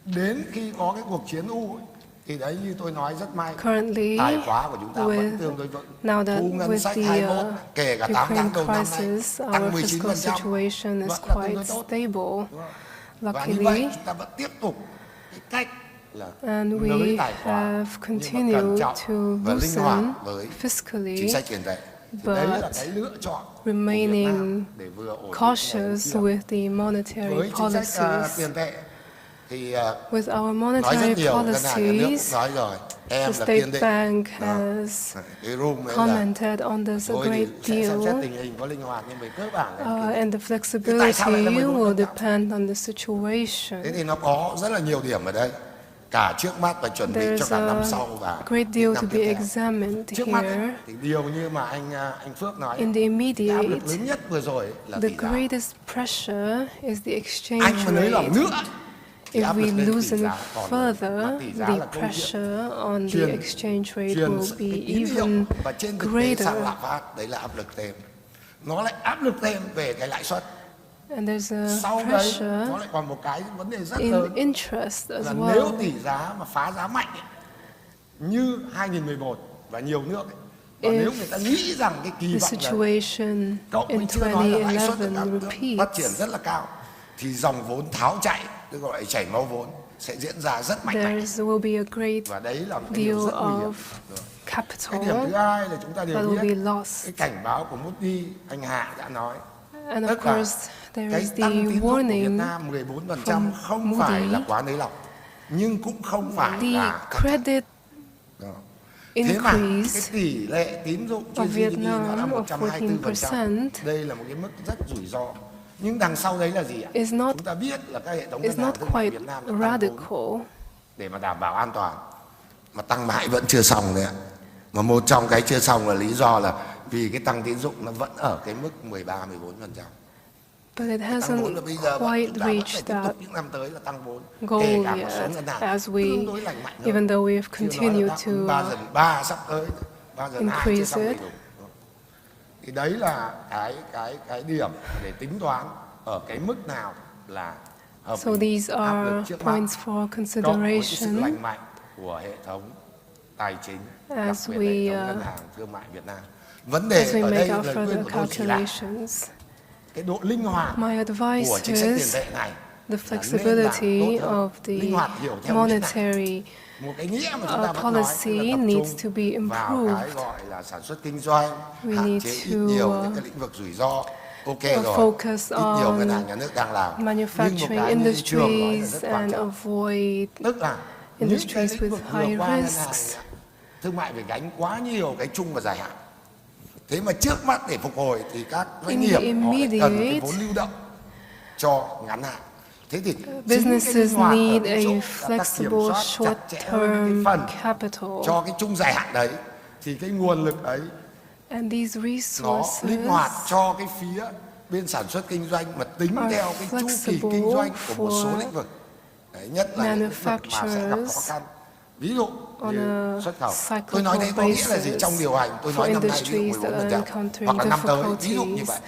S11: Đến khi có cái cuộc chiến U thì đấy như tôi nói rất may. Tài khóa của chúng ta vẫn tương đối vững. Thu ngân sách 21 kể cả 8 tháng đầu năm nay tăng 19% vẫn là tương đối tốt. Và như vậy chúng ta vẫn tiếp tục cái cách
S7: and we have continued to loosen fiscally, but remaining cautious with the monetary policies. With our monetary policies, the State Bank has commented on this a great deal, and the flexibility will depend on the situation. There's a great deal to be examined here. In the immediate, the greatest pressure is the exchange rate. If we loosen further, the pressure on the exchange rate will be even greater. And there's a pressure in interest as well.
S11: Nếu tỷ giá mà phá giá mạnh như 2011 và nhiều nước và nếu người ta nghĩ rằng cái kỳ vọng
S7: situation in 2011
S11: phát triển rất là cao thì dòng vốn tháo chạy, tôi gọi là chảy máu vốn sẽ diễn ra rất mạnh mẽ. Và đấy là một điều rất nguy hiểm. Cái điểm thứ hai là chúng ta đều biết cái cảnh báo của Moody, anh Hạ đã nói.
S7: And of course, there is the warning from
S11: không phải là quá nới lỏng, nhưng cũng không phải là
S7: credit increase
S11: cái tỷ lệ tín dụng trên GDP nó là 124%. Đây là một cái mức rất rủi ro. Nhưng đằng sau đấy là gì ạ? Chúng ta biết là các hệ thống ngân hàng Việt Nam radical để mà đảm bảo an toàn, mà tăng mãi vẫn chưa xong đấy ạ. Mà một trong cái chưa xong là lý do là vì cái tăng tín dụng nó vẫn ở cái mức 13-14%.
S7: But it hasn't quite reached that goal yet, as we, even though we've continued to increase it.
S11: Thì đấy là cái điểm để tính toán ở cái mức nào là hợp
S7: So these are points for consideration
S11: lành mạnh của hệ thống tài chính,
S7: as
S11: đặc biệt hệ thống ngân hàng thương mại Việt Nam. Vấn đề ở đây lời khuyên của tôi chỉ là cái độ linh hoạt của chính sách tiền tệ này,
S7: the flexibility of the monetary policy needs to be improved.
S11: Cái gọi là sản xuất kinh doanh, hạn chế ít nhiều những cái lĩnh vực rủi ro. Ok rồi,
S7: Focus
S11: ít nhiều ngân hàng nhà nước đang làm.
S7: Manufacturing industries and avoid industries with high risks.
S11: Thương mại phải gánh quá nhiều cái chung và dài hạn. Thế mà trước mắt để phục hồi thì các doanh nghiệp họ cần cái vốn lưu động cho ngắn hạn. Thế thì
S7: businesses need a flexible short-term capital.
S11: Cho cái chung dài hạn đấy thì cái nguồn lực ấy
S7: and these resources
S11: nó linh hoạt cho cái phía bên sản xuất kinh doanh mà tính theo cái chu kỳ kinh doanh của một số lĩnh vực. Đấy, nhất là lĩnh vực mà sẽ gặp khó khăn. Ví dụ như xuất khẩu. Tôi nói thế có nghĩa là gì? Trong điều hành tôi nói năm nay ví dụ 14% hoặc là năm tới ví dụ như vậy.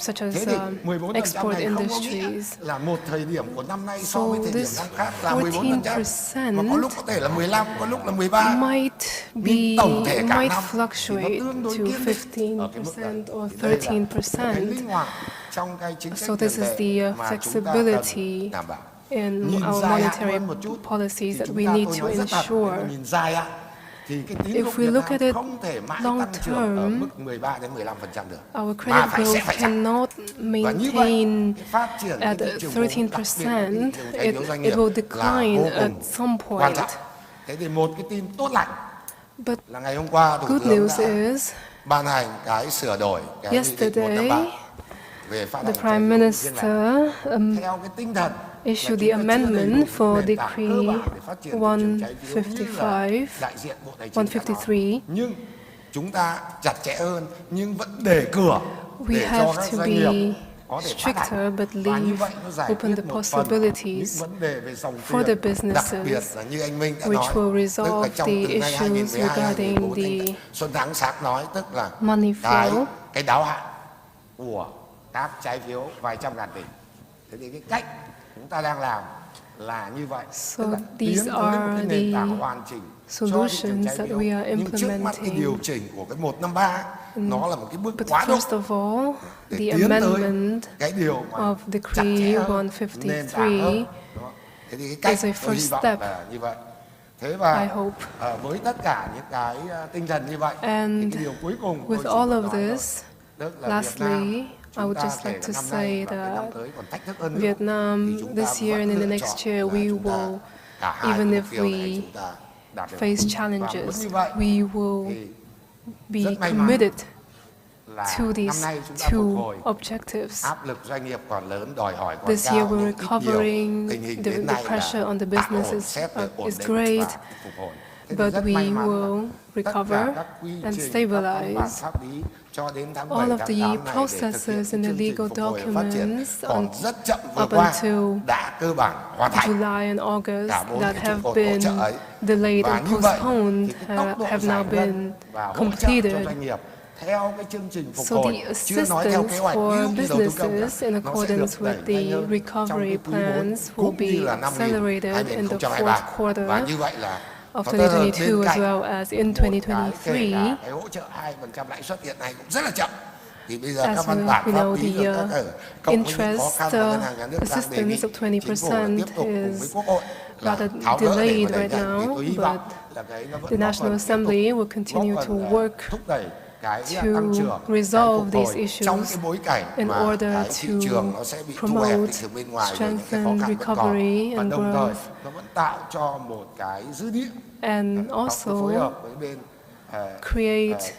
S7: Such as export industries.
S11: Là một thời điểm của năm nay so với thời điểm năm khác là 14%, mà có lúc có thể là 15, có lúc là 13.
S7: Might fluctuate to 15% or 13%. So this is the flexibility in our monetary policies that we need to ensure. If we look at it long term, our credit growth cannot maintain at 13%. It will decline at some point. But good news is, yesterday, the Prime Minister issued the amendment for Decree 153. We have to be stricter but leave open the possibilities for the businesses which will resolve the issues regarding the money flow.
S11: Cái đáo hạn của các trái phiếu vài trăm ngàn tỷ. Thế thì cái cách chúng ta đang làm là như vậy.
S7: So these are the solutions that we are implementing.
S11: Điều chỉnh của cái 153 nó là một cái bước quá
S7: độ. First of all, the amendment of Decree 153 is a first step.
S11: Thế và với tất cả những cái tinh thần như vậy,
S7: and with all of this, lastly, I would just like to say that Vietnam this year and in the next year we will, even if we face challenges, we will be committed to these two objectives. This year we're recovering, the pressure on the businesses is great, but we will recover and stabilize. All of the processes and the legal documents up until July and August that have been delayed and postponed have now been completed. So the assistance for businesses in accordance with the recovery plans will be accelerated in the fourth quarter of 2022 as well as in 2023. As we know, the interest assistance of 20% is rather delayed right now, but the National Assembly will continue to work to resolve these issues in order to promote, strengthen recovery and growth, and also create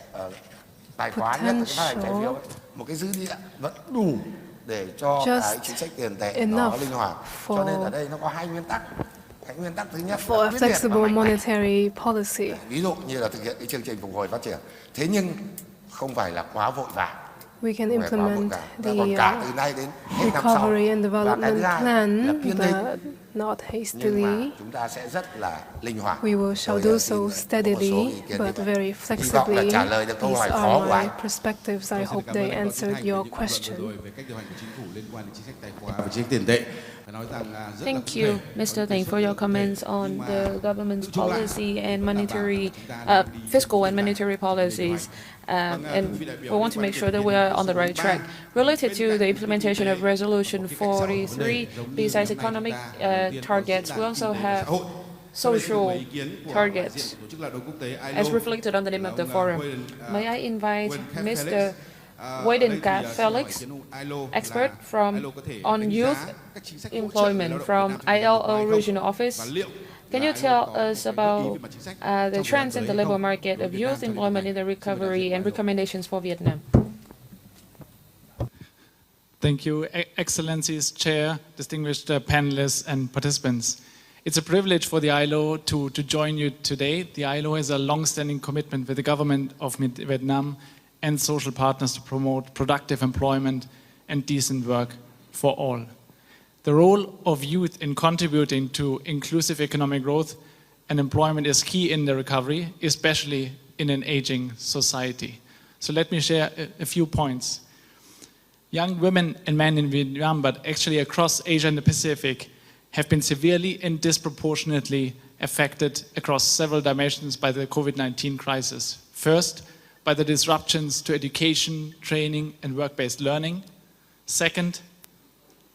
S7: potential just enough for a flexible monetary policy. We can implement the recovery and development plan, but not hastily. We shall do so steadily, but very flexibly. These are my perspectives. I hope they answered your question.
S6: Thank you, Mr. Teng, for your comments on the government's policy and monetary, fiscal and monetary policies. And we want to make sure that we are on the right track. Related to the implementation of Resolution 43, besides economic targets, we also have social targets, as reflected on the name of the forum. May I invite Mr. Weidenka Felix, expert on youth employment from ILO Regional Office. Can you tell us about the trends in the labor market of youth employment in the recovery and recommendations for Vietnam?
S13: Thank you, Excellencies, Chair, distinguished panelists and participants. It's a privilege for the ILO to join you today. The ILO has a long-standing commitment with the government of Vietnam and social partners to promote productive employment and decent work for all. The role of youth in contributing to inclusive economic growth and employment is key in the recovery, especially in an aging society. So let me share a few points. Young women and men in Vietnam, but actually across Asia and the Pacific, have been severely and disproportionately affected across several dimensions by the COVID-19 crisis. First, by the disruptions to education, training, and work-based learning. Second,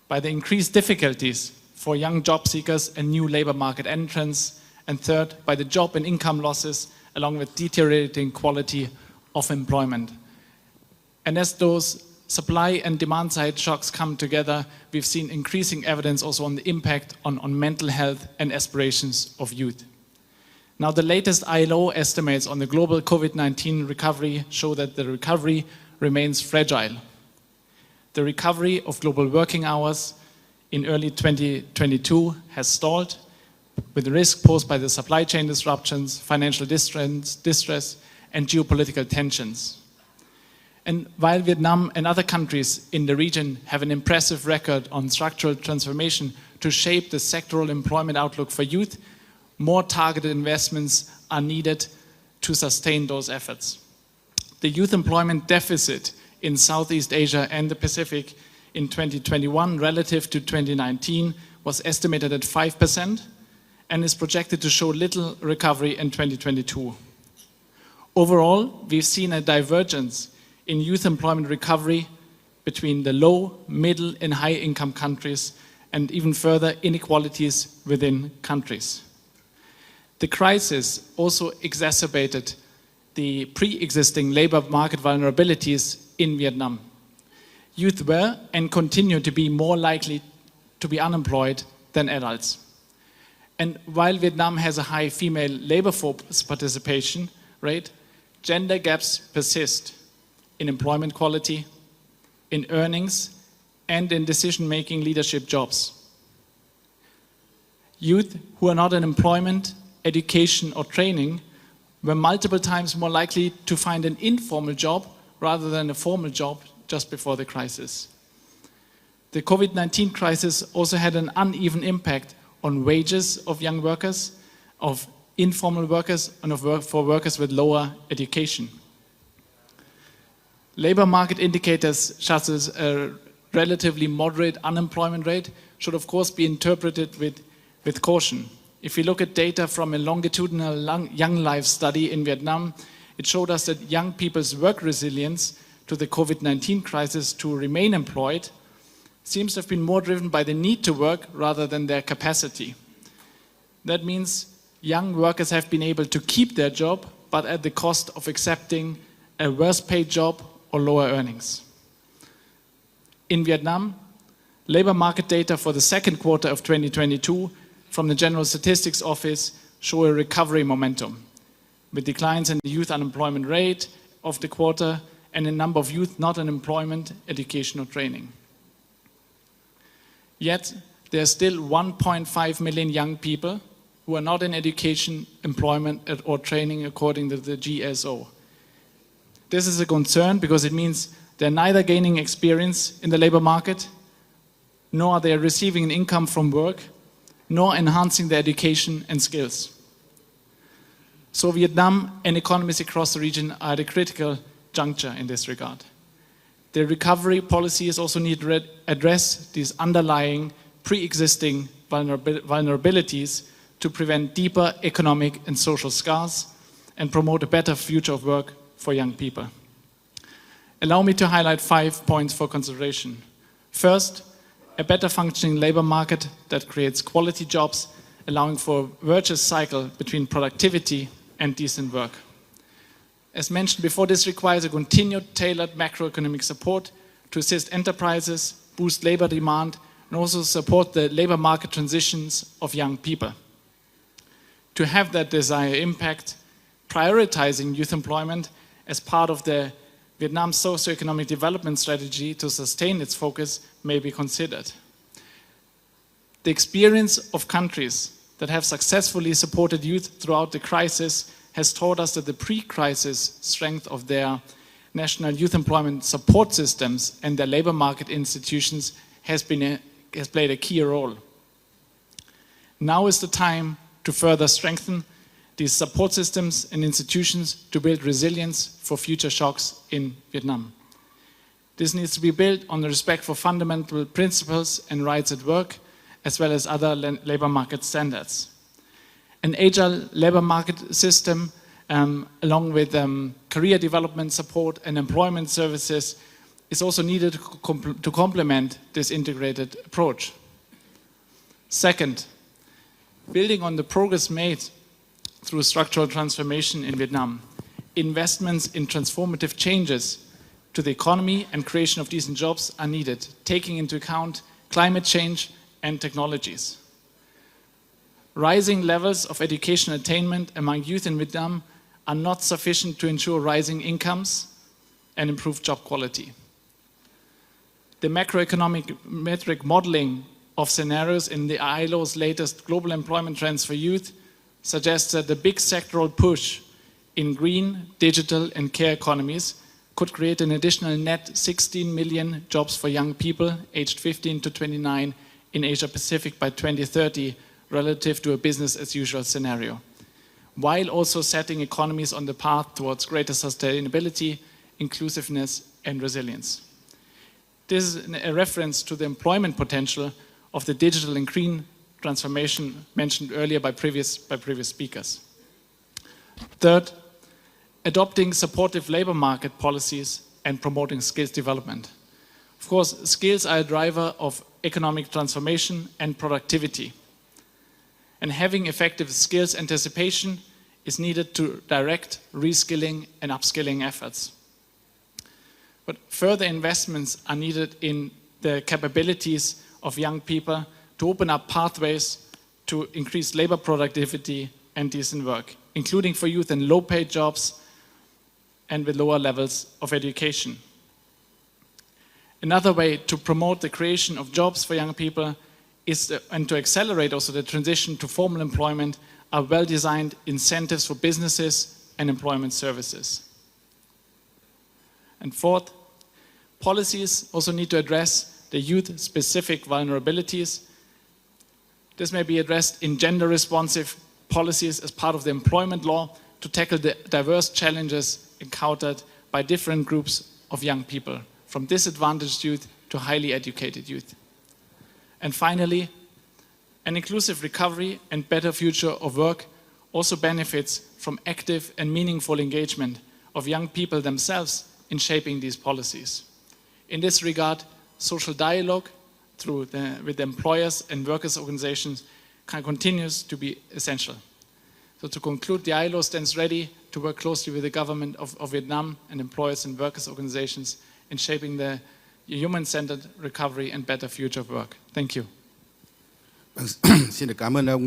S13: by the increased difficulties for young job seekers and new labor market entrants. And third, by the job and income losses, along with deteriorating quality of employment. And as those supply and demand side shocks come together, we've seen increasing evidence also on the impact on mental health and aspirations of youth. Now, the latest ILO estimates on the global COVID-19 recovery show that the recovery remains fragile. The recovery of global working hours in early 2022 has stalled, with the risk posed by the supply chain disruptions, financial distress, and geopolitical tensions. And while Vietnam and other countries in the region have an impressive record on structural transformation to shape the sectoral employment outlook for youth, more targeted investments are needed to sustain those efforts. The youth employment deficit in Southeast Asia and the Pacific in 2021 relative to 2019 was estimated at 5% and is projected to show little recovery in 2022. Overall, we've seen a divergence in youth employment recovery between the low, middle, and high-income countries, and even further inequalities within countries. The crisis also exacerbated the pre-existing labor market vulnerabilities in Vietnam. Youth were and continue to be more likely to be unemployed than adults. And while Vietnam has a high female labor force participation rate, gender gaps persist in employment quality, in earnings, and in decision-making leadership jobs. Youth who are not in employment, education, or training were multiple times more likely to find an informal job rather than a formal job just before the crisis. The COVID-19 crisis also had an uneven impact on wages of young workers, of informal workers, and for workers with lower education. Labor market indicators such as a relatively moderate unemployment rate should of course be interpreted with caution. If we look at data from a longitudinal Young Life study in Vietnam, it showed us that young people's work resilience to the COVID-19 crisis to remain employed seems to have been more driven by the need to work rather than their capacity. That means young workers have been able to keep their job, but at the cost of accepting a worse paid job or lower earnings. In Vietnam, labor market data for the second quarter of 2022 from the General Statistics Office show a recovery momentum, with declines in the youth unemployment rate of the quarter and a number of youth not in employment, education, or training. Yet, there are still 1.5 million young people who are not in education, employment, or training according to the GSO. This is a concern because it means they're neither gaining experience in the labor market, nor are they receiving an income from work, nor enhancing their education and skills. So Vietnam and economies across the region are at a critical juncture in this regard. The recovery policies also need to address these underlying pre-existing vulnerabilities to prevent deeper economic and social scars and promote a better future of work for young people. Allow me to highlight 5 points for consideration. First, a better functioning labor market that creates quality jobs, allowing for a virtuous cycle between productivity and decent work. As mentioned before, this requires a continued tailored macroeconomic support to assist enterprises, boost labor demand, and also support the labor market transitions of young people. To have that desired impact, prioritizing youth employment as part of the Vietnam Socio-Economic Development Strategy to sustain its focus may be considered. The experience of countries that have successfully supported youth throughout the crisis has taught us that the pre-crisis strength of their national youth employment support systems and their labor market institutions has played a key role. Now is the time to further strengthen these support systems and institutions to build resilience for future shocks in Vietnam. This needs to be built on the respect for fundamental principles and rights at work, as well as other labor market standards. An agile labor market system, along with career development support and employment services, is also needed to complement this integrated approach. Second, building on the progress made through structural transformation in Vietnam, investments in transformative changes to the economy and creation of decent jobs are needed, taking into account climate change and technologies. Rising levels of education attainment among youth in Vietnam are not sufficient to ensure rising incomes and improved job quality. The macroeconomic metric modeling of scenarios in the ILO's latest global employment trends for youth suggests that the big sectoral push in green, digital, and care economies could create an additional net 16 million jobs for young people aged 15 to 29 in Asia Pacific by 2030, relative to a business-as-usual scenario, while also setting economies on the path towards greater sustainability, inclusiveness, and resilience. This is a reference to the employment potential of the digital and green transformation mentioned earlier by previous speakers. Third, adopting supportive labor market policies and promoting skills development. Of course, skills are a driver of economic transformation and productivity. And having effective skills anticipation is needed to direct reskilling and upskilling efforts. But further investments are needed in the capabilities of young people to open up pathways to increase labor productivity and decent work, including for youth in low-paid jobs and with lower levels of education. Another way to promote the creation of jobs for young people and to accelerate also the transition to formal employment are well-designed incentives for businesses and employment services. And fourth, policies also need to address the youth-specific vulnerabilities. This may be addressed in gender-responsive policies as part of the employment law to tackle the diverse challenges encountered by different groups of young people, from disadvantaged youth to highly educated youth. And finally, an inclusive recovery and better future of work also benefits from active and meaningful engagement of young people themselves in shaping these policies. In this regard, social dialogue with employers and workers' organizations continues to be essential. So to conclude, the ILO stands ready to work closely with the government of Vietnam and employers and workers' organizations in shaping the human-centered recovery and better future of work. Thank you.
S20: Xin được cảm ơn ông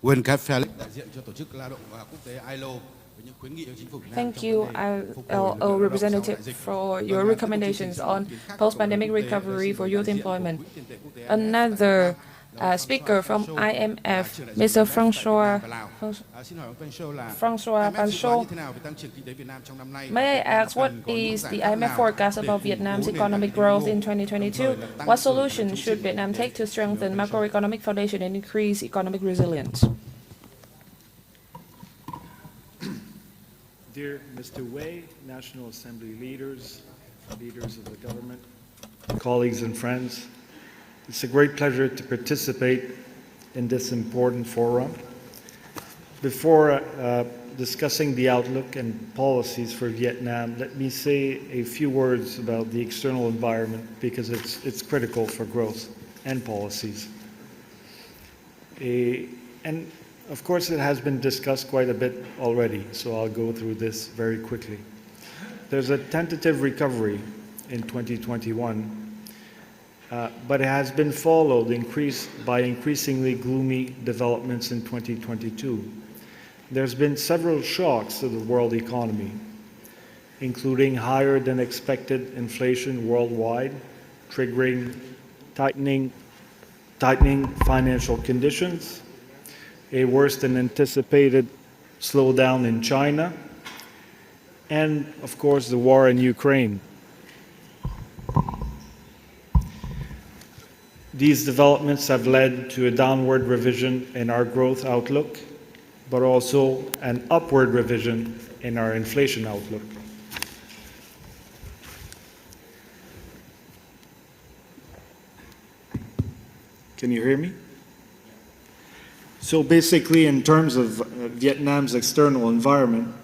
S20: Wayne Caffey, đại diện cho tổ chức lao động quốc tế ILO với những khuyến nghị cho chính phủ Việt Nam.
S6: Thank you, ILO representative, for your recommendations on post-pandemic recovery for youth employment. Another speaker from IMF, Mr. François Pancho. May I ask, what is the IMF forecast about Vietnam's economic growth in 2022? What solutions should Vietnam take to strengthen macroeconomic foundation and increase economic resilience?
S12: Dear Mr. Wei, National Assembly leaders, leaders of the government, colleagues and friends, it's a great pleasure to participate in this important forum. Before discussing the outlook and policies for Vietnam, let me say a few words about the external environment because it's critical for growth and policies. And of course, it has been discussed quite a bit already, so I'll go through this very quickly. There's a tentative recovery in 2021, but it has been followed by increasingly gloomy developments in 2022. There's been several shocks to the world economy, including higher than expected inflation worldwide, triggering tightening financial conditions, a worse than anticipated slowdown in China, and of course the war in Ukraine. These developments have led to a downward revision in our growth outlook, but also an upward revision in our inflation outlook. Can you hear me? So basically, in terms of Vietnam's external environment,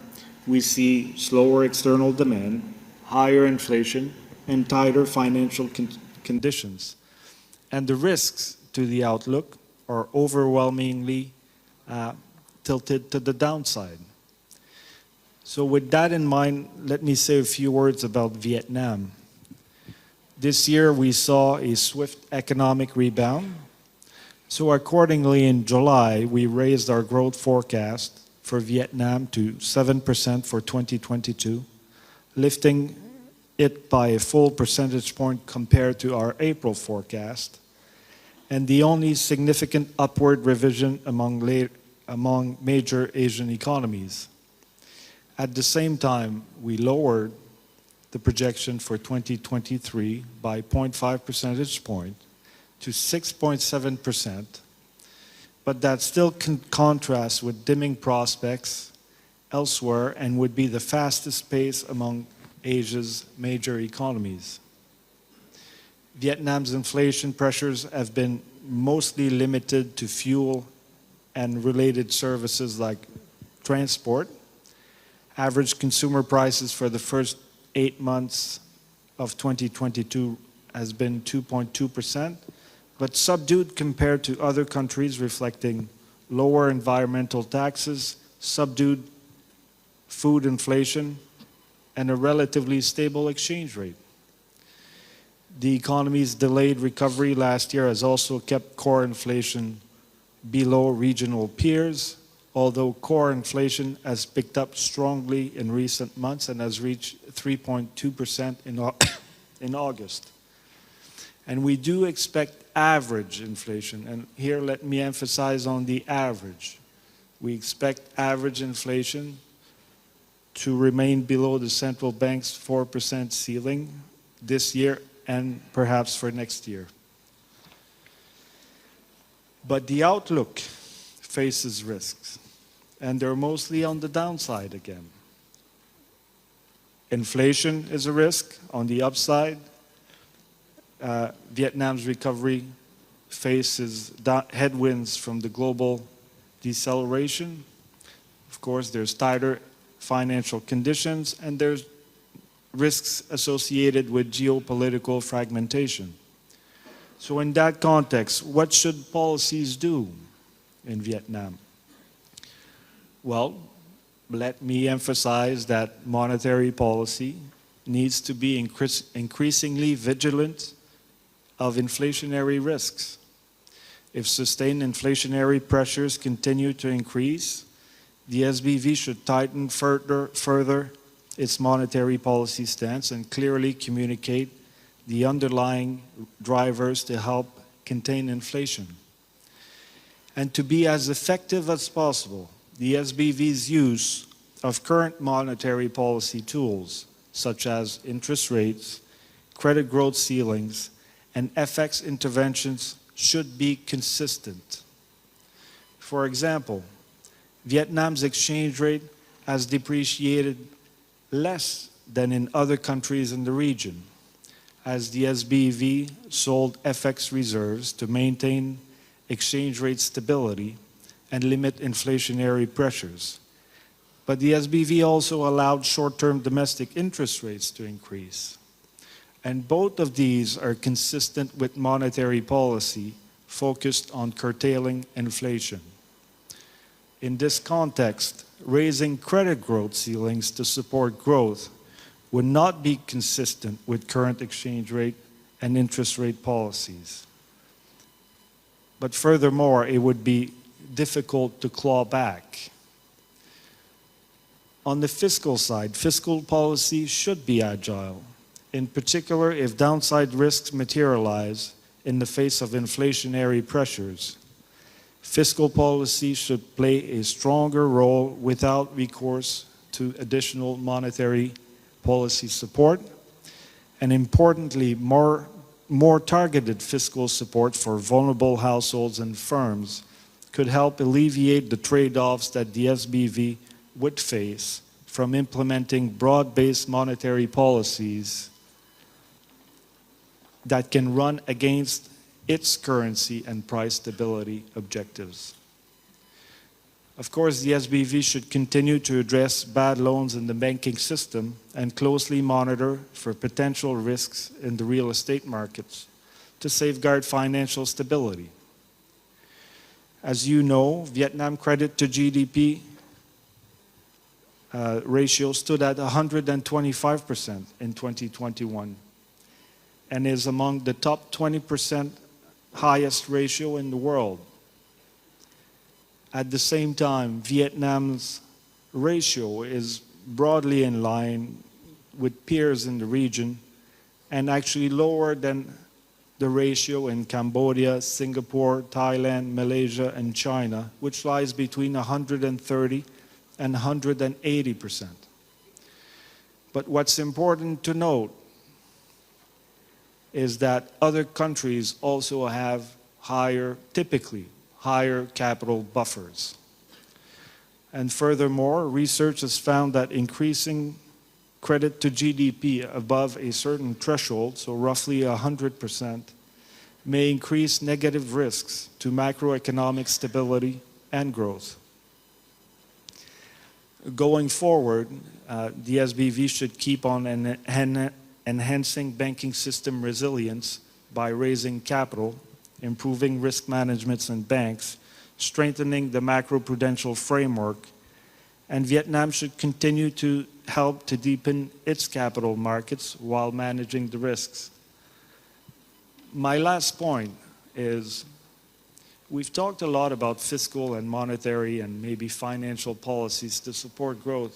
S12: we see slower external demand, higher inflation, and tighter financial conditions. And the risks to the outlook are overwhelmingly tilted to the downside. So with that in mind, let me say a few words about Vietnam. This year we saw a swift economic rebound. So accordingly, in July, we raised our growth forecast for Vietnam to 7% for 2022, lifting it by a full percentage point compared to our April forecast, and the only significant upward revision among major Asian economies. At the same time, we lowered the projection for 2023 by 0.5 percentage point to 6.7%, but that still contrasts with dimming prospects elsewhere and would be the fastest pace among Asia's major economies. Vietnam's inflation pressures have been mostly limited to fuel and related services like transport. Average consumer prices for the first 8 months of 2022 has been 2.2%, but subdued compared to other countries, reflecting lower environmental taxes, subdued food inflation, and a relatively stable exchange rate. The economy's delayed recovery last year has also kept core inflation below regional peers, although core inflation has picked up strongly in recent months and has reached 3.2% in August. And we do expect average inflation, and here let me emphasize on the average. We expect average inflation to remain below the central bank's 4% ceiling this year and perhaps for next year. But the outlook faces risks, and they're mostly on the downside again. Inflation is a risk. On the upside, Vietnam's recovery faces headwinds from the global deceleration. Of course, there's tighter financial conditions, and there's risks associated with geopolitical fragmentation. So in that context, what should policies do in Vietnam? Well, let me emphasize that monetary policy needs to be increasingly vigilant of inflationary risks. If sustained inflationary pressures continue to increase, the SBV should tighten further its monetary policy stance and clearly communicate the underlying drivers to help contain inflation. And to be as effective as possible, the SBV's use of current monetary policy tools, such as interest rates, credit growth ceilings, and FX interventions should be consistent. For example, Vietnam's exchange rate has depreciated less than in other countries in the region, as the SBV sold FX reserves to maintain exchange rate stability and limit inflationary pressures. But the SBV also allowed short-term domestic interest rates to increase. And both of these are consistent with monetary policy focused on curtailing inflation. In this context, raising credit growth ceilings to support growth would not be consistent with current exchange rate and interest rate policies. But furthermore, it would be difficult to claw back. On the fiscal side, fiscal policy should be agile, in particular if downside risks materialize in the face of inflationary pressures. Fiscal policy should play a stronger role without recourse to additional monetary policy support, and importantly, more targeted fiscal support for vulnerable households and firms could help alleviate the trade-offs that the SBV would face from implementing broad-based monetary policies that can run against its currency and price stability objectives. Of course, the SBV should continue to address bad loans in the banking system and closely monitor for potential risks in the real estate markets to safeguard financial stability. As you know, Vietnam credit to GDP ratio stood at 125% in 2021 and is among the top 20% highest ratio in the world. At the same time, Vietnam's ratio is broadly in line with peers in the region and actually lower than the ratio in Cambodia, Singapore, Thailand, Malaysia, and China, which lies between 130 and 180%. But what's important to note is that other countries also have typically higher capital buffers. And furthermore, research has found that increasing credit to GDP above a certain threshold, so roughly 100%, may increase negative risks to macroeconomic stability and growth. Going forward, the SBV should keep on enhancing banking system resilience by raising capital, improving risk management in banks, strengthening the macroprudential framework, and Vietnam should continue to help to deepen its capital markets while managing the risks. My last point is we've talked a lot about fiscal and monetary and maybe financial policies to support growth,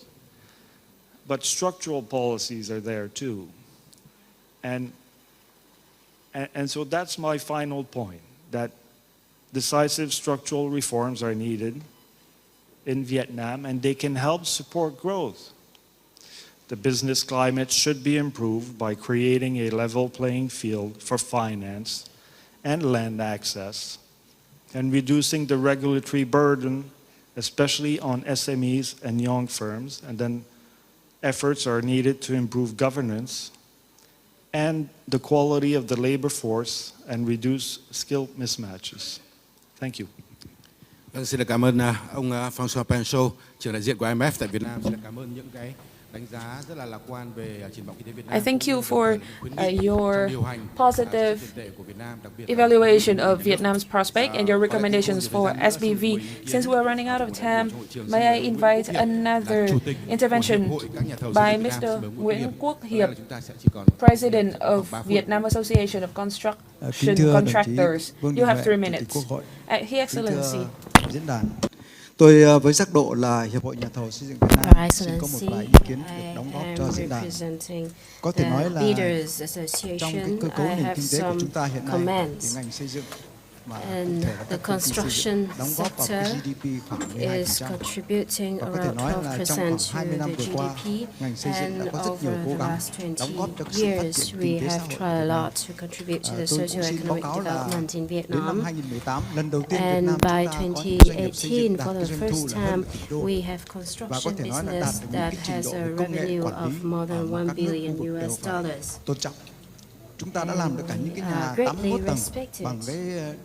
S12: but structural policies are there too. And so that's my final point, that decisive structural reforms are needed in Vietnam, and they can help support growth. The business climate should be improved by creating a level playing field for finance and land access, and reducing the regulatory burden, especially on SMEs and young firms. And then efforts are needed to improve governance and the quality of the labor force and reduce skill mismatches. Thank you.
S20: Vâng, xin cảm ơn ông Fiscal Potential, trưởng đại diện của IMF tại Việt Nam. Xin cảm ơn những cái đánh giá rất là lạc quan về triển vọng kinh tế Việt Nam.
S6: I thank you for your positive evaluation of Vietnam's prospect and your recommendations for SBV. Since we are running out of time, may I invite another intervention by Mr. Nguyễn Quốc Hiệp, President of Vietnam Association of Construction Contractors. You have 3 minutes. His Excellency.
S14: Diễn đàn. Tôi với giác độ là Hiệp hội Nhà thầu xây dựng Việt Nam xin có một vài ý kiến được đóng góp cho diễn đàn. Có thể nói là trong cái cơ cấu nền kinh tế của chúng ta hiện nay, thì ngành xây dựng
S15: and the construction sector is contributing around 12% to the GDP, and over the last 20 years we have tried a lot to contribute to the socio-economic development in Vietnam. And by 2018, for the first time, we have construction business that has a revenue of more than $1 billion.
S14: Chúng ta đã làm được cả những cái nhà 81 tầng bằng cái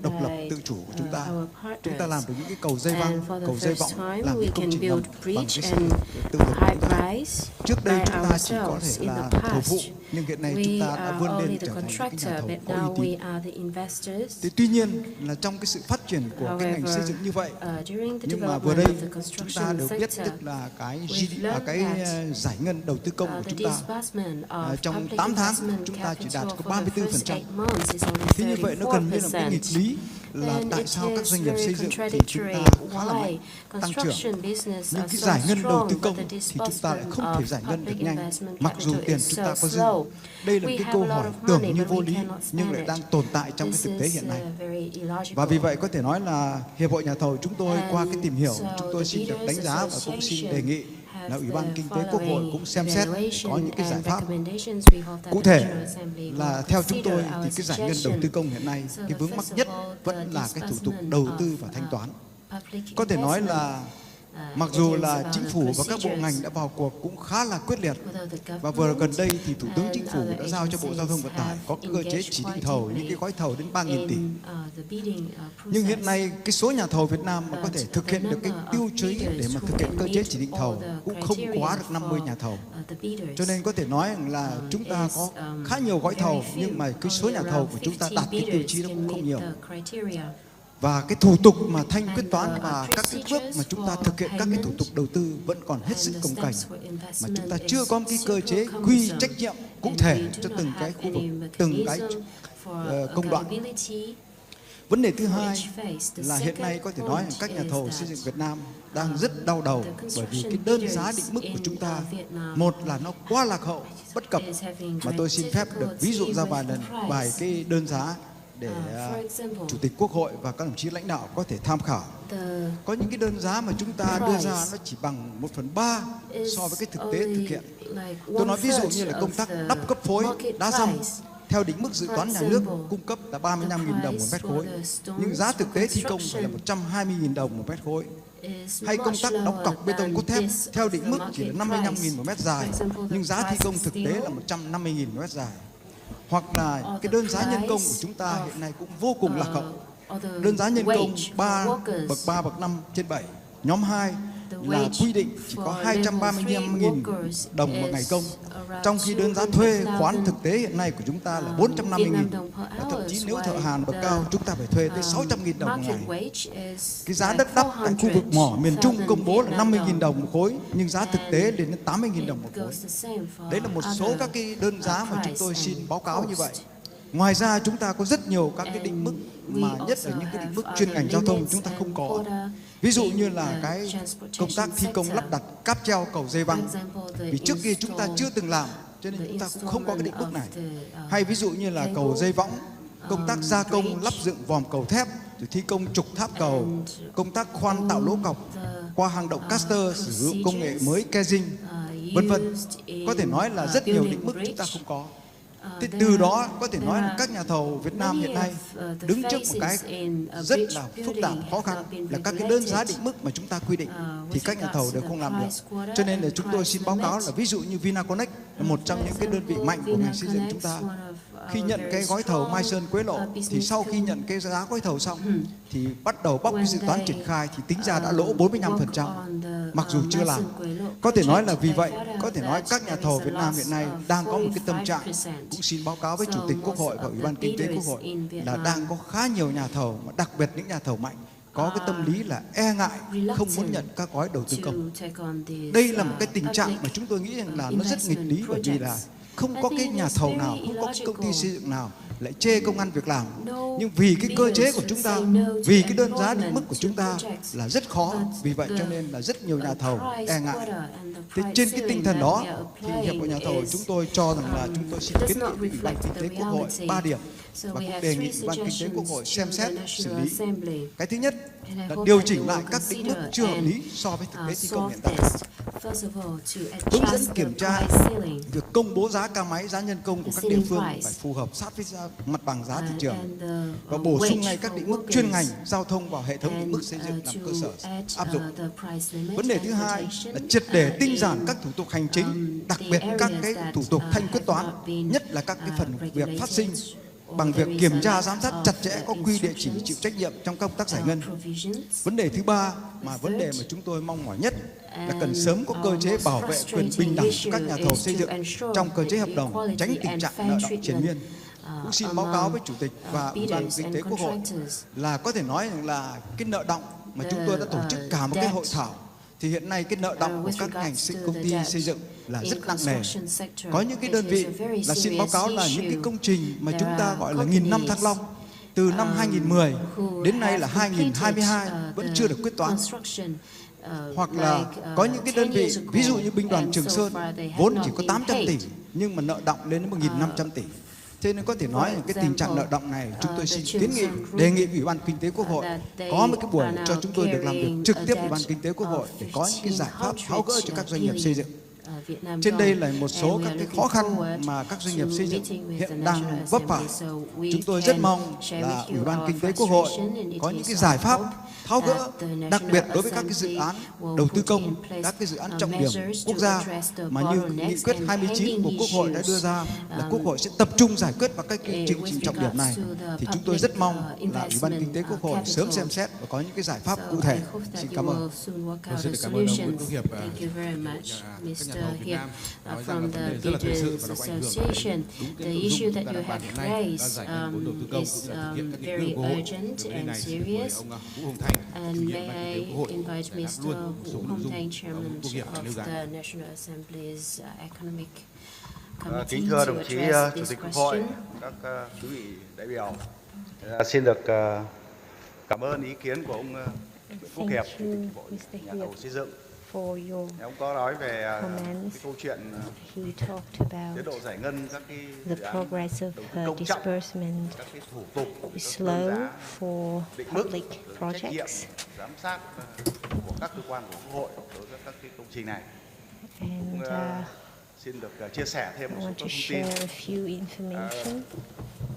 S14: độc lập tự chủ của chúng ta. Chúng ta làm được những cái cầu dây văng, cầu dây vọng, làm những công trình ngầm bằng cái sự tự lực của chúng ta. Trước đây chúng ta chỉ có thể là thầu phụ, nhưng hiện nay chúng ta đã vươn lên trở thành những cái nhà thầu có uy tín. Thì tuy nhiên là trong cái sự phát triển của cái ngành xây dựng như vậy, nhưng mà vừa đây chúng ta đều biết tức là cái giải ngân đầu tư công của chúng ta trong 8 tháng chúng ta chỉ đạt có 34%. Thế như vậy nó gần như là một nghịch lý, là tại sao các doanh nghiệp xây dựng thì chúng ta cũng khá là mạnh tăng trưởng, nhưng cái giải ngân đầu tư công thì chúng ta lại không thể giải ngân được nhanh, mặc dù tiền chúng ta có dư. Đây là cái câu hỏi tưởng như vô lý nhưng lại đang tồn tại trong cái thực tế hiện nay. Và vì vậy có thể nói là Hiệp hội Nhà thầu chúng tôi qua cái tìm hiểu, chúng tôi xin được đánh giá và cũng xin đề nghị là Ủy ban Kinh tế Quốc hội cũng xem xét có những cái giải pháp cụ thể. Là theo chúng tôi thì cái giải ngân đầu tư công hiện nay cái vướng mắc nhất vẫn là cái thủ tục đầu tư và thanh toán. Có thể nói là mặc dù là chính phủ và các bộ ngành đã vào cuộc cũng khá là quyết liệt, và vừa gần đây thì Thủ tướng Chính phủ đã giao cho Bộ Giao thông Vận tải có cơ chế chỉ định thầu những cái gói thầu đến 3.000 tỷ. Nhưng hiện nay cái số nhà thầu Việt Nam mà có thể thực hiện được cái tiêu chí để mà thực hiện cơ chế chỉ định thầu cũng không quá được 50 nhà thầu. Cho nên có thể nói là chúng ta có khá nhiều gói thầu nhưng mà cái số nhà thầu của chúng ta đạt cái tiêu chí đó cũng không nhiều. Và cái thủ tục mà thanh quyết toán và các cái bước mà chúng ta thực hiện các cái thủ tục đầu tư vẫn còn hết sức cồng kềnh, mà chúng ta chưa có một cái cơ chế quy trách nhiệm cụ thể cho từng cái khu vực, từng cái công đoạn. Vấn đề thứ hai là hiện nay có thể nói là các nhà thầu xây dựng Việt Nam đang rất đau đầu bởi vì cái đơn giá định mức của chúng ta, một là nó quá lạc hậu, bất cập, mà tôi xin phép được ví dụ ra vài cái đơn giá để Chủ tịch Quốc hội và các đồng chí lãnh đạo có thể tham khảo. Có những cái đơn giá mà chúng ta đưa ra nó chỉ bằng 1/3 so với cái thực tế thực hiện. Tôi nói ví dụ như là công tác đắp cấp phối đá răm theo định mức dự toán nhà nước cung cấp là 35.000 đồng một mét khối, nhưng giá thực tế thi công phải là 120.000 đồng một mét khối. Hay công tác đóng cọc bê tông cốt thép theo định mức chỉ là 55.000 một mét dài, nhưng giá thi công thực tế là 150.000 một mét dài. Hoặc là cái đơn giá nhân công của chúng ta hiện nay cũng vô cùng lạc hậu. Đơn giá nhân công bậc 3, bậc 5 trên 7, nhóm 2 là quy định chỉ có 235.000 đồng một ngày công, trong khi đơn giá thuê khoán thực tế hiện nay của chúng ta là 450.000. Và thậm chí nếu thợ hàn bậc cao chúng ta phải thuê tới 600.000 đồng một ngày. Cái giá đất đắp tại khu vực mỏ miền Trung công bố là 50.000 đồng một khối, nhưng giá thực tế lên đến 80.000 đồng một khối. Đấy là một số các cái đơn giá mà chúng tôi xin báo cáo như vậy.
S2: Ngoài ra chúng ta có rất nhiều các cái định mức mà nhất là những cái định mức chuyên ngành giao thông chúng ta không có. Ví dụ như là cái công tác thi công lắp đặt cáp treo cầu dây văng. Vì trước kia chúng ta chưa từng làm cho nên chúng ta cũng không có cái định mức này. Hay ví dụ như là cầu dây võng, công tác gia công lắp dựng vòm cầu thép, rồi thi công trục tháp cầu, công tác khoan tạo lỗ cọc qua hang động caster, sử dụng công nghệ mới Kênh, vân vân. Có thể nói là rất nhiều định mức chúng ta không có. Thế từ đó có thể nói là các nhà thầu Việt Nam hiện nay đứng trước một cái rất là phức tạp, khó khăn là các cái đơn giá định mức mà chúng ta quy định thì các nhà thầu đều không làm được. Cho nên là chúng tôi xin báo cáo là ví dụ như Vinaconex là một trong những cái đơn vị mạnh của ngành xây dựng chúng ta. Khi nhận cái gói thầu Mai Sơn Quế Lộ thì sau khi nhận cái giá gói thầu xong thì bắt đầu bóc cái dự toán triển khai thì tính ra đã lỗ 45%, mặc dù chưa làm. Có thể nói là vì vậy, có thể nói các nhà thầu Việt Nam hiện nay đang có một cái tâm trạng, cũng xin báo cáo với Chủ tịch Quốc hội và Ủy ban Kinh tế Quốc hội là đang có khá nhiều nhà thầu, mà đặc biệt những nhà thầu mạnh có cái tâm lý là e ngại, không muốn nhận các gói đầu tư công. Đây là một cái tình trạng mà chúng tôi nghĩ là nó rất nghịch lý, bởi vì là không có cái nhà thầu nào, không có cái công ty xây dựng nào lại chê công ăn việc làm. Nhưng vì cái cơ chế của chúng ta, vì cái đơn giá định mức của chúng ta là rất khó, vì vậy cho nên là rất nhiều nhà thầu e ngại. Thế trên cái tinh thần đó thì Hiệp hội Nhà thầu chúng tôi cho rằng là chúng tôi xin kiến nghị Ủy ban Kinh tế Quốc hội 3 điểm và cũng đề nghị Ủy ban Kinh tế Quốc hội xem xét xử lý. Cái thứ nhất là điều chỉnh lại các định mức chưa hợp lý so với thực tế thi công hiện tại. Hướng dẫn kiểm tra việc công bố giá ca máy, giá nhân công của các địa phương phải phù hợp sát với mặt bằng giá thị trường và bổ sung ngay các định mức chuyên ngành giao thông vào hệ thống định mức xây dựng làm cơ sở áp dụng. Vấn đề thứ hai là triệt để tinh giản các thủ tục hành chính, đặc biệt các cái thủ tục thanh quyết toán, nhất là các cái phần việc phát sinh bằng việc kiểm tra giám sát chặt chẽ có quy địa chỉ chịu trách nhiệm trong công tác giải ngân. Vấn đề thứ ba mà vấn đề mà chúng tôi mong mỏi nhất là cần sớm có cơ chế bảo vệ quyền bình đẳng của các nhà thầu xây dựng trong cơ chế hợp đồng, tránh tình trạng nợ động triền miên. Cũng xin báo cáo với Chủ tịch và Ủy ban Kinh tế Quốc hội là có thể nói rằng là cái nợ động mà chúng tôi đã tổ chức cả một cái hội thảo thì hiện nay cái nợ động của các ngành công ty xây dựng là rất nặng nề. Có những cái đơn vị là xin báo cáo là những cái công trình mà chúng ta gọi là nghìn năm Thăng Long từ năm 2010 đến nay là 2022 vẫn chưa được quyết toán. Hoặc là có những cái đơn vị ví dụ như Binh đoàn Trường Sơn vốn chỉ có 800 tỷ nhưng mà nợ động lên đến 1.500 tỷ. Thế nên có thể nói là cái tình trạng nợ động này chúng tôi xin kiến nghị, đề nghị Ủy ban Kinh tế Quốc hội có một cái buổi cho chúng tôi được làm việc trực tiếp Ủy ban Kinh tế Quốc hội để có những cái giải pháp tháo gỡ cho các doanh nghiệp xây dựng. Trên đây là một số các cái khó khăn mà các doanh nghiệp xây dựng hiện đang vấp phải. Chúng tôi rất mong là Ủy ban Kinh tế Quốc hội có những cái giải pháp tháo gỡ, đặc biệt đối với các cái dự án đầu tư công, các cái dự án trọng điểm quốc gia mà như nghị quyết 29 của Quốc hội đã đưa ra là Quốc hội sẽ tập trung giải quyết vào các cái chương trình trọng điểm này. Thì chúng tôi rất mong là Ủy ban Kinh tế Quốc hội sớm xem xét và có những cái giải pháp cụ thể. Xin cảm ơn.
S20: Xin cảm ơn ông Nguyễn Quốc Hiệp.
S15: Here from the Builders Association, the issue that you have raised is very urgent and serious. And may I invite Mr. Vũ Hồng Thanh, Chairman of the National Assembly's Economic Committee,
S16: Kính thưa đồng chí Chủ tịch Quốc hội, các quý vị đại biểu, xin được cảm ơn ý kiến của ông Quốc Hiệp, Chủ tịch Bộ Nhà thầu xây dựng. Ông có nói về cái câu chuyện chế độ giải ngân các cái dự án đầu tư công trọng, các cái thủ tục, slow for public projects, giám sát của các cơ quan của Quốc hội đối với các cái công trình này. Cũng xin được chia sẻ thêm một số thông tin.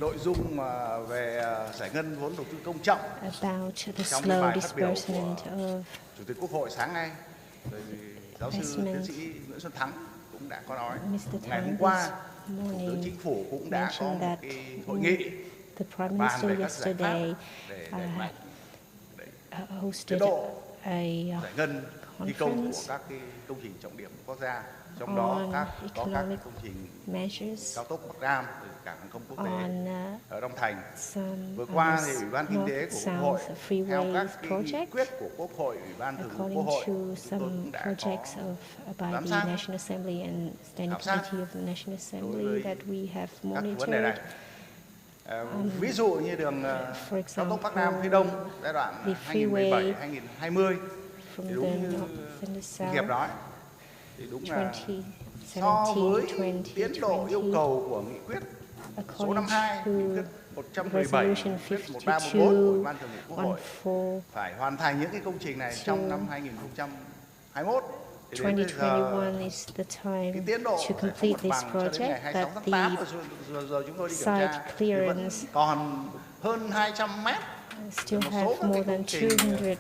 S16: Nội dung mà về giải ngân vốn đầu tư công trọng trong cái bài phát biểu của Chủ tịch Quốc hội sáng nay. Rồi giáo sư tiến sĩ Nguyễn Xuân Thắng cũng đã có nói ngày hôm qua Thủ tướng Chính phủ cũng đã có một cái hội nghị bàn về các giải pháp để đẩy mạnh chế độ giải ngân thi công của các cái công trình trọng điểm quốc gia, trong đó có các công trình cao tốc Bắc Nam, cảng hàng không quốc tế ở Long Thành. Vừa qua thì Ủy ban Kinh tế của Quốc hội theo các cái nghị quyết của Quốc hội, Ủy ban Thường vụ Quốc hội cũng đã có giám sát đối với các vấn đề này. Ví dụ như đường cao tốc Bắc Nam phía Đông giai đoạn 2017-2020 thì đúng như Hiệp nói, thì đúng là so với tiến độ yêu cầu của nghị quyết số 52, nghị quyết 117, nghị quyết 1314 của Ủy ban Thường vụ Quốc hội phải hoàn thành những cái công trình này trong năm 2021.
S10: 2021 is the time to complete this project, but the site clearance
S16: còn hơn 200 mét,
S10: still have more than 200 meters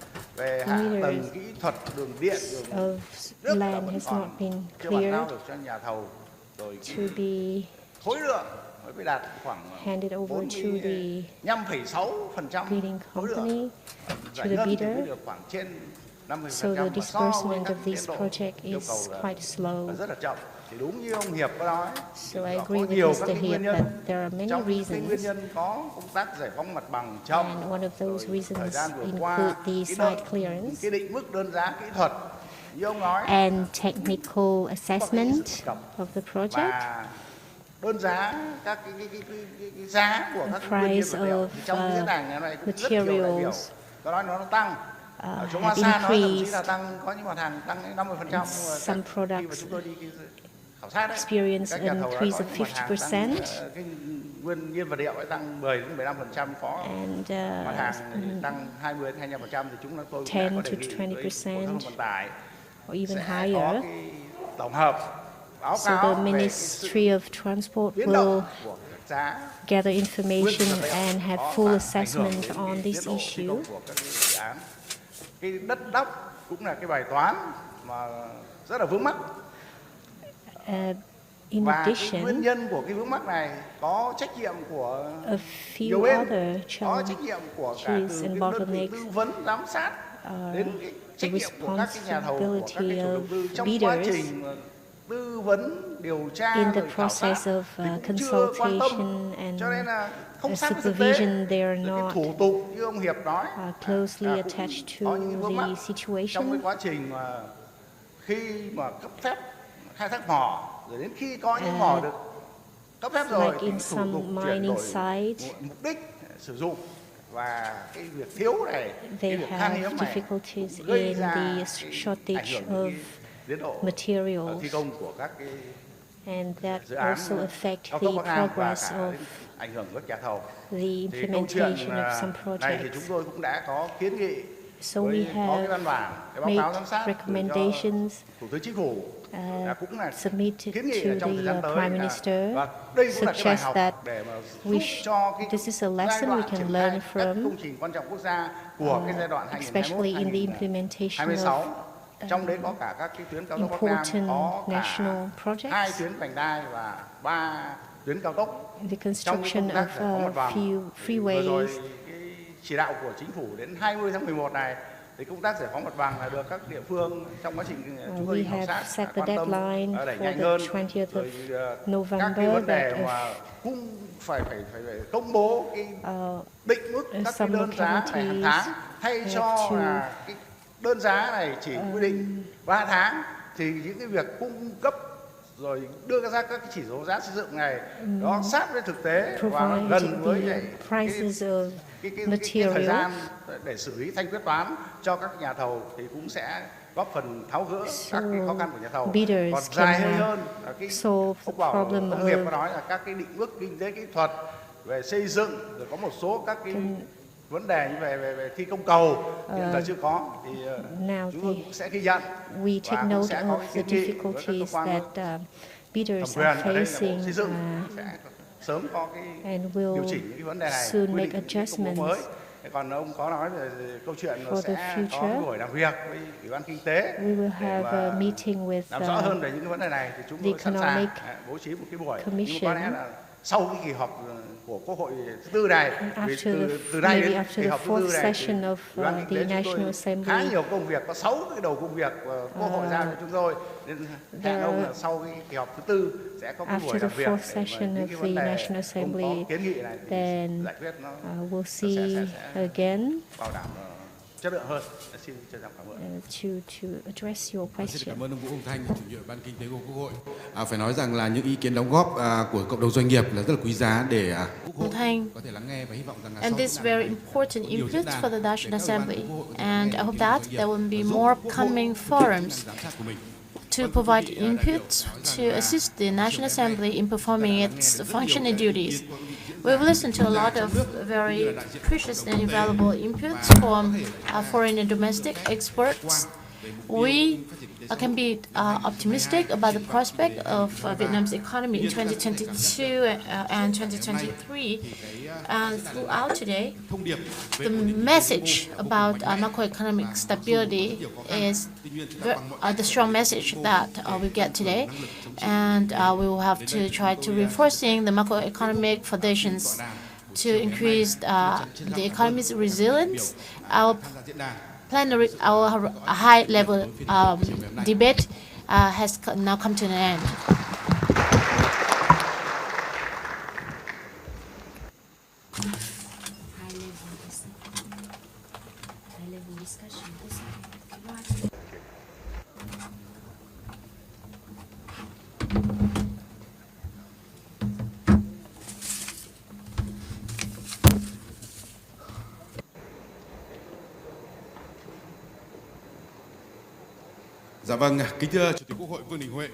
S16: kỹ thuật, đường điện,
S10: of land has not been cleared to be
S16: khối lượng mới đạt khoảng
S10: handed over to the
S16: 5,6%
S10: bidding company, to the bidder. So the disbursement of this project is quite slow. So I agree with Mr. Hiệp that there are many reasons, and one of those reasons include the site clearance and technical assessment of the project, the price of materials have increased. Some products experience an increase of 50%, and 10 to 20%, or even higher. So the Ministry of Transport will gather information and have full assessment on this issue.
S16: Cái đất đắp cũng là cái bài toán mà rất là vướng mắc.
S10: In addition,
S16: nguyên nhân của cái vướng mắc này có trách nhiệm của
S10: nhiều bên, có trách nhiệm của cả từ cái đơn vị tư vấn giám sát đến cái trách nhiệm của các cái nhà thầu, của các cái chủ đầu tư trong quá trình tư vấn điều tra, in the process of consultation and supervision, they are not closely attached to the situation.
S16: Trong cái quá trình mà khi mà cấp phép khai thác mỏ, rồi đến khi có những mỏ được cấp phép rồi,
S10: like in some mining sites,
S16: mục đích sử dụng và cái việc thiếu này,
S10: they have difficulties in the shortage of materials, and that also affect the progress of the implementation of some projects. So we have made recommendations submitted to the Prime Minister, suggest that this is a lesson we can learn from, especially in the implementation of important national projects, the construction of a few freeways.
S16: Chỉ đạo của chính phủ đến 20 tháng 11 này thì công tác giải phóng mặt bằng là được các địa phương trong quá trình chúng tôi khảo sát quan tâm đẩy nhanh hơn. Rồi các cái vấn đề mà cũng phải công bố cái định mức các cái đơn giá này hàng tháng, thay cho là cái đơn giá này chỉ quy định 3 tháng thì những cái việc cung cấp rồi đưa ra các cái chỉ số giá xây dựng này nó sát với thực tế và gần với cái thời gian để xử lý thanh quyết toán cho các nhà thầu thì cũng sẽ góp phần tháo gỡ các cái khó khăn của nhà thầu.
S10: Còn
S16: dài hơn là cái ông Hiệp có nói là các cái định mức kinh tế kỹ thuật về xây dựng, rồi có một số các cái vấn đề như về thi công cầu hiện giờ chưa có thì chúng tôi cũng sẽ ghi nhận
S10: we take note of the difficulties that bidders are facing
S16: sớm có cái điều chỉnh những cái vấn đề này,
S10: soon make adjustments.
S16: Còn ông có nói về câu chuyện nó sẽ có buổi làm việc với Ủy ban Kinh tế
S10: để
S16: làm rõ hơn về những cái vấn đề này thì chúng tôi sẵn sàng bố trí một cái buổi, nhưng có lẽ là sau cái kỳ họp của Quốc hội thứ tư này, từ nay đến kỳ họp thứ tư này thì Ủy ban Kinh tế chúng tôi khá nhiều công việc, có 6 cái đầu công việc Quốc hội giao cho chúng tôi, nên hẹn ông là sau cái kỳ họp thứ tư sẽ có cái buổi làm việc để những cái vấn đề không có kiến nghị này thì giải quyết nó
S10: we'll see again.
S16: bảo đảm chất lượng hơn. Xin trân trọng cảm ơn.
S10: To address your
S20: Xin
S10: question.
S20: cảm ơn ông Vũ Hồng Thanh, chủ nhiệm Ban Kinh tế của Quốc hội. Phải nói rằng là những ý kiến đóng góp của cộng đồng doanh nghiệp là rất là quý giá để Quốc hội có thể lắng nghe và hy vọng rằng là
S17: And this very important input for the National Assembly. And I hope that there will be more upcoming forums to provide input to assist the National Assembly in performing its functional duties. We've listened to a lot of very precious and invaluable inputs from foreign and domestic experts. We can be optimistic about the prospect of Vietnam's economy in 2022 and 2023. And throughout today, the message about macroeconomic stability is the strong message that we get today. And we will have to try to reinforcing the macroeconomic foundations to increase the economy's resilience. Our high-level debate has now come to an end.
S20: Dạ vâng, kính thưa Chủ tịch Quốc hội Vương Đình Huệ,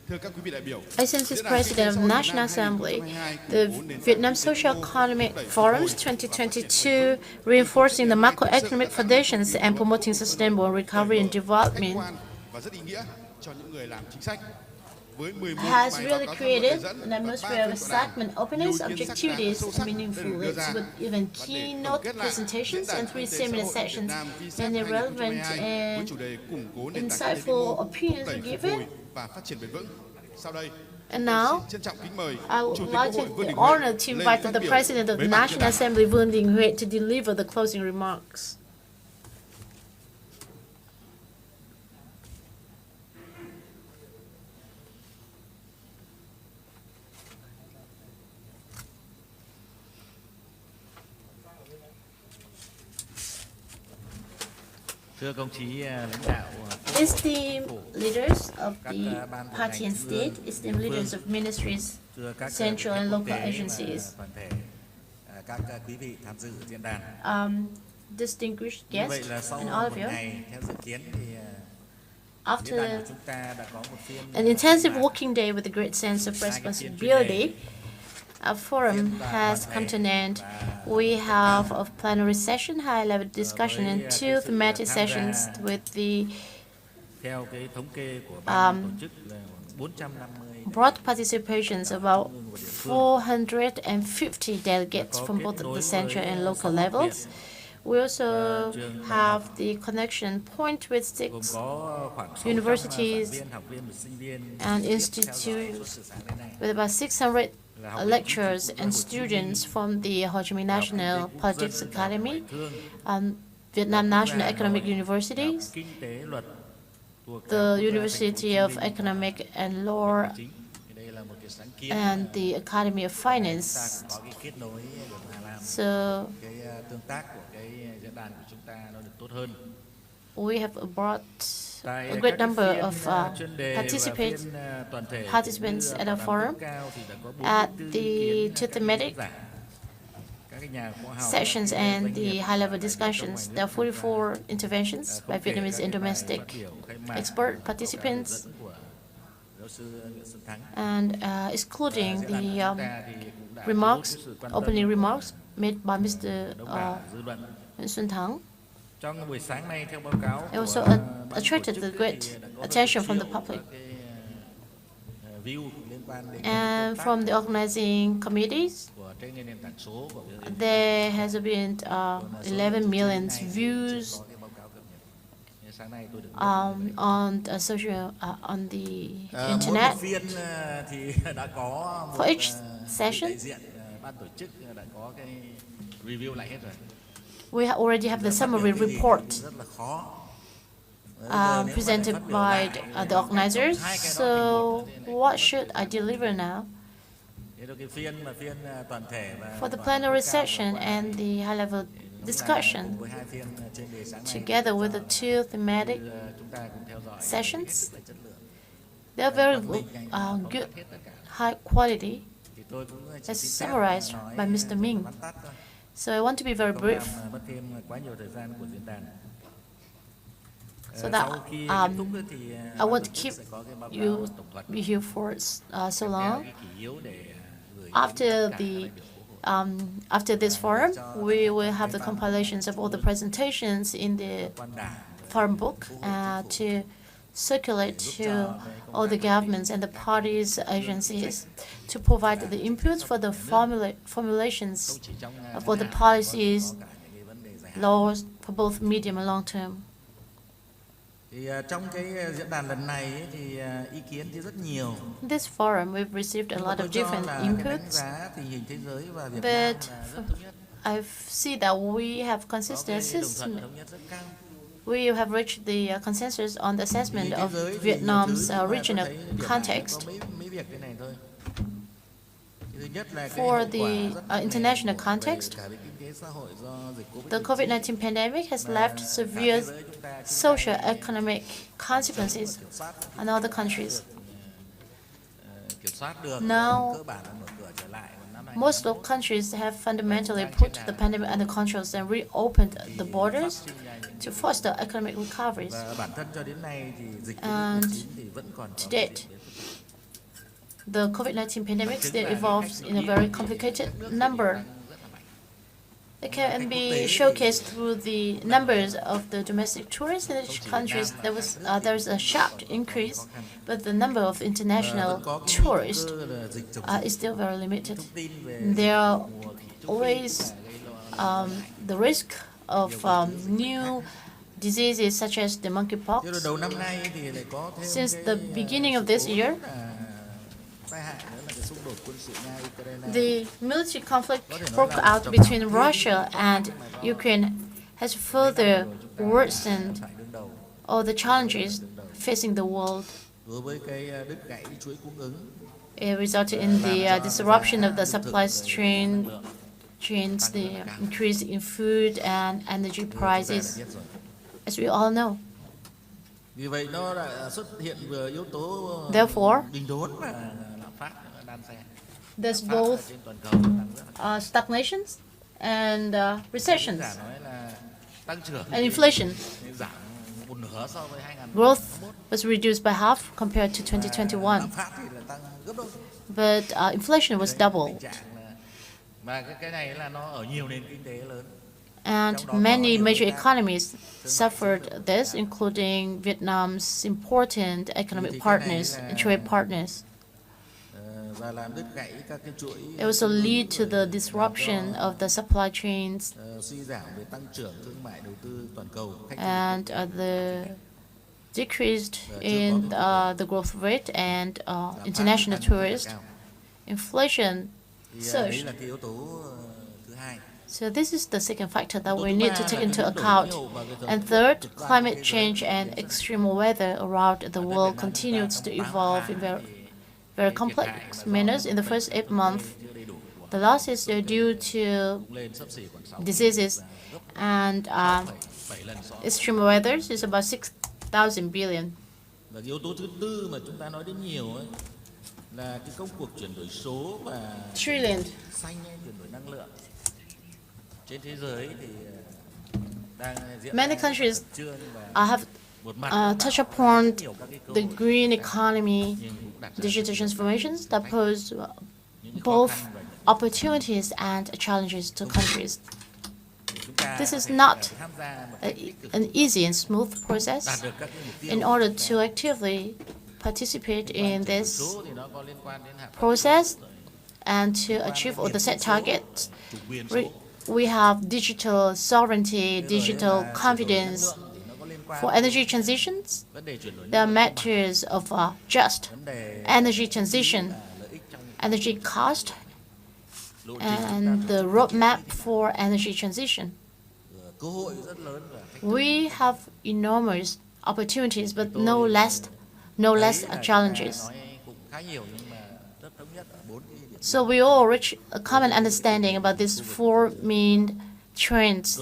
S20: thưa các quý vị đại biểu.
S17: As President of the National Assembly, the Vietnam Socio-Economic Forum 2022, reinforcing the macroeconomic foundations and promoting sustainable recovery and development, has really created an atmosphere of excitement, openness, objectivities, and meaningfulness, with even keynote presentations and 3 seminar sessions, many relevant and insightful opinions were given. And now, I would like to take the honor to invite the President of the National Assembly, Vương Đình Huệ, to deliver the closing remarks.
S4: Thưa công chí lãnh đạo,
S17: esteemed leaders of the party and state, esteemed leaders of ministries, central and local agencies, distinguished guests, and all of you. After an intensive working day with a great sense of responsibility, our forum has come to an end. We have a plenary session, high-level discussion, and 2 thematic sessions with the broad participations of about 450 delegates from both the central and local levels. We also have the connection point with 6 universities and institutes with about 600 lecturers and students from the Ho Chi Minh National Politics Academy, Vietnam National Economic Universities, the University of Economic and Law, and the Academy of Finance. So we have brought a great number of participants at our forum. At the 2 thematic sessions and the high-level discussions, there are 44 interventions by Vietnamese and domestic expert participants, and excluding the opening remarks made by Mr. Xuân Thắng. It also attracted the great attention from the public. And from the organizing committees, there has been 11 million views on the internet. For each session, we already have the summary report presented by the organizers. So what should I deliver now? For the plenary session and the high-level discussion together with the two thematic sessions. They are very good, high quality, as summarized by Mr. Minh. So I want to be very brief, so that I won't keep you be here for so long. After this forum, we will have the compilations of all the presentations in the forum book to circulate to all the governments and the parties, agencies, to provide the inputs for the formulations of all the policies, laws for both medium and long term.
S18: Trong cái diễn đàn lần này thì ý kiến thì rất nhiều.
S17: In this forum, we've received a lot of different inputs, but I see that we have consistent assessment. We have reached the consensus on the assessment of Vietnam's regional context. For the international context, the COVID-19 pandemic has left severe socio-economic consequences on other countries. Now, most of countries have fundamentally put the pandemic under control and reopened the borders to foster economic recoveries. And to date, the COVID-19 pandemic still evolves in a very complicated number. It can be showcased through the numbers of the domestic tourists in each country. There is a sharp increase, but the number of international tourists is still very limited. There are always the risk of new diseases such as the monkeypox. Since the beginning of this year, the military conflict broke out between Russia and Ukraine has further worsened all the challenges facing the world. It resulted in the disruption of the supply chains, the increase in food and energy prices, as we all know. Therefore, there's both stagnations and recessions and inflation. Growth was reduced by half compared to 2021, but inflation was doubled. And many major economies suffered this, including Vietnam's important economic partners and trade partners. It also led to the disruption of the supply chains and the decreased in the growth rate and international tourists. Inflation surged. So this is the second factor that we need to take into account. And third, climate change and extreme weather around the world continues to evolve in very complex manners. In the first 8 months, the losses are due to diseases and extreme weather is about 6,000 billion. Trillion. Many countries have touched upon the green economy, digital transformations that pose both opportunities and challenges to countries. This is not an easy and smooth process. In order to actively participate in this process and to achieve all the set targets, we have digital sovereignty, digital confidence. For energy transitions, there are matters of just energy transition, energy cost, and the roadmap for energy transition. We have enormous opportunities, but no less challenges. So we all reach a common understanding about these four main trends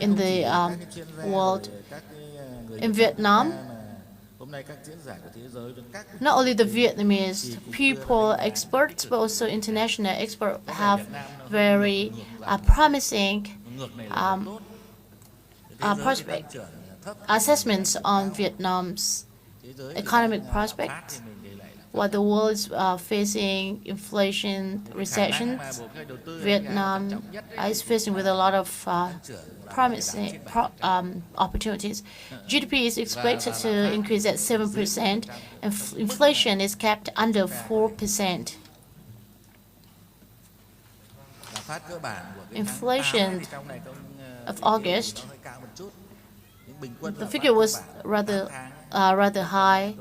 S17: in the world. In Vietnam, not only the Vietnamese people, experts, but also international experts have very promising assessments on Vietnam's economic prospects. While the world is facing inflation, recession, Vietnam is facing with a lot of promising opportunities. GDP is expected to increase at 7%, and inflation is kept under 4%. Inflation of August, the figure was rather high,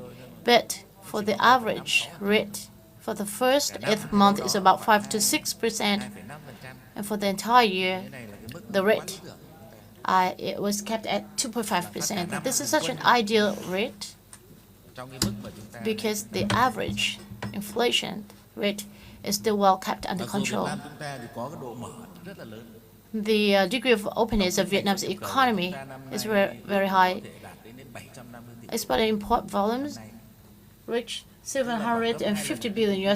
S17: but for the average rate for the first 8 months is about 5 to 6%, and for the entire year, the rate it was kept at 2.5%. This is such an ideal rate because the average inflation rate is still well kept under control. The degree of openness of Vietnam's economy is very high. Export and import volumes reached $750 billion,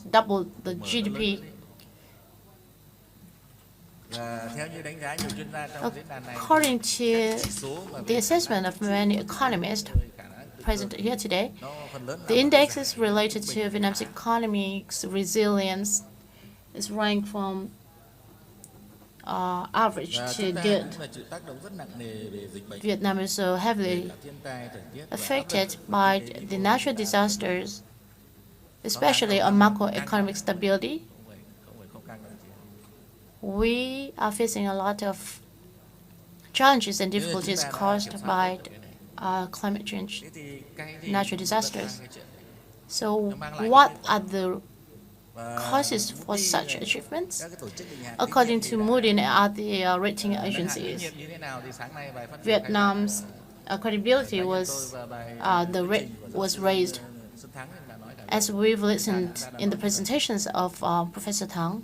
S17: double the GDP. According to the assessment of many economists present here today, the indexes related to Vietnam's economic's resilience is ranked from average to good. Vietnam is so heavily affected by the natural disasters, especially on macroeconomic stability. We are facing a lot of challenges and difficulties caused by climate change, natural disasters. So what are the causes for such achievements? According to Moody and other rating agencies, Vietnam's credibility was the rate was raised. As we've listened in the presentations of Professor Thắng,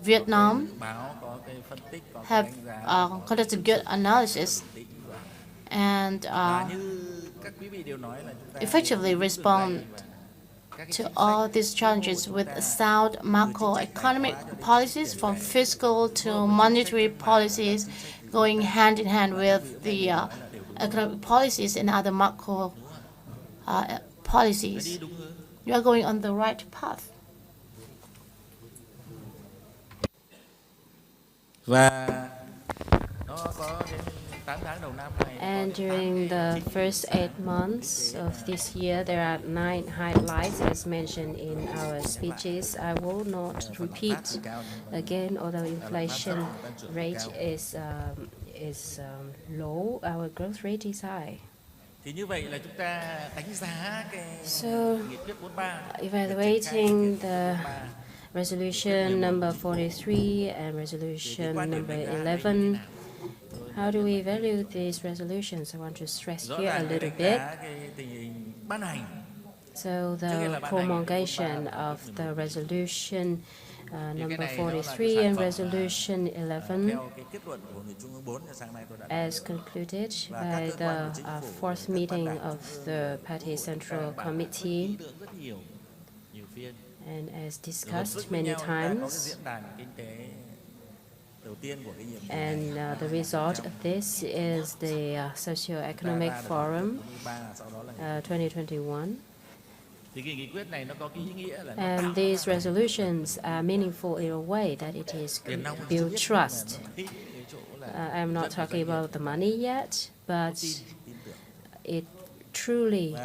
S17: Vietnam have conducted good analysis and effectively respond to all these challenges with sound macroeconomic policies, from fiscal to monetary policies, going hand in hand with the economic policies and other macro policies. You are going on the right path.
S14: And during the first 8 months of this year, there are 9 highlights as mentioned in our speeches. I will not repeat again, although inflation rate is low, our growth rate is high. So, evaluating the resolution number 43 and resolution number 11, how do we evaluate these resolutions? I want to stress here a little bit. So the promulgation of the resolution number 43 and resolution 11 as concluded by the 4th meeting of the Party Central Committee and as discussed many times. And the result of this is the Socio-Economic Forum 2021. And these resolutions are meaningful in a way that it is build trust. I'm not talking about the money yet, but it truly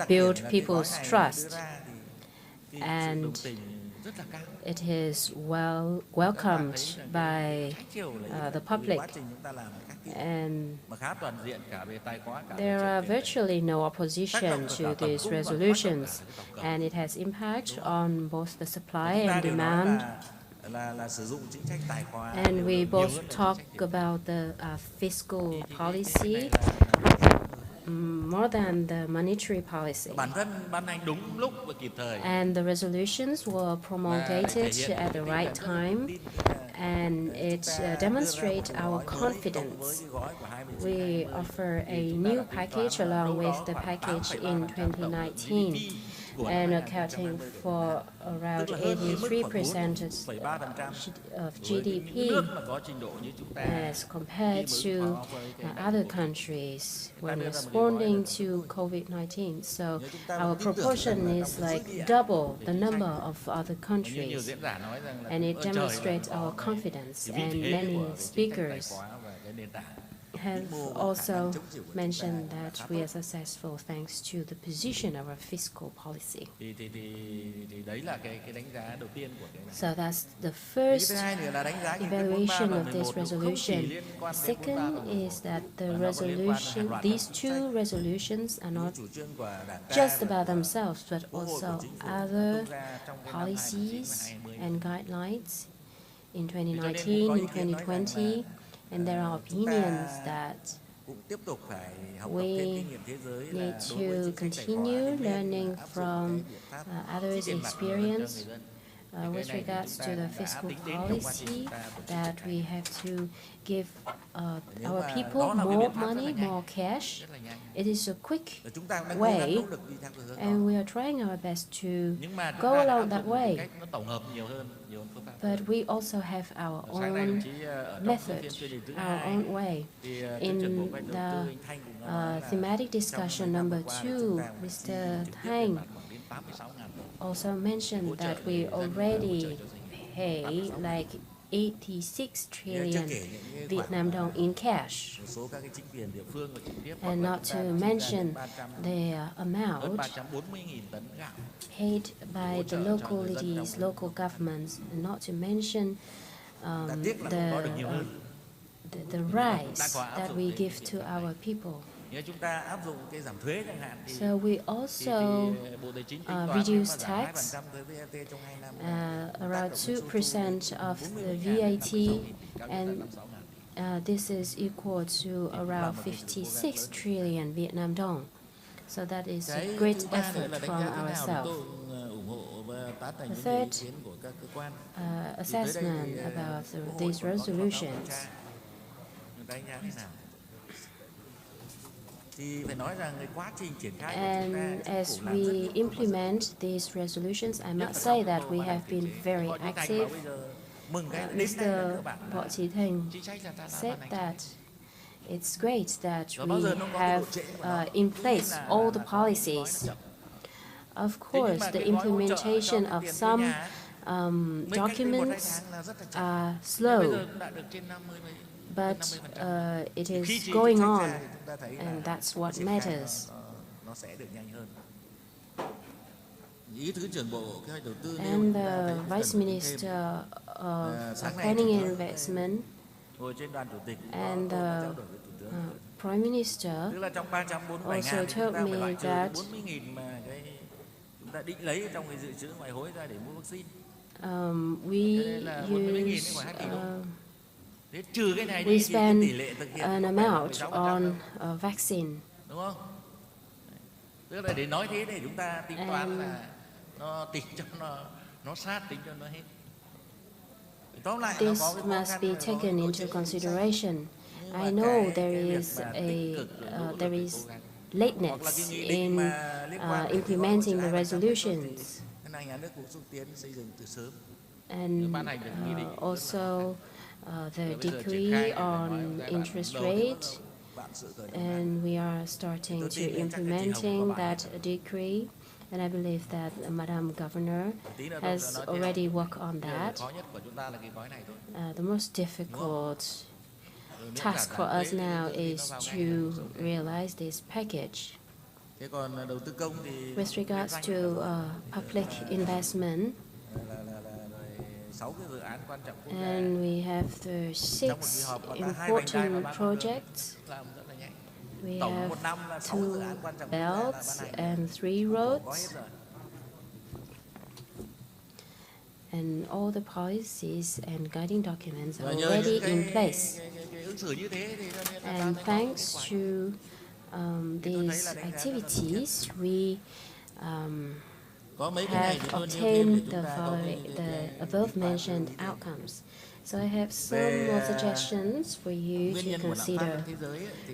S14: builds people's trust. And it is welcomed by the public, and there are virtually no opposition to these resolutions, and it has impact on both the supply and demand. And we both talk about the fiscal policy more than the monetary policy.
S5: Bản thân ban hành đúng lúc và kịp thời.
S14: And the resolutions were promulgated at the right time, and it demonstrates our confidence. We offer a new package along with the package in 2019, and accounting for around 83% of GDP as compared to other countries when responding to COVID-19. So our proportion is like double the number of other countries, and it demonstrates our confidence. And many speakers have also mentioned that we are successful thanks to the position of our fiscal policy. So that's the first evaluation of this resolution. Second is that these two resolutions are not just about themselves, but also other policies and guidelines in 2019, in 2020. And there are opinions that we need to continue learning from others' experience with regards to the fiscal policy, that we have to give our people more money, more cash. It is a quick way, and we are trying our best to go along that way. But we also have our own method, our own way. In the thematic discussion number 2, Mr. Hành also mentioned that we already pay like 86 trillion Vietnam dong in cash, and not to mention the amount paid by the localities, local governments, and not to mention the rights that we give to our people. So we also reduce tax around 2% of the VAT, and this is equal to around 56 trillion Vietnam dong. So that is a great effort from ourselves. The third assessment about these resolutions. And as we implement these resolutions, I must say that we have been very active. Mr. Võ Chí Thành said that it's great that we have in place all the policies. Of course, the implementation of some documents are slow, but it is going on, and that's what matters. And the Vice Minister of Planning and Investment and the Prime Minister also told me that we spend an amount on vaccine. This must be taken into consideration. I know there is lateness in implementing the resolutions, and also the decree on interest rate, and we are starting to implementing that decree, and I believe that Madam Governor has already worked on that. The most difficult task for us now is to realize this package. With regards to public investment, and we have the 6 important projects. We have 2 belts and 3 roads, and all the policies and guiding documents are already in place. And thanks to these activities, we have obtained the above-mentioned outcomes. So I have some more suggestions for you to consider.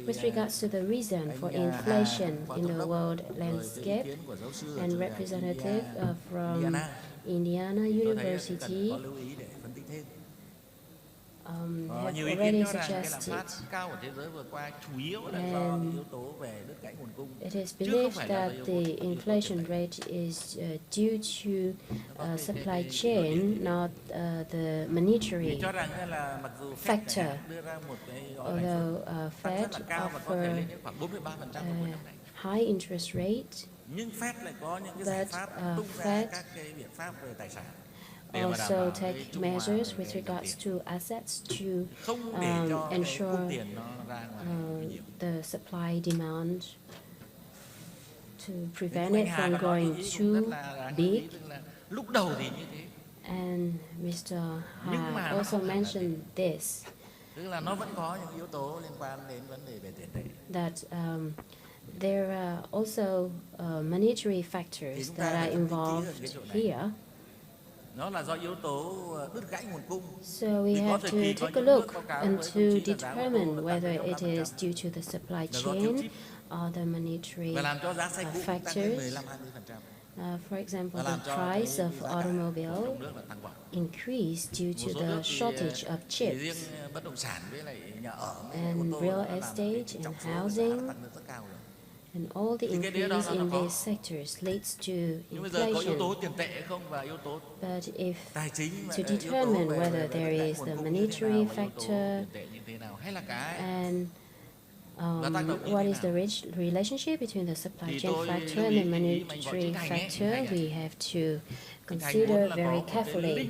S14: With regards to the reason for inflation in the world landscape, and representative from Indiana University have already suggested, and it is believed that the inflation rate is due to supply chain, not the monetary factor. Although Fed offer high interest rate, but Fed also take measures with regards to assets to ensure the supply demand, to prevent it from going too big. And Mr. Ha also mentioned this, that there are also monetary factors that are involved here. So we have to take a look and to determine whether it is due to the supply chain or the monetary factors. For example, the price of automobile increased due to the shortage of chips, and real estate and housing, and all the increase in these sectors leads to inflation. But if to determine whether there is the monetary factor and what is the relationship between the supply chain factor and the monetary factor, we have to consider very carefully.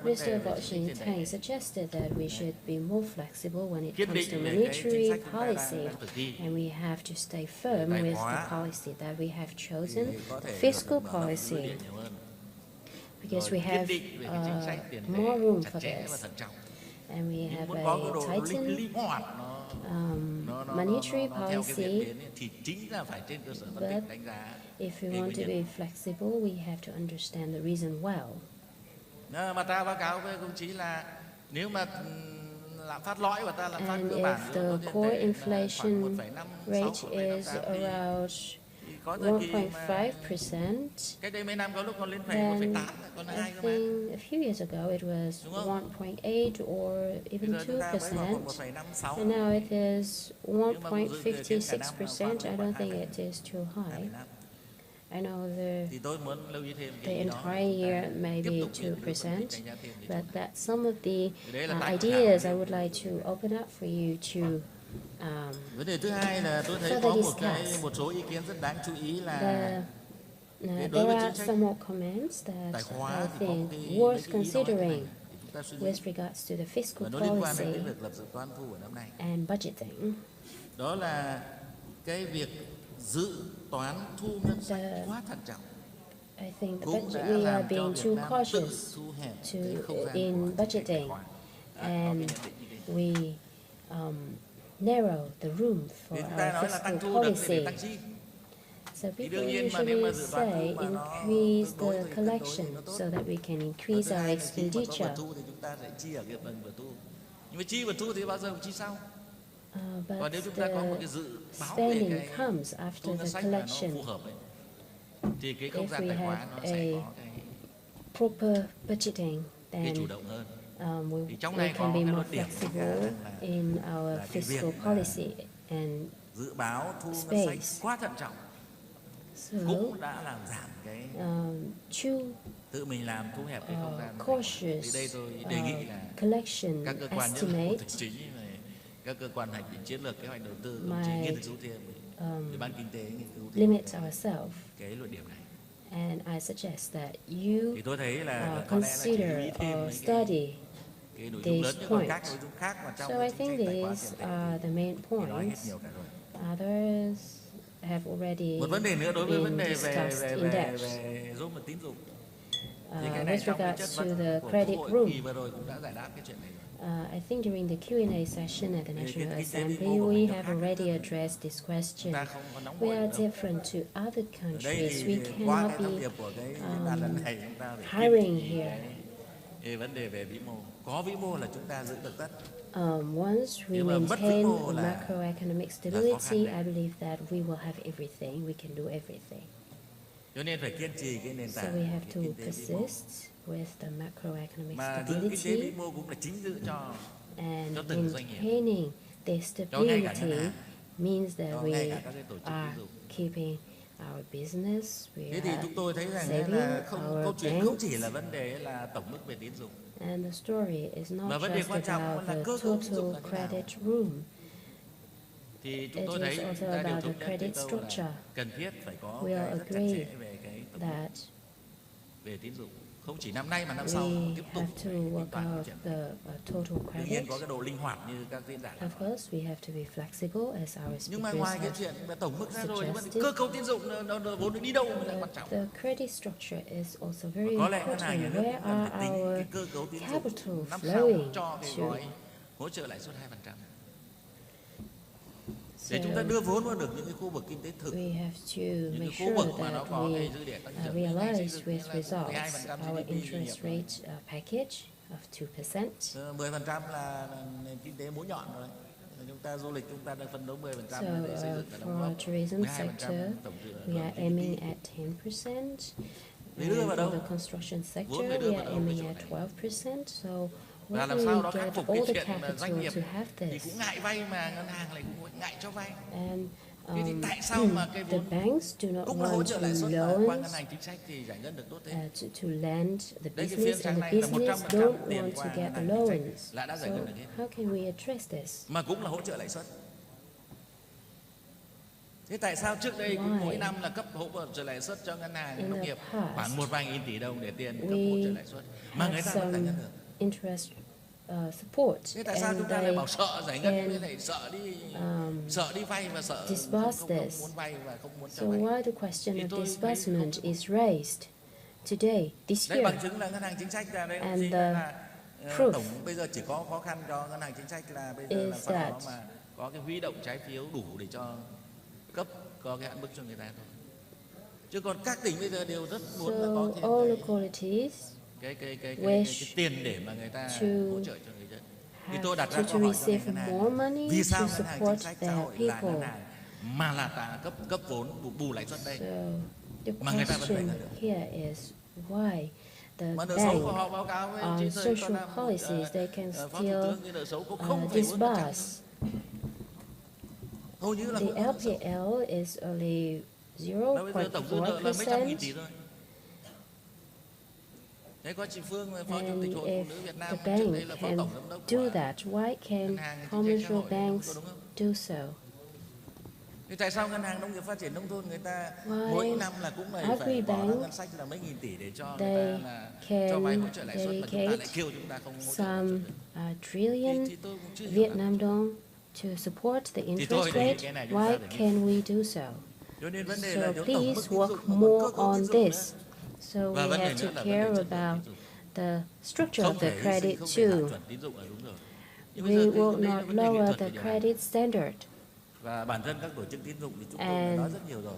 S14: Mr. Washington suggested that we should be more flexible when it comes to monetary policy, and we have to stay firm with the policy that we have chosen, the fiscal policy, because we have more room for this, and we have a tightened monetary policy, but if we want to be flexible, we have to understand the reason well. And if the core inflation rate is around 1.5%, then I think a few years ago it was 1.8 or even 2%, and now it is 1.56%. I don't think it is too high. I know the entire year may be 2%, but that's some of the ideas I would like to open up for you to further discuss. There are some more comments that I think worth considering with regards to the fiscal policy and budgeting. I think we are being too cautious in budgeting, and we narrow the room for our fiscal policy. So people usually say increase the collection so that we can increase our expenditure. But the spending comes after the collection. If we have a proper budgeting, then we can be more flexible in our fiscal policy and space. So, too cautious collection estimate might limit ourselves. And I suggest that you consider or study these points. So I think these are the main points. Others have already been discussed in depth. with regards to the credit room, I think during the Q&A session at the National Assembly, we have already addressed this question. We are different to other countries. We cannot be hiring here. Once we maintain macroeconomic stability, I believe that we will have everything. We can do everything. So we have to persist with the macroeconomic stability, and maintaining the stability means that we are keeping our business, we are saving our banks. And the story is not just about the total credit room. It is also about the credit structure. We all agree that we have to work out the total credit. Of course, we have to be flexible, as our speakers have suggested. The credit structure is also very important. Where are our capital flowing to?
S1: Để chúng ta đưa vốn vào được những cái khu vực kinh tế thực,
S14: we have to make sure that we realize with results our interest rate package of 2%.
S1: 10% là nền kinh tế mũi nhọn rồi. Chúng ta du lịch chúng ta đang phấn đấu 10% để xây dựng cái đóng góp.
S14: For tourism sector, we are aiming at 10%. And for the construction sector, we are aiming at 12%. So where do we get all the capital to have this? And the banks do not want to loan to lend the business, and the business don't want to get the loans. So how can we address this?
S1: Mà cũng là hỗ trợ lãi suất. Thế tại sao trước đây mỗi năm là cấp hỗ trợ lãi suất cho ngân hàng nông nghiệp khoảng một vài nghìn tỷ đồng để tiền cấp hỗ trợ lãi suất mà người ta vẫn giải ngân được?
S14: Interest support,
S1: thế tại sao chúng ta lại bảo sợ giải ngân, với lại sợ đi vay và sợ không muốn vay và không muốn cho vay?
S14: So why the question of disbursement is raised today, this year?
S1: Bằng chứng là ngân hàng chính sách là đấy,
S14: and
S1: the tổng bây giờ chỉ có khó khăn cho ngân hàng chính sách là bây giờ làm sao đó mà có cái huy động trái phiếu đủ để cho cấp có cái hạn mức cho người ta thôi. Chứ còn các tỉnh bây giờ đều rất muốn là có
S14: tiền.
S1: Cái tiền để mà người ta hỗ trợ cho người dân. Thì tôi đặt ra câu hỏi cho ngân hàng, vì sao ngân hàng chính sách xã hội là ngân hàng mà là cấp vốn bù lãi suất đây mà người ta vẫn phải ngân được?
S14: The bank on social policies, they can still disburse. The LPL is only 0.4%. And if the bank can do that, why can commercial banks do so?
S1: Tại sao ngân hàng nông nghiệp phát triển nông thôn người ta mỗi năm là cũng phải bỏ ra ngân sách là mấy nghìn tỷ để cho người ta là cho vay hỗ trợ lãi suất mà chúng ta lại kêu chúng ta không hỗ trợ
S14: some trillion Vietnam dong to support the interest rate? Why can we do so? So please work more on this. So we have to care about the structure of the credit too. We will not lower the credit standard.
S1: Và bản thân các tổ chức tín dụng thì chúng tôi đã nói rất nhiều rồi.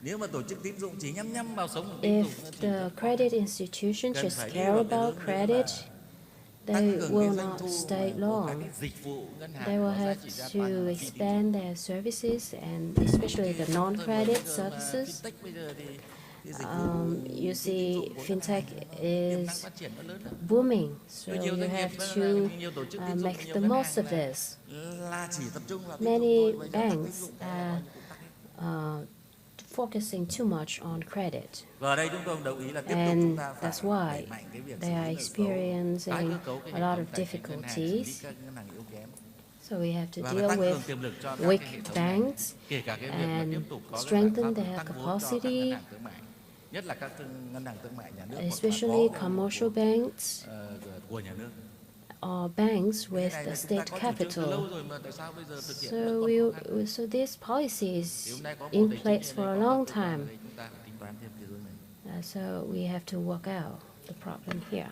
S1: Nếu mà tổ chức tín dụng chỉ nhắm vào sống tín dụng,
S14: if the credit institution just care about credit, they will not stay long. They will have to expand their services, and especially the non-credit services. You see, fintech is booming, so you have to make the most of this. Many banks are focusing too much on credit, and that's why they are experiencing a lot of difficulties. So we have to deal with weak banks and strengthen their capacity, especially commercial banks or banks with the state capital. So this policy is in place for a long time. So we have to work out the problem here.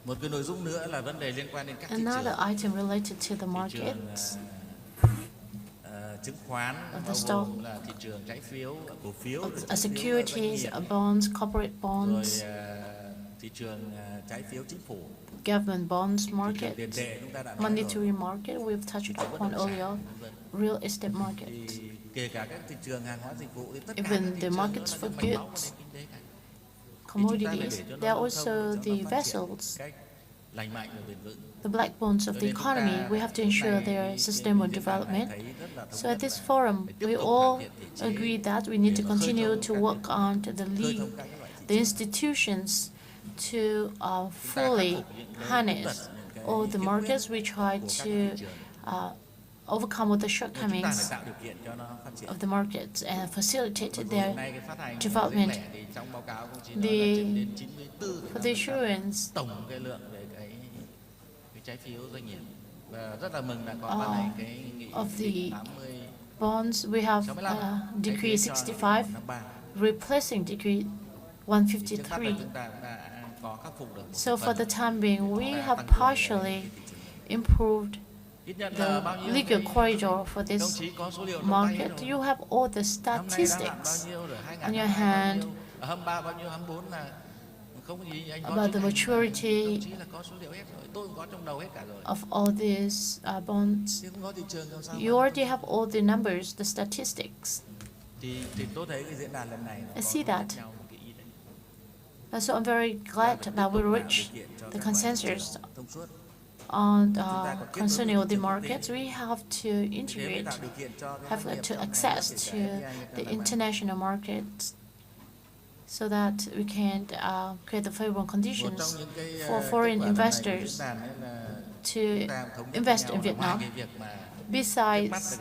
S1: Một cái nội dung nữa là vấn đề liên quan đến các thị
S17: Another
S1: trường.
S17: item related to the markets,
S1: chứng khoán,
S17: the stock,
S1: là thị trường trái phiếu, cổ phiếu,
S17: securities, bonds, corporate bonds,
S1: rồi thị trường trái phiếu chính phủ,
S17: government bonds market, monetary market we've touched upon earlier, real estate market,
S1: kể cả các thị trường hàng hóa dịch vụ, thì tất cả
S17: even the markets for goods, commodities. They are also the vessels, the backbones of the economy. We have to ensure their sustainable development. So at this forum, we all agree that we need to continue to work on the institutions to fully harness all the markets. We try to overcome all the shortcomings of the markets and facilitate their development. For the assurance of the bonds, we have Decree 65, replacing Decree 153. So for the time being, we have partially improved the legal corridor for this market. You have all the statistics on your hand about the maturity of all these bonds. You already have all the numbers, the statistics. I see that. So I'm very glad that we reached the consensus on concerning all the markets. We have to integrate, have to access to the international markets so that we can create the favorable conditions for foreign investors to invest in Vietnam. Besides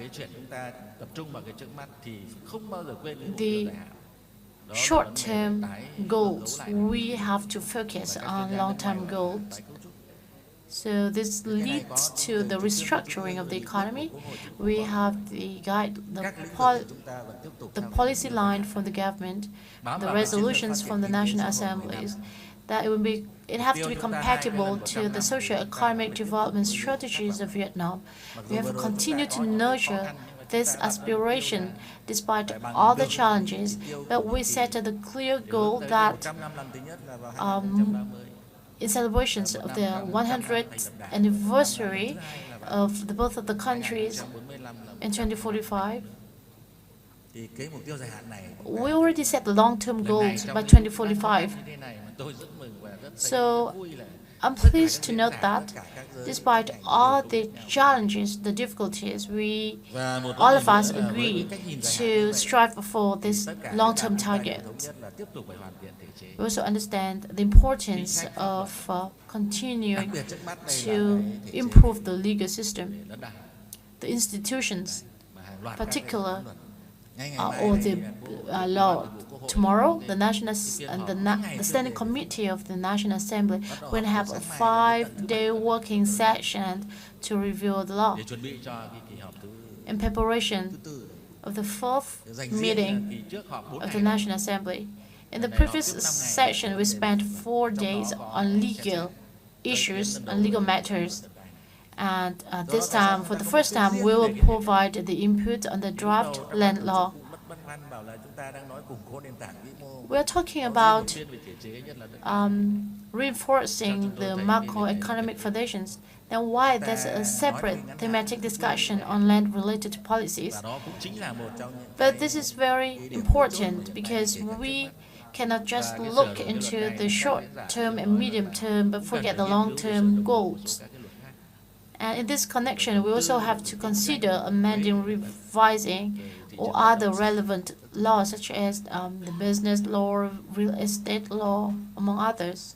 S17: the short-term goals, we have to focus on long-term goals. So this leads to the restructuring of the economy. We have the policy line from the government, the resolutions from the national assemblies, that it have to be compatible to the socio-economic development strategies of Vietnam. We have to continue to nurture this aspiration despite all the challenges, but we set a clear goal that in celebrations of the 100th anniversary of both of the countries in 2045, we already set the long-term goals by 2045. So I'm pleased to note that despite all the challenges, the difficulties, all of us agree to strive for this long-term target. We also understand the importance of continuing to improve the legal system, the institutions, particular or the law. Tomorrow, the Standing Committee of the National Assembly will have a 5-day working session to review the law. In preparation of the 4th meeting of the National Assembly, in the previous session, we spent 4 days on legal issues, on legal matters. And this time, for the first time, we will provide the input on the draft land law. We are talking about reinforcing the macroeconomic foundations. Then why there's a separate thematic discussion on land-related policies? But this is very important because we cannot just look into the short-term and medium-term but forget the long-term goals. And in this connection, we also have to consider amending, revising, or other relevant laws such as the business law, real estate law, among others.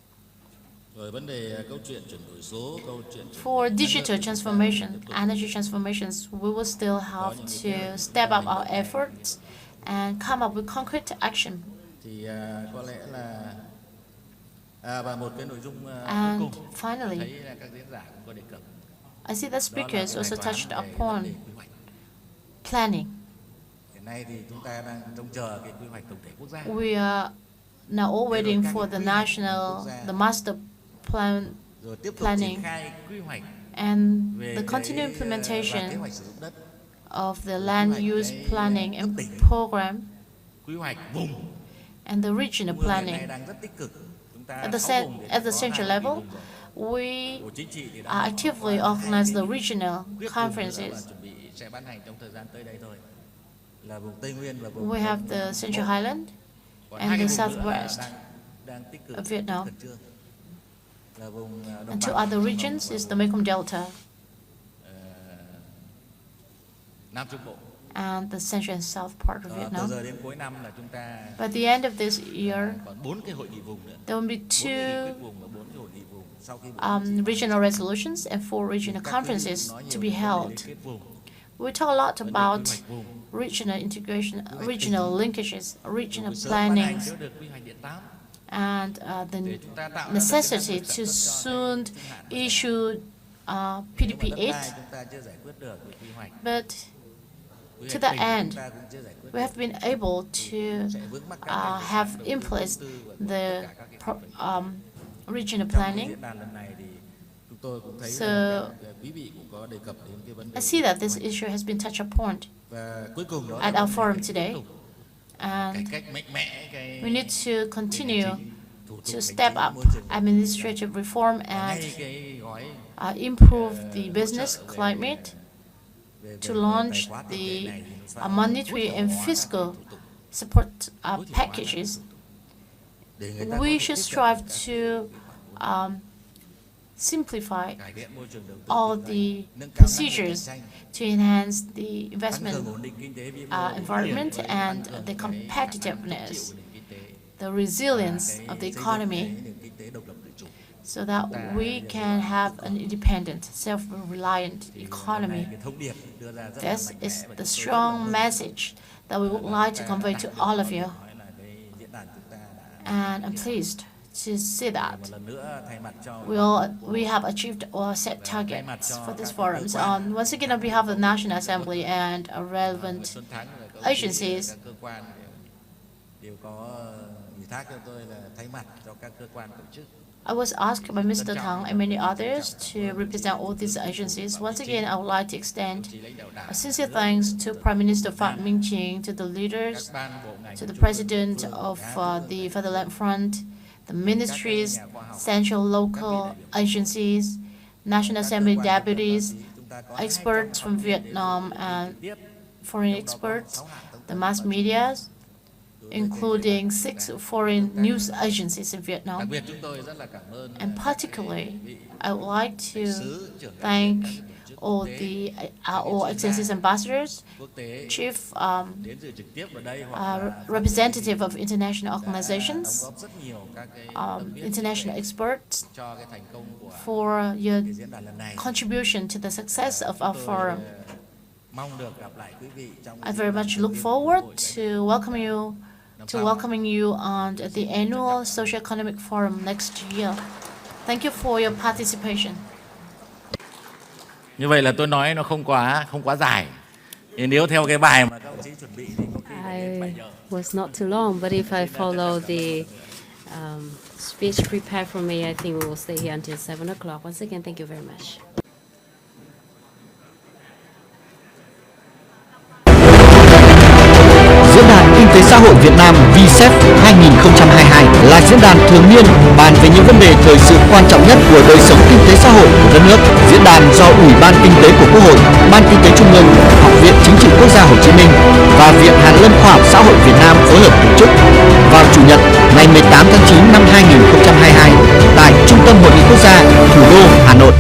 S17: For digital transformation, energy transformations, we will still have to step up our efforts and come up with concrete action. And finally, I see that speakers also touched upon planning.
S1: nay thì chúng ta đang trông chờ cái quy hoạch tổng thể quốc gia.
S17: We are now all waiting for the master planning and the continued implementation of the land use planning and program and the regional planning. At the central level, we actively organize the regional conferences. We have the Central Highland and the Southwest of Vietnam. And two other regions is the Mekong Delta and the central and south part of Vietnam. By the end of this year, there will be 2 regional resolutions and 4 regional conferences to be held. We talk a lot about regional integration, regional linkages, regional plannings, and the necessity to soon issue PDP 8. But to that end, we have been able to have in place the regional planning. So I see that this issue has been touched upon at our forum today, and we need to continue to step up administrative reform and improve the business climate to launch the monetary and fiscal support packages. We should strive to simplify all the procedures to enhance the investment environment and the competitiveness, the resilience of the economy, so that we can have an independent, self-reliant economy. This is the strong message that we would like to convey to all of you. And I'm pleased to see that we have achieved our set targets for this forum. Once again, on behalf of the National Assembly and relevant agencies, I was asked by Mr. Tang and many others to represent all these agencies. Once again, I would like to extend a sincere thanks to Prime Minister Phạm Minh Chính, to the leaders, to the President of the Fatherland Front, the ministries, central, local agencies, National Assembly deputies, experts from Vietnam and foreign experts, the mass media, including 6 foreign news agencies in Vietnam. And particularly, I would like to thank all the all excellencies ambassadors, chief representative of international organizations, international experts, for your contribution to the success of our forum. I very much look forward to welcoming you on the annual Socio-Economic Forum next year. Thank you for your participation.
S1: Như vậy là tôi nói nó không quá dài. Nếu theo cái bài mà các ông chí chuẩn bị thì có khi
S14: I was not too long, but if I follow the speech prepared for me, I think we will stay here until 7 o'clock. Once again, thank you very much.
S19: Diễn đàn Kinh tế xã hội Việt Nam VSEF 2022 là diễn đàn thường niên bàn về những vấn đề thời sự quan trọng nhất của đời sống kinh tế xã hội của đất nước. Diễn đàn do Ủy ban Kinh tế của Quốc hội, Ban Kinh tế Trung ương, Học viện Chính trị Quốc gia Hồ Chí Minh và Viện Hàn lâm Khoa học Xã hội Việt Nam phối hợp tổ chức vào Chủ nhật ngày 18 tháng 9 năm 2022 tại Trung tâm Hội nghị Quốc gia, thủ đô Hà Nội.